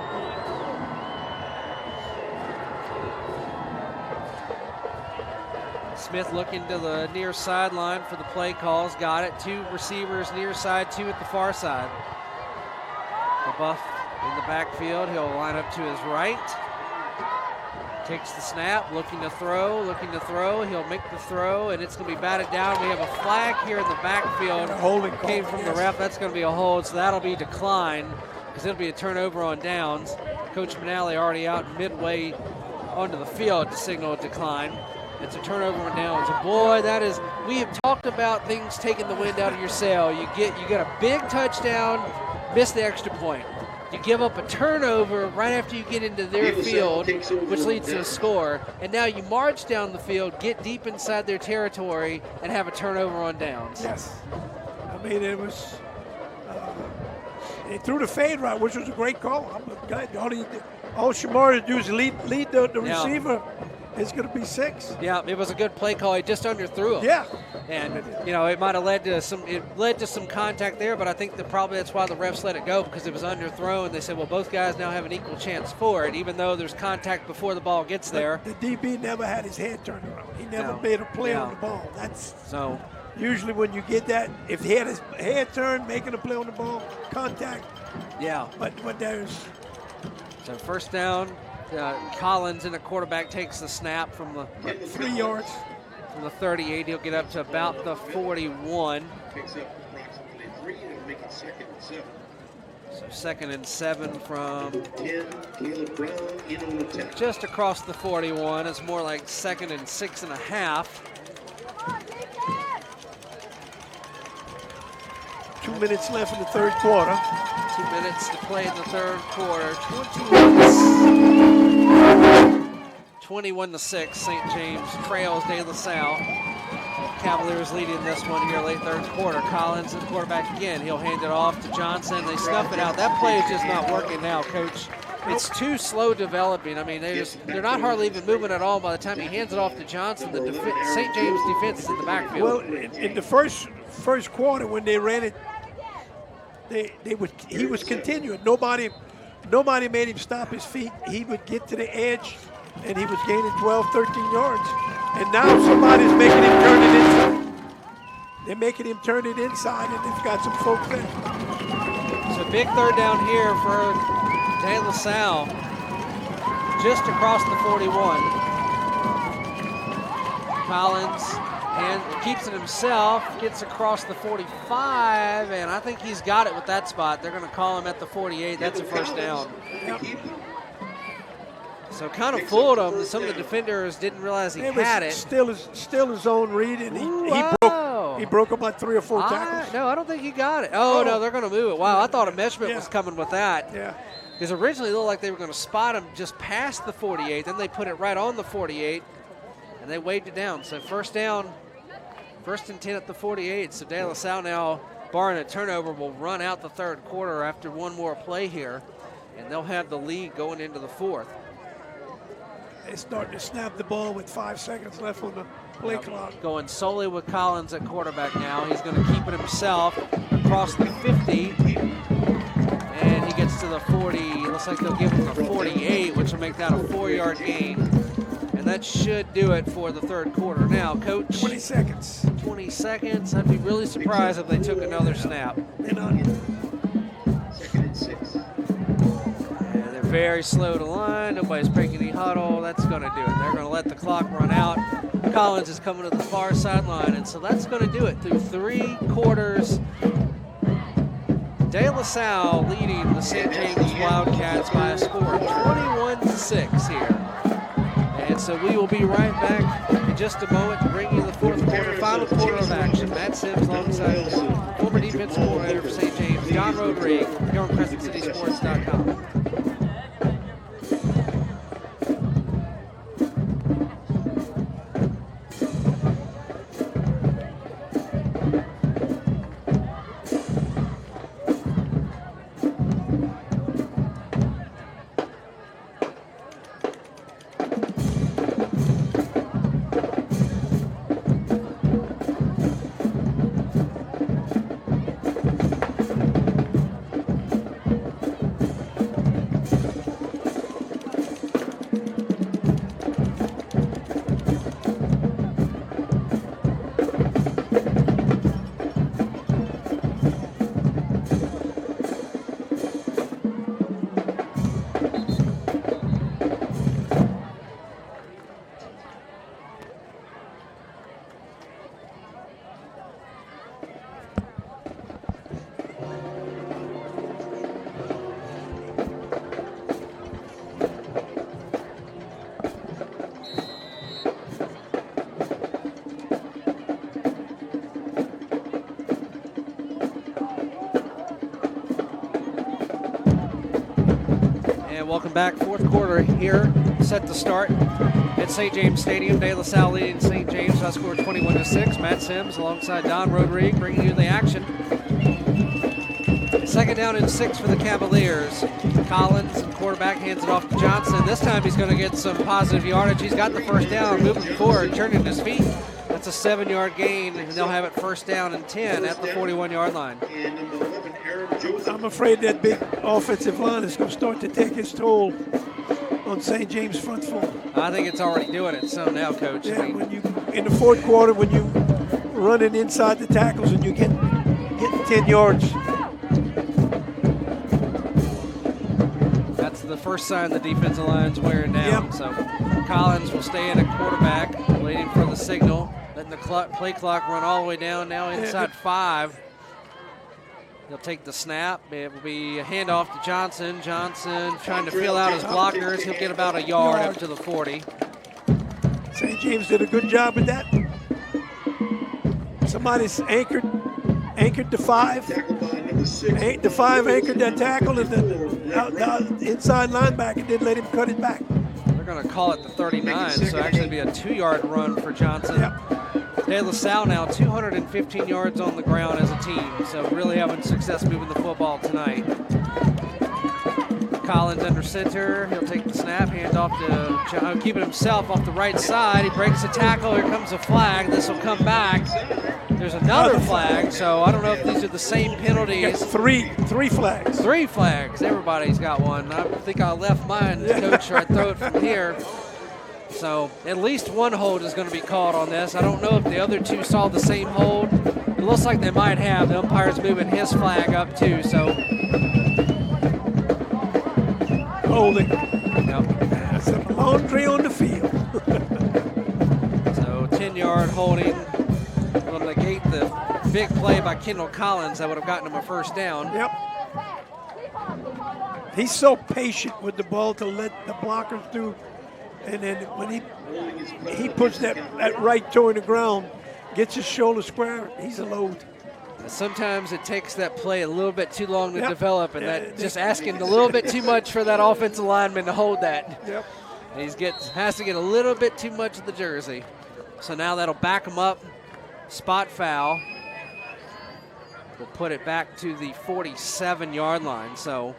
Smith looking to the near sideline for the play calls. Got it. 2 receivers near side, 2 at the far side. LaBeouf in the backfield. He'll line up to his right. Takes the snap, looking to throw. He'll make the throw, and it's going to be batted down. We have a flag here in the backfield. Holding call. Came from the ref. That's going to be a hold, so that'll be declined because it'll be a turnover on downs. Coach Manali already out midway onto the field to signal a decline. It's a turnover on downs. And boy, we have talked about things taking the wind out of your sail. You get a big touchdown, miss the extra point. You give up a turnover right after you get into their field, which leads to a score. And now you march down the field, get deep inside their territory, and have a turnover on downs. Yes. I mean, it was they threw the fade route, which was a great call. All Shamar to do is lead the receiver. It's going to be 6. Yeah, it was a good play call. He just underthrew him. Yeah. And, it might have led to some contact there, but I think that probably that's why the refs let it go, because it was underthrown. They said, well, both guys now have an equal chance for it, even though there's contact before the ball gets there. The DB never had his head turned around. He never made a play on the ball. Usually when you get that, if he had his head turned, making a play on the ball, contact. Yeah. But there's. So first down, Collins and the quarterback takes the snap from the 3 yards. From the 38. He'll get up to about the 41. Picks up approximately 3, and it'll make it 2nd and 7. So 2nd and 7 from 10, Caleb Brown in on attack. just across the 41. It's more like 2nd and 6.5. 2 minutes left in the third quarter. 2 minutes to play in the third quarter. 21-6. St. James trails De La Salle. Cavaliers leading this one here late third quarter. Collins, the quarterback again. He'll hand it off to Johnson. They snuff it out. That play is just not working now, Coach. It's too slow developing. I mean, they're not hardly even moving at all. By the time he hands it off to Johnson, the St. James defense is in the backfield. Well, in the first quarter when they ran it, he was continuing. Nobody made him stop his feet. He would get to the edge, and he was gaining 12, 13 yards. And now somebody's making him turn it inside. They're making him turn it inside, and they've got some folks there. So big third down here for De La Salle, just across the 41. Collins and keeps it himself, gets across the 45, and I think he's got it with that spot. They're going to call him at the 48. That's a first down. So kind of fooled him. Some of the defenders didn't realize he had it. Still his own read, and he broke about 3 or 4 tackles. No, I don't think he got it. Oh, no, they're going to move it. Wow, I thought a measurement was coming with that. Yeah. Because originally it looked like they were going to spot him just past the 48. Then they put it right on the 48, and they waved it down. So first down, 1st and 10 at the 48. So De La Salle now, barring a turnover, will run out the third quarter after one more play here, and they'll have the lead going into the fourth. They start to snap the ball with 5 seconds left on the play clock. Going solely with Collins at quarterback now. He's going to keep it himself across the 50. And he gets to the 40. Looks like they'll give him the 48, which will make that a 4-yard gain. And that should do it for the third quarter. Now, Coach. 20 seconds. 20 seconds. I'd be really surprised if they took another snap. They're not. 2nd and 6. Very slow to line. Nobody's breaking any huddle. That's going to do it. They're going to let the clock run out. Collins is coming to the far sideline, and so that's going to do it through 3 quarters. De La Salle leading the St. James Wildcats by a score of 21-6 here. And so we will be right back in just a moment to bring you the fourth quarter, final quarter of action. Matt Sims alongside former defensive coordinator for St. James, John Rodriguez, here on CrescentCitySports.com. Welcome back. Fourth quarter here, set to start at St. James Stadium. De La Salle leading St. James by a score of 21-6. Matt Sims alongside Don Rodriguez bringing you the action. 2nd down and 6 for the Cavaliers. Collins, quarterback, hands it off to Johnson. This time he's going to get some positive yardage. He's got the first down, moving forward, turning his feet. That's a 7-yard gain, and they'll have it 1st down and 10 at the 41-yard line. I'm afraid that big offensive line is going to start to take its toll on St. James front four. I think it's already doing it some now, Coach. Yeah, when you in the fourth quarter, when you running inside the tackles and you get 10 yards. That's the first sign the defensive line's wearing down. Yep. So Collins will stay in at quarterback, waiting for the signal, letting the play clock run all the way down, now inside 5. He'll take the snap. It will be a handoff to Johnson. Johnson trying to feel out his blockers. He'll get about a yard up to the 40. St. James did a good job with that. Somebody's anchored to 5. The 5 anchored that tackle, and the inside linebacker didn't let him cut it back. They're going to call it the 39, so actually be a 2-yard run for Johnson. Yep. De La Salle now 215 yards on the ground as a team, so really having success moving the football tonight. Collins under center. He'll take the snap, hand off to John, keeping himself off the right side. He breaks the tackle. Here comes a flag. This will come back. There's another flag, so I don't know if these are the same penalties. Three flags. 3 flags. Everybody's got one. I think I left mine, Coach, or I throw it from here. So at least one hold is going to be called on this. I don't know if the other 2 saw the same hold. It looks like they might have. The umpire's moving his flag up too, so. Holding. Yep. Some laundry on the field. So 10-yard holding will negate the big play by Kendall Collins that would have gotten him a first down. Yep. He's so patient with the ball to let the blockers do. And then when he puts that right toe in the ground, gets his shoulder square, he's a load. Sometimes it takes that play a little bit too long to develop, and that just asking a little bit too much for that offensive lineman to hold that. Yep. Has to get a little bit too much of the jersey. So now that'll back him up. Spot foul. We'll put it back to the 47-yard line. So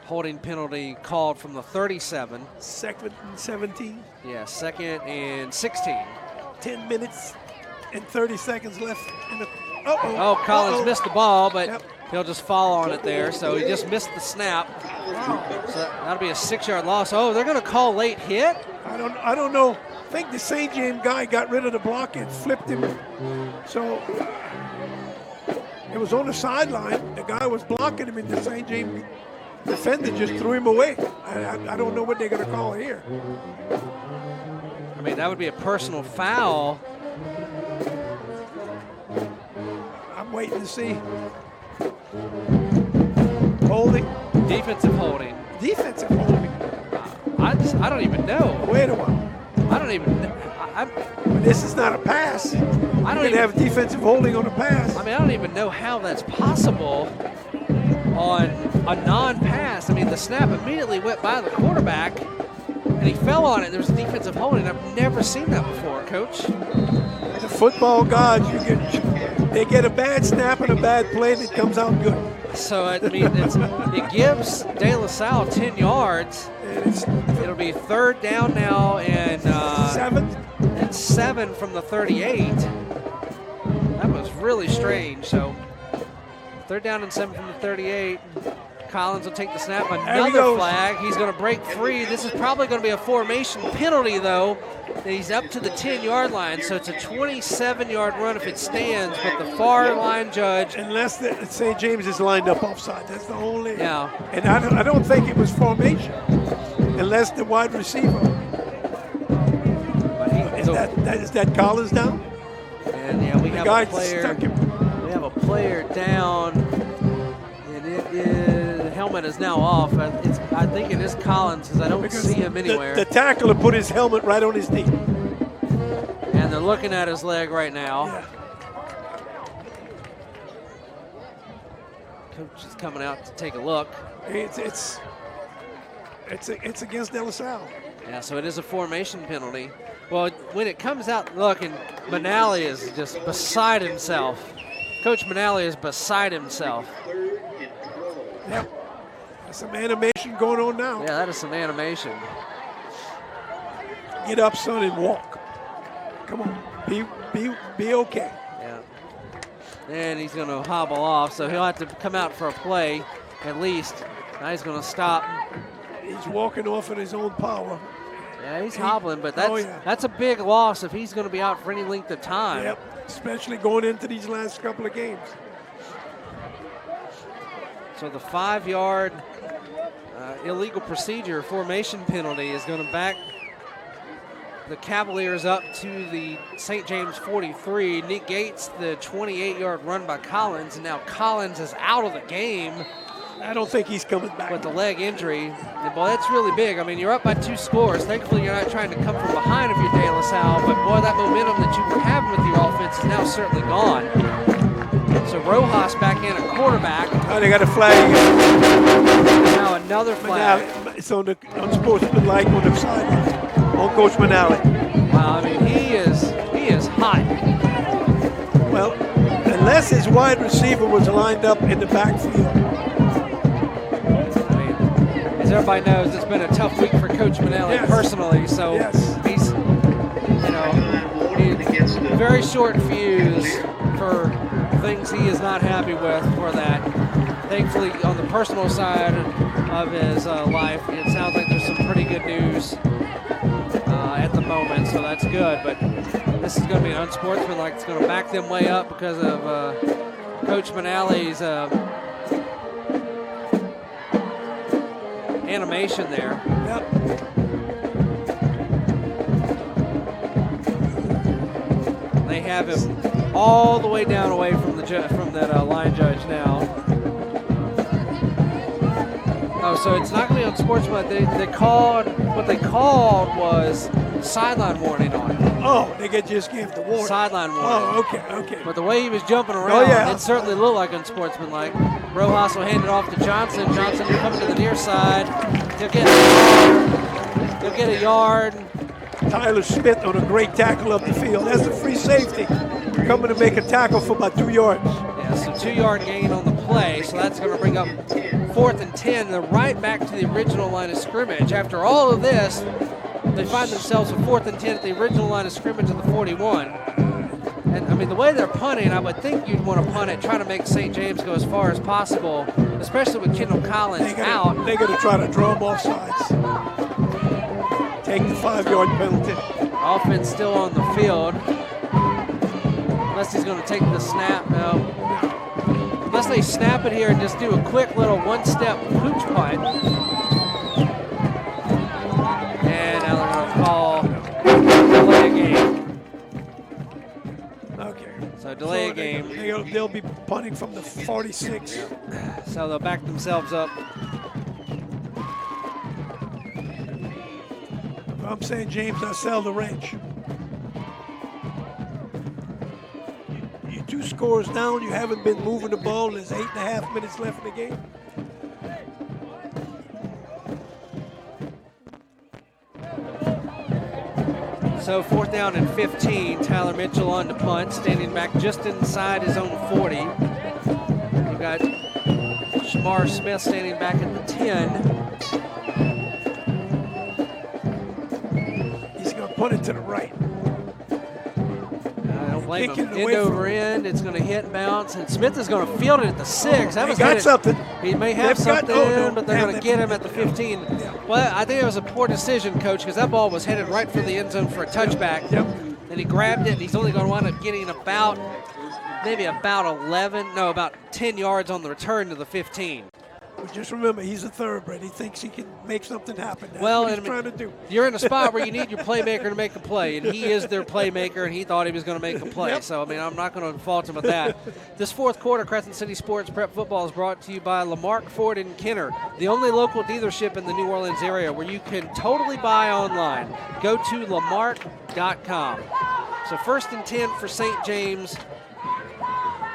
holding penalty called from the 37. 2nd and 17. Yeah, 2nd and 16. 10 minutes and 30 seconds left. Collins missed the ball, but he'll just fall on it there. So he just missed the snap. So that'll be a 6-yard loss. Oh, they're going to call late hit? I don't know. I think the St. James guy got rid of the block and flipped him. So it was on the sideline. The guy was blocking him, and the St. James defender just threw him away. I don't know what they're going to call here. I mean, that would be a personal foul. I'm waiting to see. Holding. Defensive holding. Defensive holding. I don't even know. Wait a while. I don't even know. This is not a pass. I don't even have defensive holding on a pass. I mean, I don't even know how that's possible on a non-pass. I mean, the snap immediately went by the quarterback, and he fell on it. There was a defensive holding. I've never seen that before, Coach. The football gods, they get a bad snap and a bad play, and it comes out good. So, I mean, it gives De La Salle 10 yards. It'll be 3rd down now and 7 from the 38. That was really strange. So 3rd down and 7 from the 38. Collins will take the snap. Another flag. He's going to break free. This is probably going to be a formation penalty, though. He's up to the 10-yard line, so it's a 27-yard run if it stands, but the far line judge. Unless St. James is lined up offside. That's the only. Yeah. And I don't think it was formation, unless the wide receiver. Is that Collins down? And yeah, we have a player. We have a player down, and it is. The helmet is now off. I think it is Collins because I don't see him anywhere. The tackler put his helmet right on his knee. And they're looking at his leg right now. Yeah. Coach is coming out to take a look. It's against De La Salle. Yeah, so it is a formation penalty. Well, when it comes out, look, and Manali is just beside himself. Coach Manali is beside himself. Yep. There's some animation going on now. Yeah, that is some animation. Get up, son, and walk. Come on. Be okay. Yeah. And he's going to hobble off, so he'll have to come out for a play at least. Now he's going to stop. He's walking off at his own power. Yeah, he's hobbling, but that's a big loss if he's going to be out for any length of time. Yep, especially going into these last couple of games. So the 5-yard illegal procedure formation penalty is going to back the Cavaliers up to the St. James 43, negates the 28-yard run by Collins, and now Collins is out of the game. I don't think he's coming back. With the leg injury. And boy, that's really big. I mean, you're up by 2 scores. Thankfully, you're not trying to come from behind if you're De La Salle, but boy, that momentum that you were having with your offense is now certainly gone. So Rojas back in at quarterback. Oh, they got a flag. Now another flag. It's on the unsportsmanlike on the sideline on Coach Manale. Wow, I mean, he is hot. Well, unless his wide receiver was lined up in the backfield. As everybody knows, it's been a tough week for Coach Manale personally, so he's very short fuse for things he is not happy with for that. Thankfully, on the personal side of his life, it sounds like there's some pretty good news at the moment, so that's good. But this is going to be an unsportsmanlike. It's going to back them way up because of Coach Manale's animation there. Yep. They have him all the way down away from that line judge now. Oh, so it's not going to be unsportsmanlike. What they called was sideline warning on it. Oh, they just gave the warning. Sideline warning. Oh, okay. But the way he was jumping around, it certainly looked like unsportsmanlike. Rojas will hand it off to Johnson. Johnson coming to the near side. He'll get a yard. Tyler Smith on a great tackle up the field. That's a free safety coming to make a tackle for about 2 yards. Yeah, so 2-yard gain on the play. So that's going to bring up 4th and 10. They're right back to the original line of scrimmage. After all of this, they find themselves with 4th and 10 at the original line of scrimmage at the 41. And, I mean, the way they're punting, I would think you'd want to punt it, try to make St. James go as far as possible, especially with Kendall Collins out. They're going to try to draw them off sides. Take the 5-yard penalty. Offense still on the field. Unless he's going to take the snap. No. Unless they snap it here and just do a quick little one-step pooch punt. And now they're going to call delay a game. Okay. So delay a game. They'll be punting from the 46. So they'll back themselves up. I'm saying James, I sell the wrench. You 2 scores down, you haven't been moving the ball, there's 8.5 minutes left in the game. So 4th down and 15, Tyler Mitchell on the punt, standing back just inside his own 40. You've got Shamar Smith standing back at the 10. Put it to the right. I don't blame him. End over end, it's going to hit and bounce, and Smith is going to field it at the 6. He got something. He may have something, but they're going to get him at the 15. Well, I think it was a poor decision, Coach, because that ball was headed right for the end zone for a touchback. Yep. And he grabbed it, and he's only going to wind up getting about 10 yards on the return to the 15. But just remember, he's a thoroughbred. He thinks he can make something happen. That's what he's trying to do. You're in a spot where you need your playmaker to make a play, and he is their playmaker, and he thought he was going to make a play. Yep. So, I mean, I'm not going to fault him with that. This 4th quarter, Crescent City Sports Prep Football is brought to you by Lamarck Ford and Kenner, the only local dealership in the New Orleans area where you can totally buy online. Go to lamarck.com. So 1st and 10 for St. James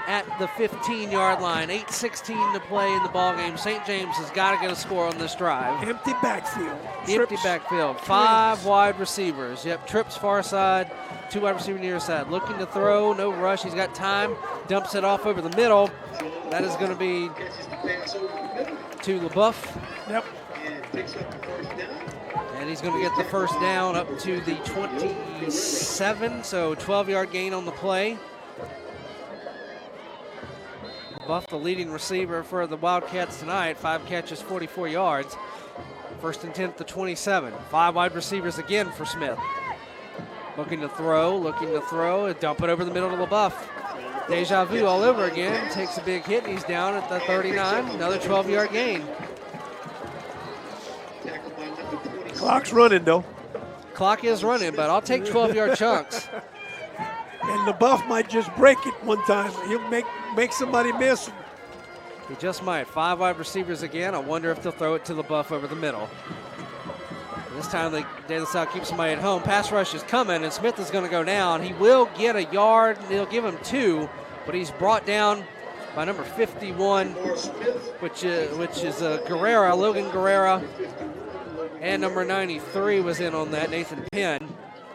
at the 15-yard line. 8:16 to play in the ballgame. St. James has got to get a score on this drive. Empty backfield. Empty backfield. 5 wide receivers. Yep, trips far side, 2 wide receiver near side. Looking to throw, no rush. He's got time. Dumps it off over the middle. That is going to be to LaBeouf. Yep. And he's going to get the first down up to the 27. So 12-yard gain on the play. LaBeouf, the leading receiver for the Wildcats tonight. 5 catches, 44 yards. 1st and 10 at the 27. 5 wide receivers again for Smith. Looking to throw, and dump it over the middle to LaBeouf. Deja vu all over again. Takes a big hit, and he's down at the 39. Another 12-yard gain. Clock's running, though. Clock is running, but I'll take 12-yard chunks. And LaBeouf might just break it one time. He'll make somebody miss. He just might. 5 wide receivers again. I wonder if they'll throw it to LaBeouf over the middle. This time, De La Salle keeps somebody at home. Pass rush is coming, and Smith is going to go down. He will get a yard. They'll give him 2, but he's brought down by number 51, which is Guerrera, Logan Guerrera. And number 93 was in on that, Nathan Penn.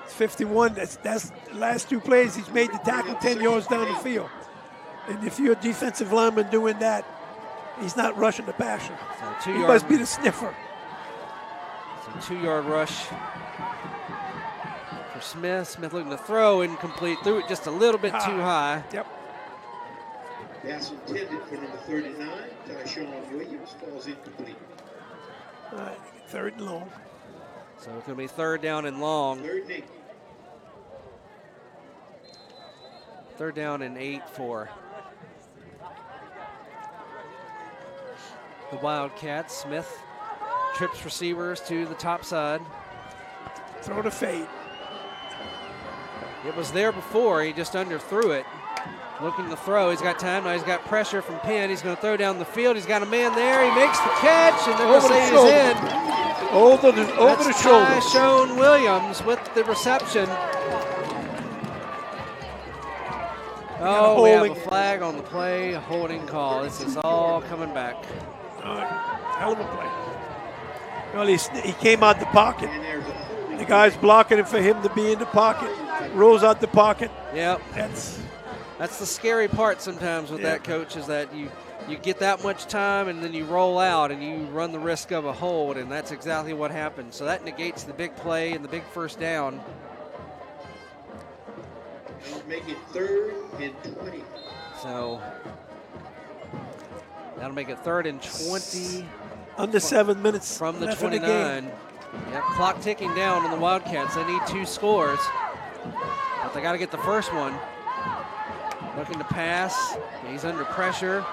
51, that's the last 2 plays. He's made the tackle 10 yards down the field. And if you're a defensive lineman doing that, he's not rushing the passer. So he must be the sniffer. So 2-yard rush for Smith. Smith looking to throw, incomplete. Threw it just a little bit too high. Yep. Pass intended for number 39, Tyshawn Williams, falls incomplete. All right, 3rd and long. So it's going to be 3rd down and long. 3rd and 8. 3rd down and 8 for the Wildcats. Smith trips receivers to the top side. Throw to fade. It was there before. He just underthrew it. Looking to throw. He's got time. Now he's got pressure from Penn. He's going to throw down the field. He's got a man there. He makes the catch, and they're going to say he's in. Over the shoulder. Tyshawn Williams with the reception. Oh, we have a flag on the play, a holding call. This is all coming back. Hell of a play. Well, he came out the pocket. The guy's blocking it for him to be in the pocket. Rolls out the pocket. Yep. That's the scary part sometimes with that, coach, is that you get that much time and then you roll out and you run the risk of a hold, and that's exactly what happened. So that negates the big play and the big 1st down. Make it 3rd and 20. So that'll make it 3rd and 20. Under 7 minutes from the left 29. in the game. Yep, clock ticking down on the Wildcats. They need 2 scores, but they got to get the first one. Looking to pass. He's under pressure.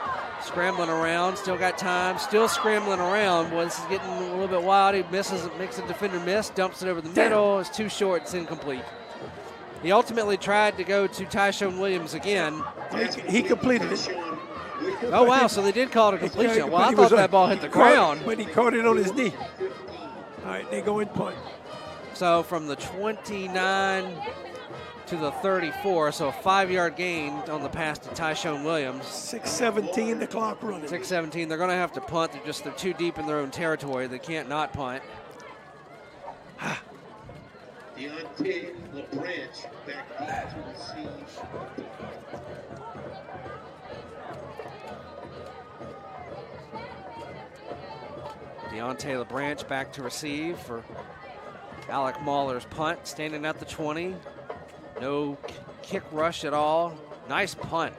Scrambling around. Still got time. Still scrambling around. Boy, this is getting a little bit wild. He misses, makes a defender miss. Dumps it over the middle. It's too short. It's incomplete. He ultimately tried to go to Tyshawn Williams again. He completed it. Oh, wow. So they did call it a completion. Well, I thought that ball hit the ground. But he caught it on his knee. All right, they go in punt. So from the 29 to the 34, so a 5-yard gain on the pass to Tyshawn Williams. 6:17, the clock running. 6:17. They're going to have to punt. They're too deep in their own territory. They can't not punt. Deontay LaBranche back deep to receive. Deontay LaBranche back to receive for Alec Mahler's punt, standing at the 20. No kick rush at all. Nice punt.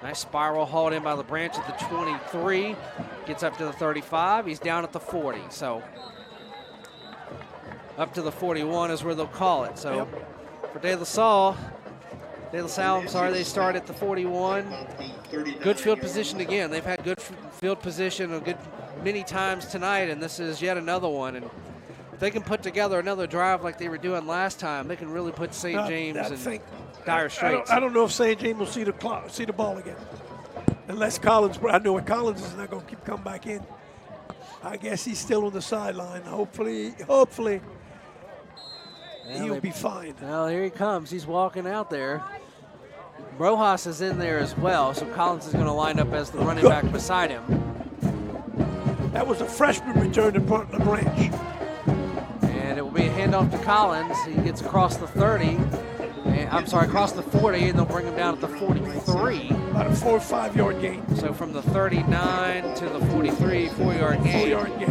Nice spiral hauled in by LaBranche at the 23. Gets up to the 35. He's down at the 40. So up to the 41 is where they'll call it. So for De La Salle, they start at the 41. Good field position again. They've had good field position many times tonight, and this is yet another one. And if they can put together another drive like they were doing last time, they can really put St. James in dire straits. I don't know if St. James will see the ball again. Unless Collins, I know what Collins is not going to keep coming back in. I guess he's still on the sideline. Hopefully he'll be fine. Well, here he comes. He's walking out there. Rojas is in there as well, so Collins is going to line up as the running back beside him. That was a freshman return to LaBranche. And it will be a handoff to Collins. He gets across the 30. Across the 40, and they'll bring him down at the 43. About a 4 or 5 yard gain. So from the 39 to the 43, 4-yard gain. 4-yard gain.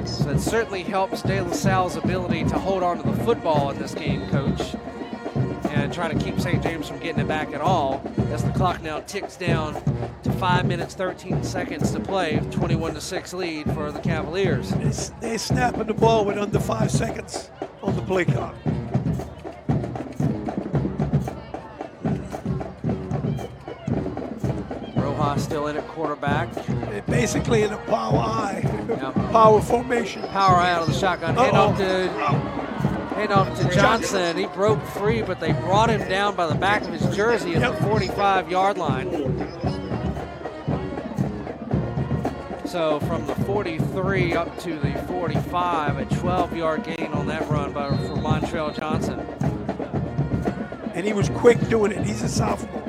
So that certainly helps De La Salle's ability to hold on to the football in this game, Coach. And and try to keep St. James from getting it back at all, as the clock now ticks down to 5 minutes, 13 seconds to play, 21-6 lead for the Cavaliers. They're snapping the ball with under 5 seconds on the play clock. Rojas still in at quarterback. They're basically in a power I, Yeah. power formation. Power out of the shotgun. Hand off to Johnson. He broke free, but they brought him down by the back of his jersey at the 45-yard line. So from the 43 up to the 45, a 12-yard gain on that run for Montrell Johnson. And he was quick doing it. He's a sophomore.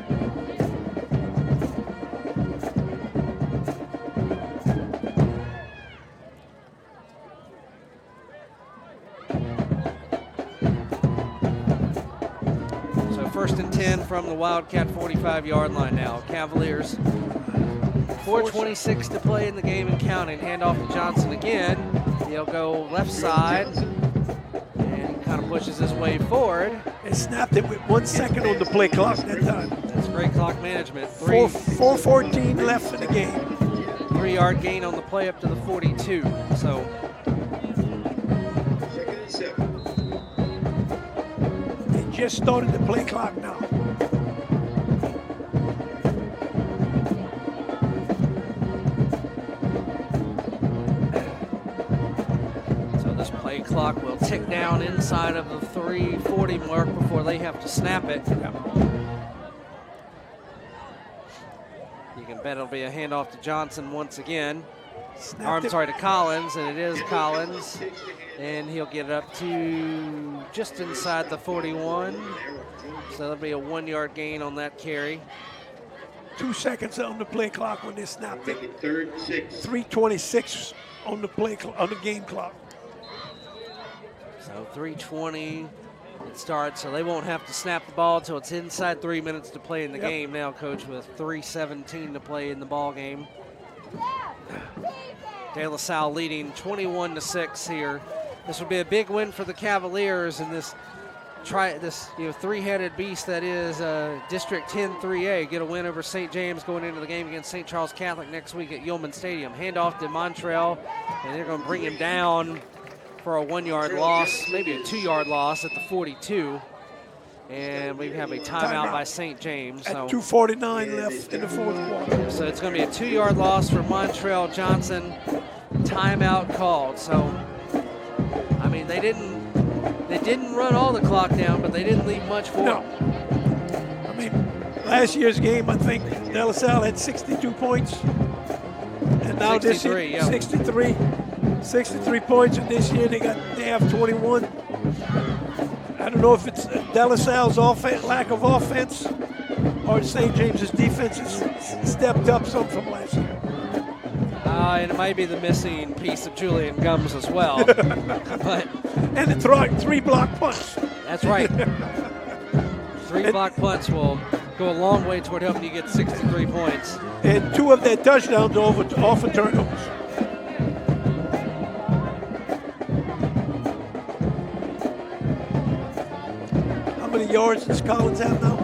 First and 10 from the Wildcat 45-yard line now. Cavaliers, 4:26 to play in the game and counting. Handoff to Johnson again. He'll go left side and he kind of pushes his way forward. They snapped it with 1 second on the play clock that time. That's great clock management. 4:14 left in the game. 3-yard gain on the play up to the 42. So. Just started the play clock now. So this play clock will tick down inside of the 3:40 mark before they have to snap it. You can bet it'll be a handoff to Johnson once again. To Collins, and it is Collins. And he'll get it up to just inside the 41. So that'll be a 1-yard gain on that carry. 2 seconds on the play clock when they snapped it. 3:26 on the on the game clock. So 3:20 it starts, so they won't have to snap the ball until it's inside 3 minutes to play in the game now, Coach, with 3:17 to play in the ball game. De La Salle leading 21-6 here. This will be a big win for the Cavaliers in this three-headed beast that is District 10 3A. Get a win over St. James going into the game against St. Charles Catholic next week at Yeoman Stadium. Handoff to Montrell, and they're going to bring him down for a 1-yard loss, maybe a 2-yard loss at the 42. And we have a timeout by St. James. At 2:49 left in the fourth quarter. So it's going to be a 2-yard loss for Montrell Johnson. Timeout called. So, I mean, they didn't run all the clock down, but they didn't leave much for it. No. I mean, last year's game, I think De La Salle had 62 points. And now 63, this year, 63 points, and this year they have 21. I don't know if it's De La Salle's lack of offense or St. James's defense has stepped up some from last year. And it might be the missing piece of Julian Gums as well. And the 3 block punts. That's right. 3 block punts will go a long way toward helping you get 63 points. And 2 of their touchdowns off of turnovers. How many yards does Collins have now?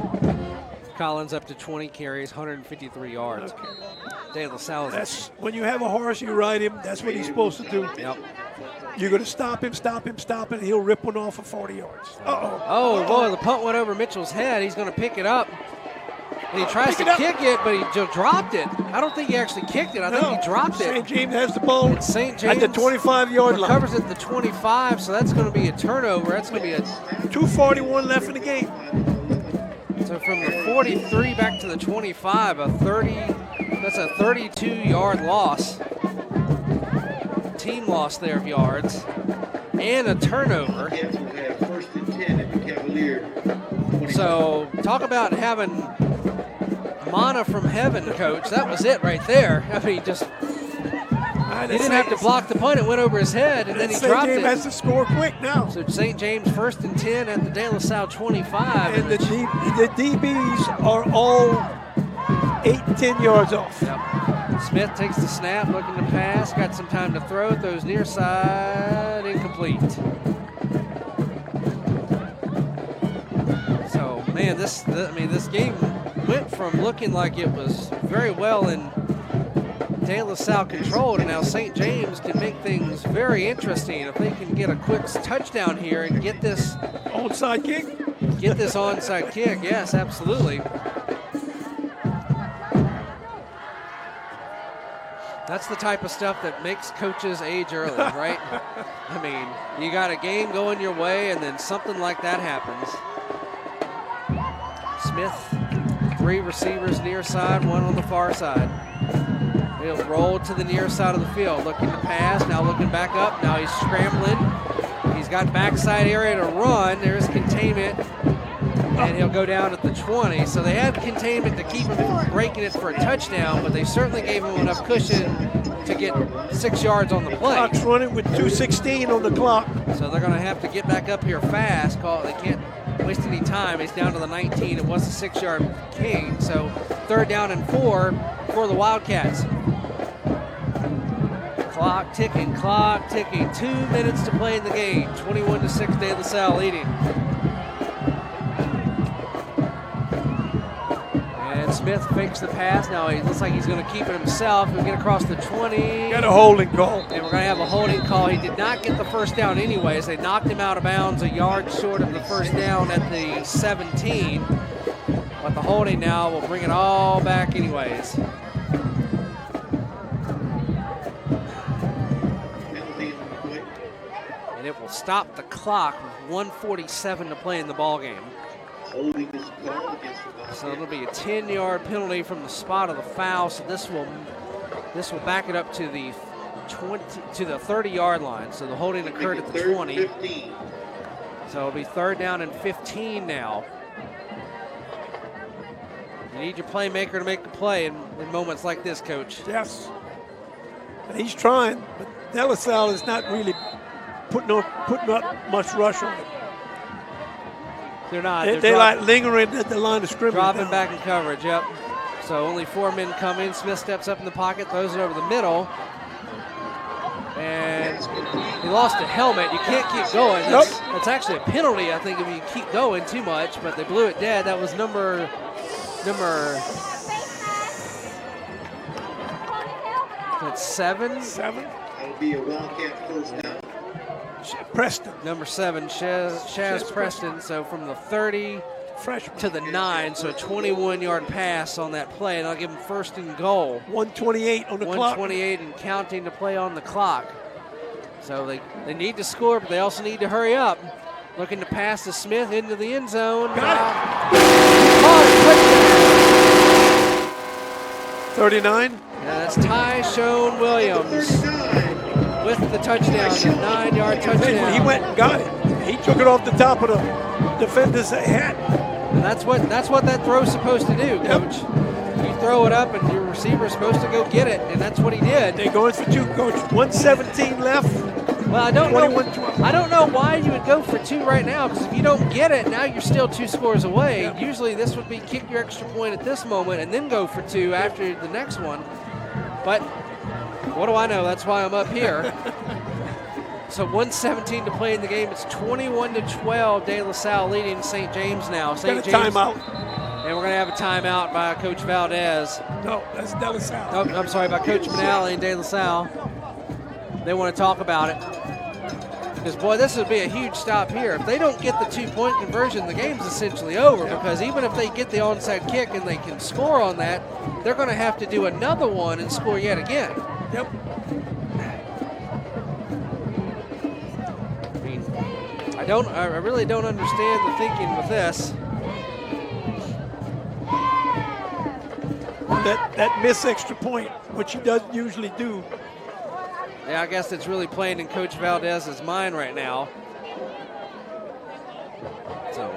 Collins up to 20 carries, 153 yards. Okay. De La Salle. That's when you have a horse, you ride him. That's what he's supposed to do. Yep. You're going to stop him, and he'll rip one off for 40 yards. Oh, boy, the punt went over Mitchell's head. He's going to pick it up. And he tries to kick it, but he just dropped it. I don't think he actually kicked it. I think he dropped it. St. James has the ball And St. James at the 25-yard line. Recovers at the 25, so that's going to be a turnover. That's going to be a 2:41 left in the game. So from the 43 back to the 25, that's a 32-yard loss. Team loss there of yards. And a turnover. So talk about having manna from heaven, Coach. That was it right there. I mean, just he didn't have to block the punt. It went over his head, and then he dropped it. St. James has to score quick now. So St. James 1st and 10 at the De La Salle 25. And the DBs are all 8 and 10 yards off. Yep. Smith takes the snap, looking to pass. Got some time to throw. Throws near side, incomplete. So Man, this game went from looking like it was very well in De La Salle controlled, and now St. James can make things very interesting if they can get a quick touchdown here and get this onside kick. Get this onside kick. Yes, absolutely. That's the type of stuff that makes coaches age early, right? I mean, you got a game going your way, and then something like that happens. Smith, 3 receivers near side, 1 on the far side. He'll roll to the near side of the field, looking to pass, now looking back up. Now he's scrambling. He's got backside area to run. There's containment, and he'll go down at the 20. So they had containment to keep him from breaking it for a touchdown, but they certainly gave him enough cushion to get 6 yards on the play. Clock's running with 2:16 on the clock. So they're going to have to get back up here fast. They can't waste any time. He's down to the 19. It was a 6-yard gain. So 3rd down and 4 for the Wildcats. Clock ticking. 2 minutes to play in the game. 21-6, De La Salle leading. And Smith fakes the pass. Now he looks like he's going to keep it himself. He'll get across the 20. Got a holding call. And we're going to have a holding call. He did not get the first down anyways. They knocked him out of bounds a yard short of the first down at the 17. But the holding now will bring it all back anyways. And it will stop the clock with 1:47 to play in the ball game. So it'll be a 10-yard penalty from the spot of the foul. So this will back it up to the 30-yard line. So the holding occurred at the 20. So it'll be 3rd down and 15 now. You need your playmaker to make the play in moments like this, Coach. Yes. And he's trying, but De La Salle is not really putting up much rush on it. They're not. They're like lingering at the line of scrimmage. Dropping back in coverage, yep. So only 4 men come in. Smith steps up in the pocket, throws it over the middle. And he lost a helmet. You can't keep going. That's actually a penalty, I think, if you keep going too much, but they blew it dead. That was number that's 7? 7? That'll be a Wildcat first down. Preston. Number 7, Shaz Preston. So from the 30 freshman to the 9, so a 21-yard pass on that play, and I'll give him 1st and goal. 1:28 on the clock. 1:28 and counting to play on the clock. So they need to score, but they also need to hurry up. Looking to pass to Smith into the end zone. Got it. 39. Yeah, that's Tyshawn Williams with the touchdown, the 9-yard touchdown. He went and got it. He took it off the top of the defender's head. And that's what that throw's supposed to do, Coach. You throw it up, and your receiver's supposed to go get it, and that's what he did. They're going for 2, Coach. 1:17 left. Well, I don't know why you would go for 2 right now, because if you don't get it, now you're still 2 scores away. Yep. Usually this would be kick your extra point at this moment and then go for 2 after the next one. But what do I know? That's why I'm up here. So 1:17 to play in the game. It's 21-12. De La Salle leading St. James now. St. James timeout. And we're going to have a timeout by Coach Valdez. No, that's De La Salle. Oh, I'm sorry, by Coach Manale and De La Salle. They want to talk about it. Because, boy, this would be a huge stop here. If they don't get the 2-point conversion, the game's essentially over. Because even if they get the onside kick and they can score on that, they're going to have to do another one and score yet again. Yep. I really don't understand the thinking with this. That missed extra point, which he doesn't usually do. Yeah, I guess it's really playing in Coach Valdez's mind right now. So.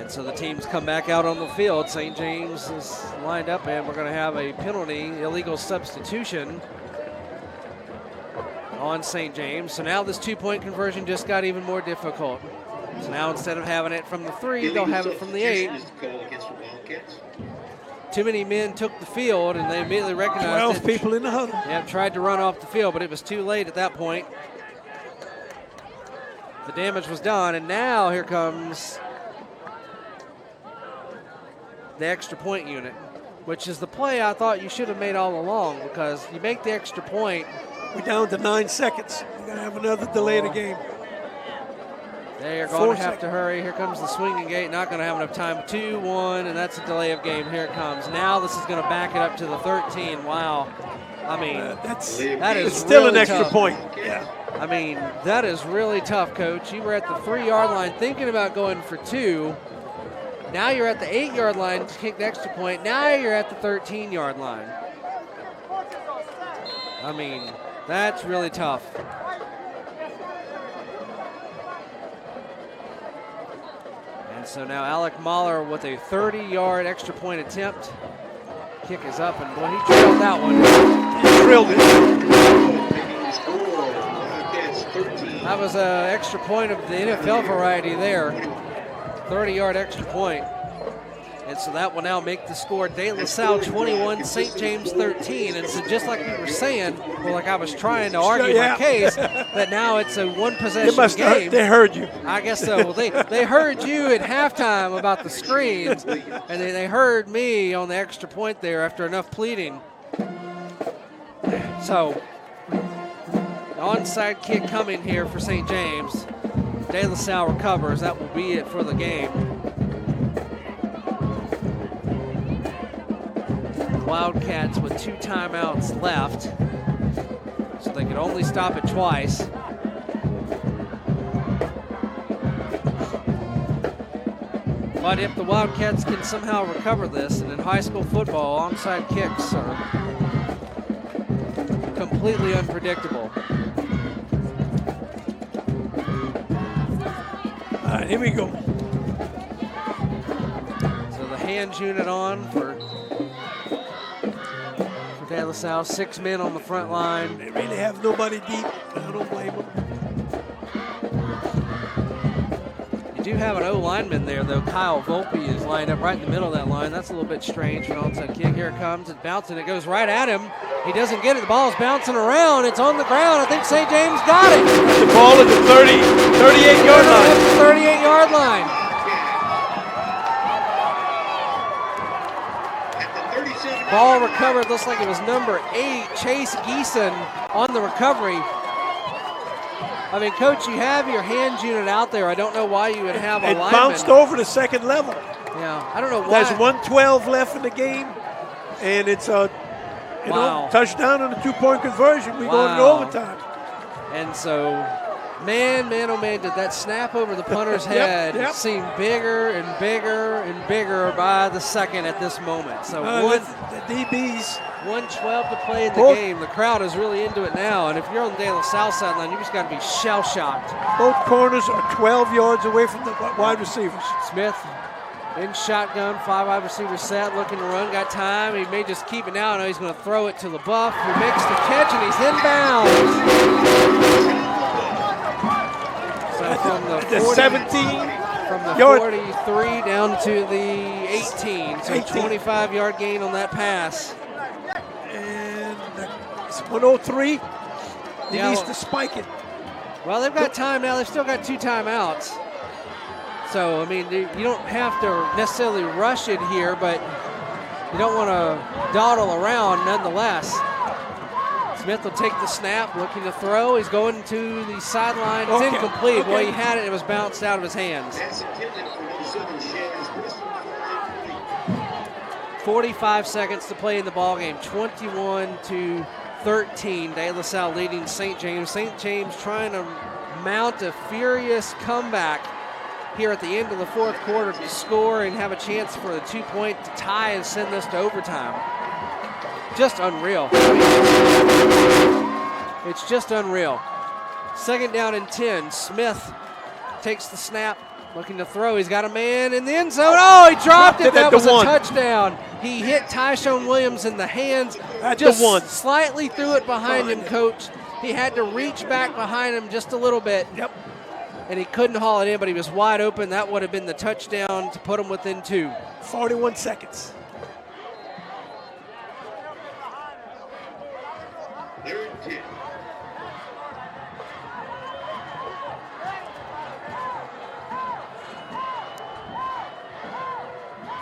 So the teams come back out on the field. St. James is lined up, and we're going to have a penalty, illegal substitution on St. James. So now this two-point conversion just got even more difficult. So now instead of having it from the 3, they'll have it from the 8. Too many men took the field, and they immediately recognized 12 people in the huddle. Yeah, tried to run off the field, but it was too late at that point. The damage was done, and now here comes the extra point unit, which is the play I thought you should have made all along, because you make the extra point. We're down to 9 seconds. We're going to have another delay of the game. They are going to have to hurry. Here comes the swinging gate. Not going to have enough time. 2-1, and that's a delay of game. Here it comes. Now this is going to back it up to the 13. Wow. I mean, that is still really an extra tough. point. Yeah. I mean, that is really tough, Coach. You were at the 3-yard line thinking about going for 2. Now you're at the 8-yard line to kick the extra point. Now you're at the 13-yard line. I mean, that's really tough. And so now Alec Mahler with a 30-yard extra point attempt. Kick is up, and boy, he drilled that one. He drilled it. That was an extra point of the NFL variety there. 30-yard extra point. And so that will now make the score De La Salle 21, St. James 13. And so just like we were saying, well, like I was trying to argue my case, that now it's a one-possession game. They heard you. I guess so. Well, they heard you at halftime about the screens, and they heard me on the extra point there after enough pleading. So, onside kick coming here for St. James. De La Salle recovers. That will be it for the game. Wildcats with 2 timeouts left, so they could only stop it twice. But if the Wildcats can somehow recover this, and in high school football, onside kicks are completely unpredictable. All right, here we go. So the hands unit on for De La Salle, 6 men on the front line. They really have nobody deep. I don't blame them. You do have an O lineman there, though. Kyle Volpe is lined up right in the middle of that line. That's a little bit strange for an onside kick. Here it comes. It's bouncing. It goes right at him. He doesn't get it. The ball's bouncing around. It's on the ground. I think St. James got it. The ball at the 38-yard line. At the 38-yard line. Ball recovered, looks like it was number 8, Chase Geeson, on the recovery. I mean, Coach, you have your hands unit out there. I don't know why you would have a lineman. It bounced over the second level. Yeah, I don't know why. There's 1:12 left in the game, and it's a touchdown on a 2-point conversion. We going into overtime. And so, man, oh man, did that snap over the punter's head seem bigger and bigger and bigger by the second at this moment. So the DBs. 1:12 to play in the game. The crowd is really into it now. And if you're on the De La Salle sideline, you just got to be shell-shocked. Both corners are 12 yards away from the wide receivers. Smith in shotgun, 5 wide receivers set, looking to run, got time. He may just keep it now. I know he's going to throw it to LaBeouf, who makes the catch, and he's inbounds. So from the 40, 17. From the 43 down to the 18. So 25-yard gain on that pass. And it's 103. He needs to spike it. Well, they've got time now. They've still got 2 timeouts. So, I mean, you don't have to necessarily rush it here, but you don't want to dawdle around nonetheless. Smith will take the snap, looking to throw. He's going to the sideline. It's incomplete. Well, he had it. It was bounced out of his hands. 45 seconds to play in the ballgame. 21-13. De La Salle leading St. James. St. James trying to mount a furious comeback here at the end of the fourth quarter to score and have a chance for the 2-point to tie and send this to overtime. Just unreal. It's just unreal. 2nd down and 10. Smith takes the snap, looking to throw. He's got a man in the end zone. Oh, he dropped it. That was a touchdown. He hit Tyshawn Williams in the hands. Just slightly threw it behind him, Coach. He had to reach back behind him just a little bit. Yep. And he couldn't haul it in, but he was wide open. That would have been the touchdown to put him within 2. 41 seconds. Third and 10.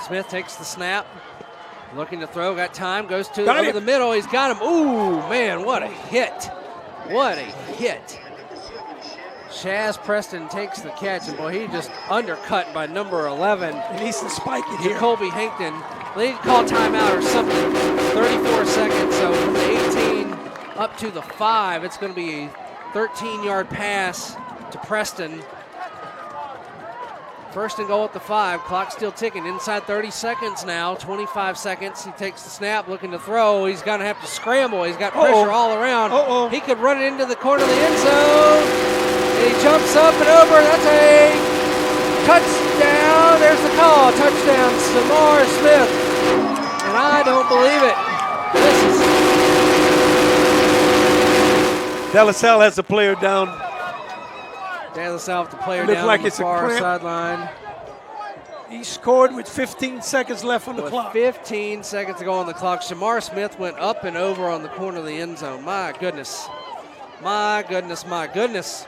Smith takes the snap, looking to throw, got time, goes to Got over him. the middle. He's got him. Ooh, man, what a hit. What a hit. Shaz Preston takes the catch, and boy, he just undercut by number 11. He needs to spike it here. Colby Hankton. They need to call timeout or something. 34 seconds, so from the 18 up to the 5, it's going to be a 13-yard pass to Preston. First and goal at the 5. Clock still ticking. Inside 30 seconds now. 25 seconds. He takes the snap, looking to throw. He's going to have to scramble. He's got pressure all around. He could run it into the corner of the end zone. And he jumps up and over. That's a touchdown. There's the call. Touchdown, Samar Smith. And I don't believe it. This is De La Salle has the player down. De La Salle, the player Looks down like on the it's a far cramp. sideline. He scored with 15 seconds left on the With clock. 15 seconds to go on the clock. Shamar Smith went up and over on the corner of the end zone. My goodness. My goodness, my goodness.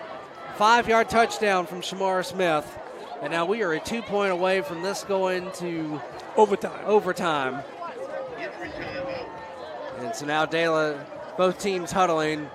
5-yard touchdown from Shamar Smith. And now we are a 2-point away from this going to overtime. And so now both teams huddling.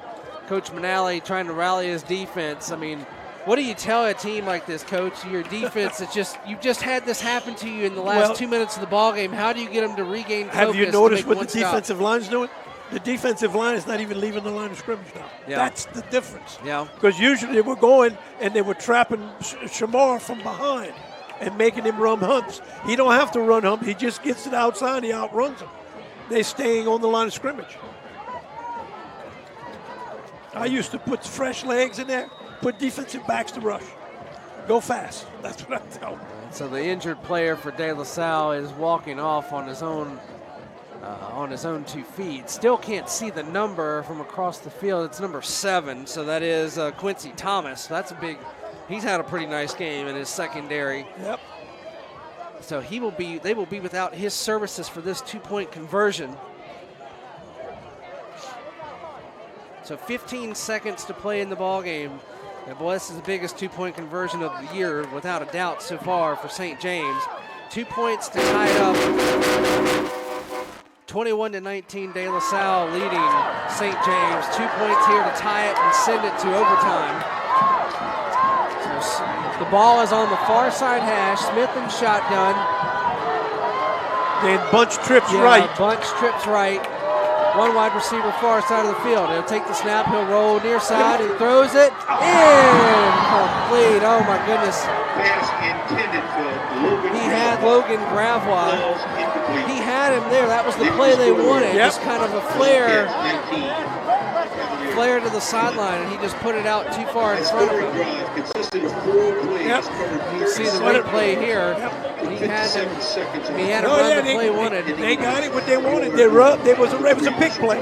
Coach Manali trying to rally his defense. I mean, what do you tell a team like this, Coach? Your defense is you've just had this happen to you in the last 2 minutes of the ball game. How do you get them to regain focus? Have you noticed what the stop? defensive line's doing? The defensive line is not even leaving the line of scrimmage now. Yeah. That's the difference. Yeah. Because usually they were going and they were trapping Shamar from behind and making him run humps. He don't have to run hump. He just gets to the outside and he outruns them. They're staying on the line of scrimmage. I used to put fresh legs in there, put defensive backs to rush. Go fast. That's what I tell them. So the injured player for De La Salle is walking off on his own 2 feet. Still can't see the number from across the field. It's number 7, so that is Quincy Thomas. That's a big. He's had a pretty nice game in his secondary. Yep. So they will be without his services for this 2-point conversion. So 15 seconds to play in the ball game. And boy, this is the biggest 2-point conversion of the year, without a doubt, so far for St. James. 2 points to tie it up. 21-19, De La Salle leading St. James. 2 points here to tie it and send it to overtime. So the ball is on the far side hash. Smith in shotgun. Then bunch trips right. Bunch trips right. One wide receiver far side of the field. He'll take the snap. He'll roll near side and throws it. Incomplete. Oh, my goodness. Pass intended for Logan. He had Logan Gravois. He had him there. That was the play they wanted. Just kind of a flare to the sideline, and he just put it out too far in front of him. Yep. You see the replay here. He had him run the play wanted. They got it what they wanted. It was a pick play.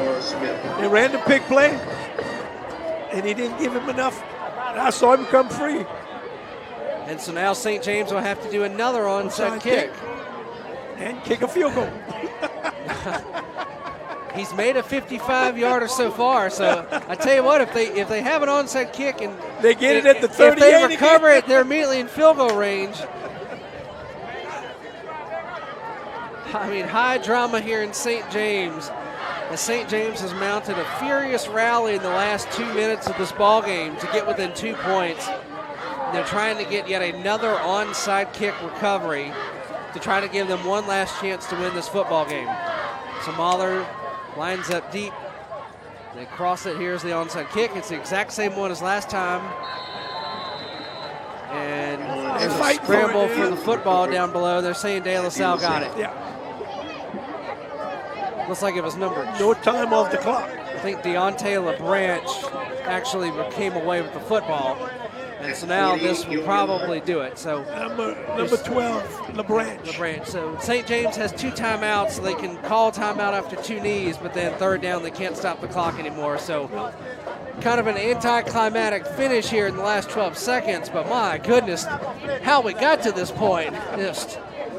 They ran the pick play, and he didn't give him enough. I saw him come free. And so now St. James will have to do another onside kick. And kick a field goal. He's made a 55-yarder so far. So I tell you what, if they have an onside kick and they get it at the 38, if they recover it, they're immediately in field goal range. I mean, high drama here in St. James. As St. James has mounted a furious rally in the last 2 minutes of this ball game to get within 2 points. They're trying to get yet another onside kick recovery to try to give them one last chance to win this football game. So Mahler lines up deep. They cross it. Here's the onside kick. It's the exact same one as last time. And there's a scramble for the football down below. They're saying De La Salle got it. Yeah. Looks like it was number. No time off the clock. I think Deontay LeBranch actually came away with the football. And so now this will probably do it. So number 12, LeBranch. So St. James has 2 timeouts, so they can call timeout after 2 knees, but then third down they can't stop the clock anymore. So kind of an anticlimactic finish here in the last 12 seconds, but my goodness, how we got to this point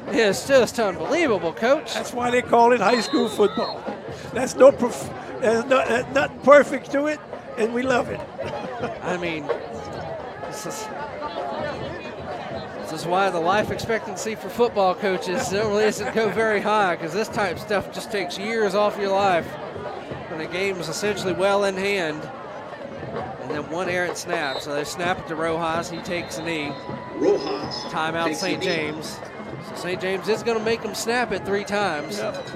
it's just unbelievable, Coach. That's why they call it high school football. There's nothing perfect to it, and we love it. I mean, this is why the life expectancy for football coaches really doesn't go very high, because this type of stuff just takes years off your life when the game is essentially well in hand. And then one errant snap. So they snap it to Rojas. He takes a knee. Rojas. Timeout St. James. So St. James is going to make them snap it 3 times. Yep.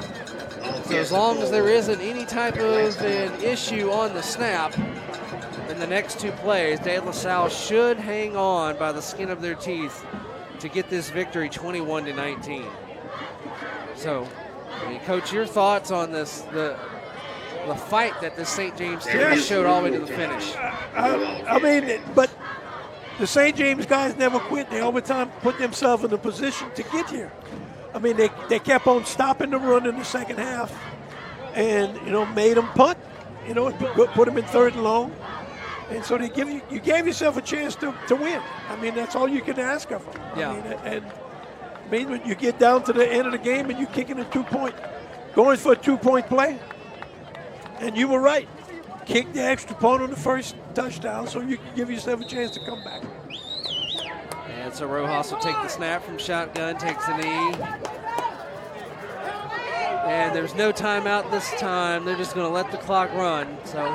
So as long as there isn't any type of an issue on the snap in the next 2 plays, De La Salle should hang on by the skin of their teeth to get this victory 21-19. So, I mean, Coach, your thoughts on this, the fight that this St. James team showed all the way to the finish? I mean, but the St. James guys never quit. They all the time put themselves in a position to get here. I mean, they kept on stopping the run in the second half and, made them punt, put them in 3rd and long. And so you gave yourself a chance to win. I mean, that's all you can ask of them. Yeah. I mean, when you get down to the end of the game and you're kicking a 2-point, going for a 2-point play, and you were right. Kick the extra point on the first touchdown so you can give yourself a chance to come back. And so Rojas will take the snap from shotgun, takes the knee. And there's no timeout this time. They're just going to let the clock run. So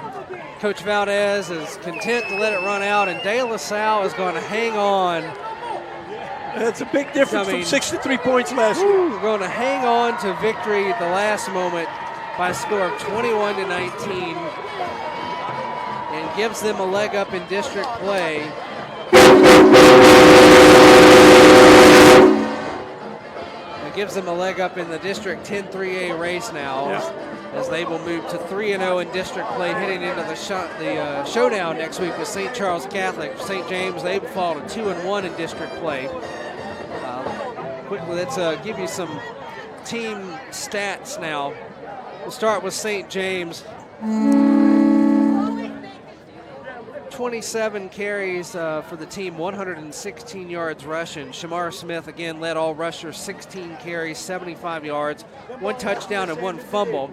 Coach Valdez is content to let it run out, and De La Salle is going to hang on. That's a big difference from 63 points last year. We're going to hang on to victory at the last moment by a score of 21-19 and gives them a leg up in district play. It gives them a leg up in the District 10-3A race now, as they will move to 3-0 in district play, heading into the showdown next week with St. Charles Catholic. St. James, they will fall to 2-1 in district play. Quickly, let's give you some team stats now. We'll start with St. James. 27 carries for the team, 116 yards rushing. Shamar Smith again led all rushers, 16 carries, 75 yards, 1 touchdown and 1 fumble.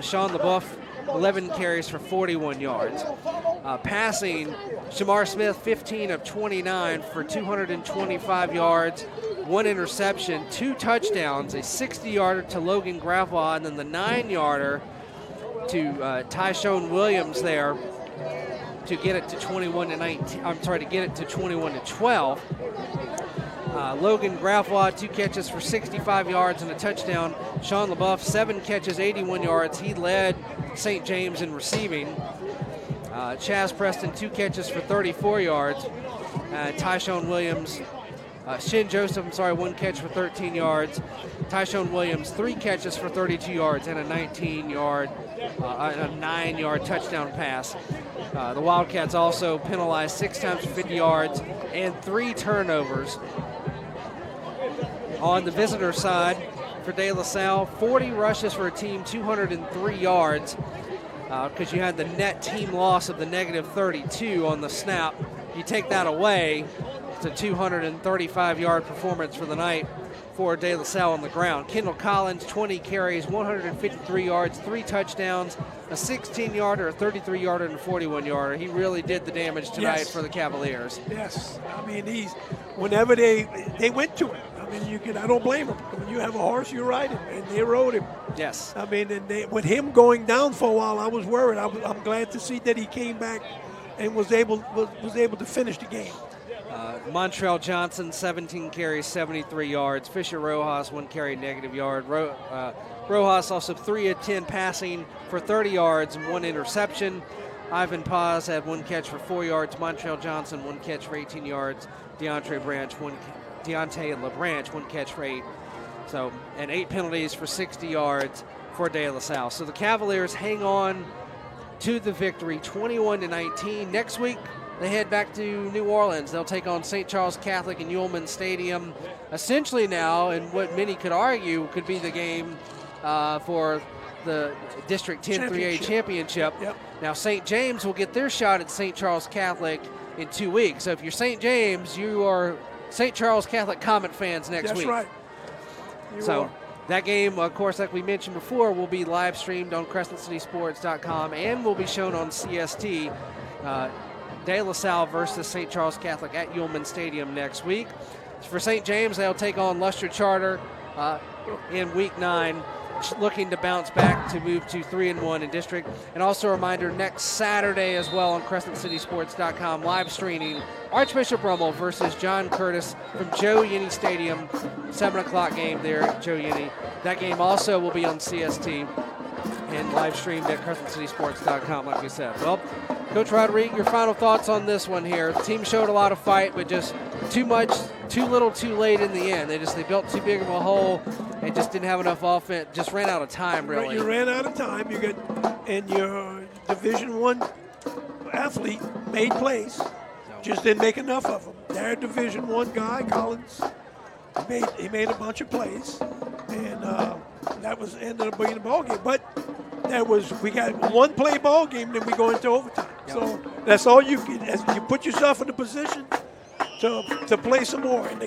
Sean LaBeouf, 11 carries for 41 yards. Passing, Shamar Smith, 15 of 29 for 225 yards, 1 interception, 2 touchdowns, a 60-yarder to Logan Gravois, and then the 9-yarder to Tyshawn Williams there to get it to 21-19. I'm sorry, to get it to 21-12. Logan Gravois, 2 catches for 65 yards and a touchdown. Sean LaBeouf, 7 catches, 81 yards. He led St. James in receiving. Chaz Preston, 2 catches for 34 yards. Tyshawn Williams, Shin Joseph, 1 catch for 13 yards. Tyshawn Williams, 3 catches for 32 yards and a 9-yard touchdown pass. The Wildcats also penalized 6 times for 50 yards and 3 turnovers. On the visitor side for De La Salle, 40 rushes for a team, 203 yards, because you had the net team loss of the negative 32 on the snap. You take that away, it's a 235-yard performance for the night for De La Salle on the ground. Kendall Collins, 20 carries, 153 yards, 3 touchdowns, a 16-yarder, a 33-yarder, and a 41-yarder. He really did the damage tonight for the Cavaliers. Yes. I mean, whenever they went to him. I mean, I don't blame him. When you have a horse, you ride him, and they rode him. Yes. I mean, and with him going down for a while, I was worried. I'm glad to see that he came back and was able to finish the game. Montrell Johnson, 17 carries, 73 yards. Fisher Rojas, 1 carry, negative yard. Rojas also 3 of 10 passing for 30 yards and 1 interception. Ivan Paz had 1 catch for 4 yards. Montrell Johnson, 1 catch for 18 yards. Deontay LeBranch, 1 catch for 8. So, and 8 penalties for 60 yards for De La Salle. So the Cavaliers hang on to the victory, 21-19. Next week, they head back to New Orleans. They'll take on St. Charles Catholic in Ullman Stadium. Essentially now, and what many could argue could be the game for the District 10 3A championship. Yep. Now St. James will get their shot at St. Charles Catholic in 2 weeks. So if you're St. James, you are St. Charles Catholic Comet fans next week. That's right. So that game, of course, like we mentioned before, will be live streamed on CrescentCitySports.com and will be shown on CST. De La Salle versus St. Charles Catholic at Ullman Stadium next week. For St. James, they'll take on Luster Charter in Week 9, looking to bounce back to move to 3-1 in district. And also a reminder, next Saturday as well on CrescentCitySports.com, live streaming Archbishop Rummel versus John Curtis from Joe Yenny Stadium, 7 o'clock game there at Joe Yenny. That game also will be on CST and live streamed at CrescentCitySports.com, like we said. Well, Coach Rodriguez, your final thoughts on this one here. The team showed a lot of fight, but just too much, too little, too late in the end. They built too big of a hole and just didn't have enough offense. Just ran out of time, really. You ran out of time. And your Division I athlete made plays, just didn't make enough of them. Their Division I guy, Collins, he made a bunch of plays, and that was ended up being a ball game. But we got one play ball game, then we go into overtime. Yep. So that's all you can. You put yourself in a position to play some more, and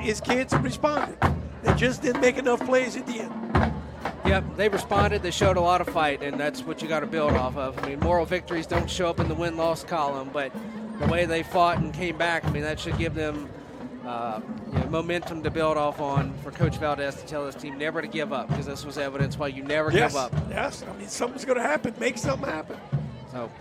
his kids responded. They just didn't make enough plays at the end. Yep, they responded. They showed a lot of fight, and that's what you got to build off of. I mean, moral victories don't show up in the win-loss column, but the way they fought and came back, I mean, that should give them momentum to build off on for Coach Valdez to tell his team never to give up, because this was evidence why you never give up. Yes, I mean, something's going to happen. Make something happen. So,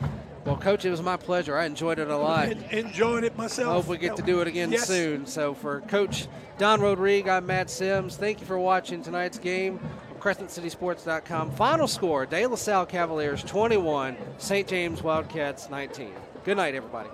well, Coach, it was my pleasure. I enjoyed it a lot. Enjoyed it myself. I hope we get to do it again soon. So for Coach Don Rodriguez, I'm Matt Sims. Thank you for watching tonight's game on CrescentCitySports.com. Final score, De La Salle Cavaliers 21, St. James Wildcats 19. Good night, everybody.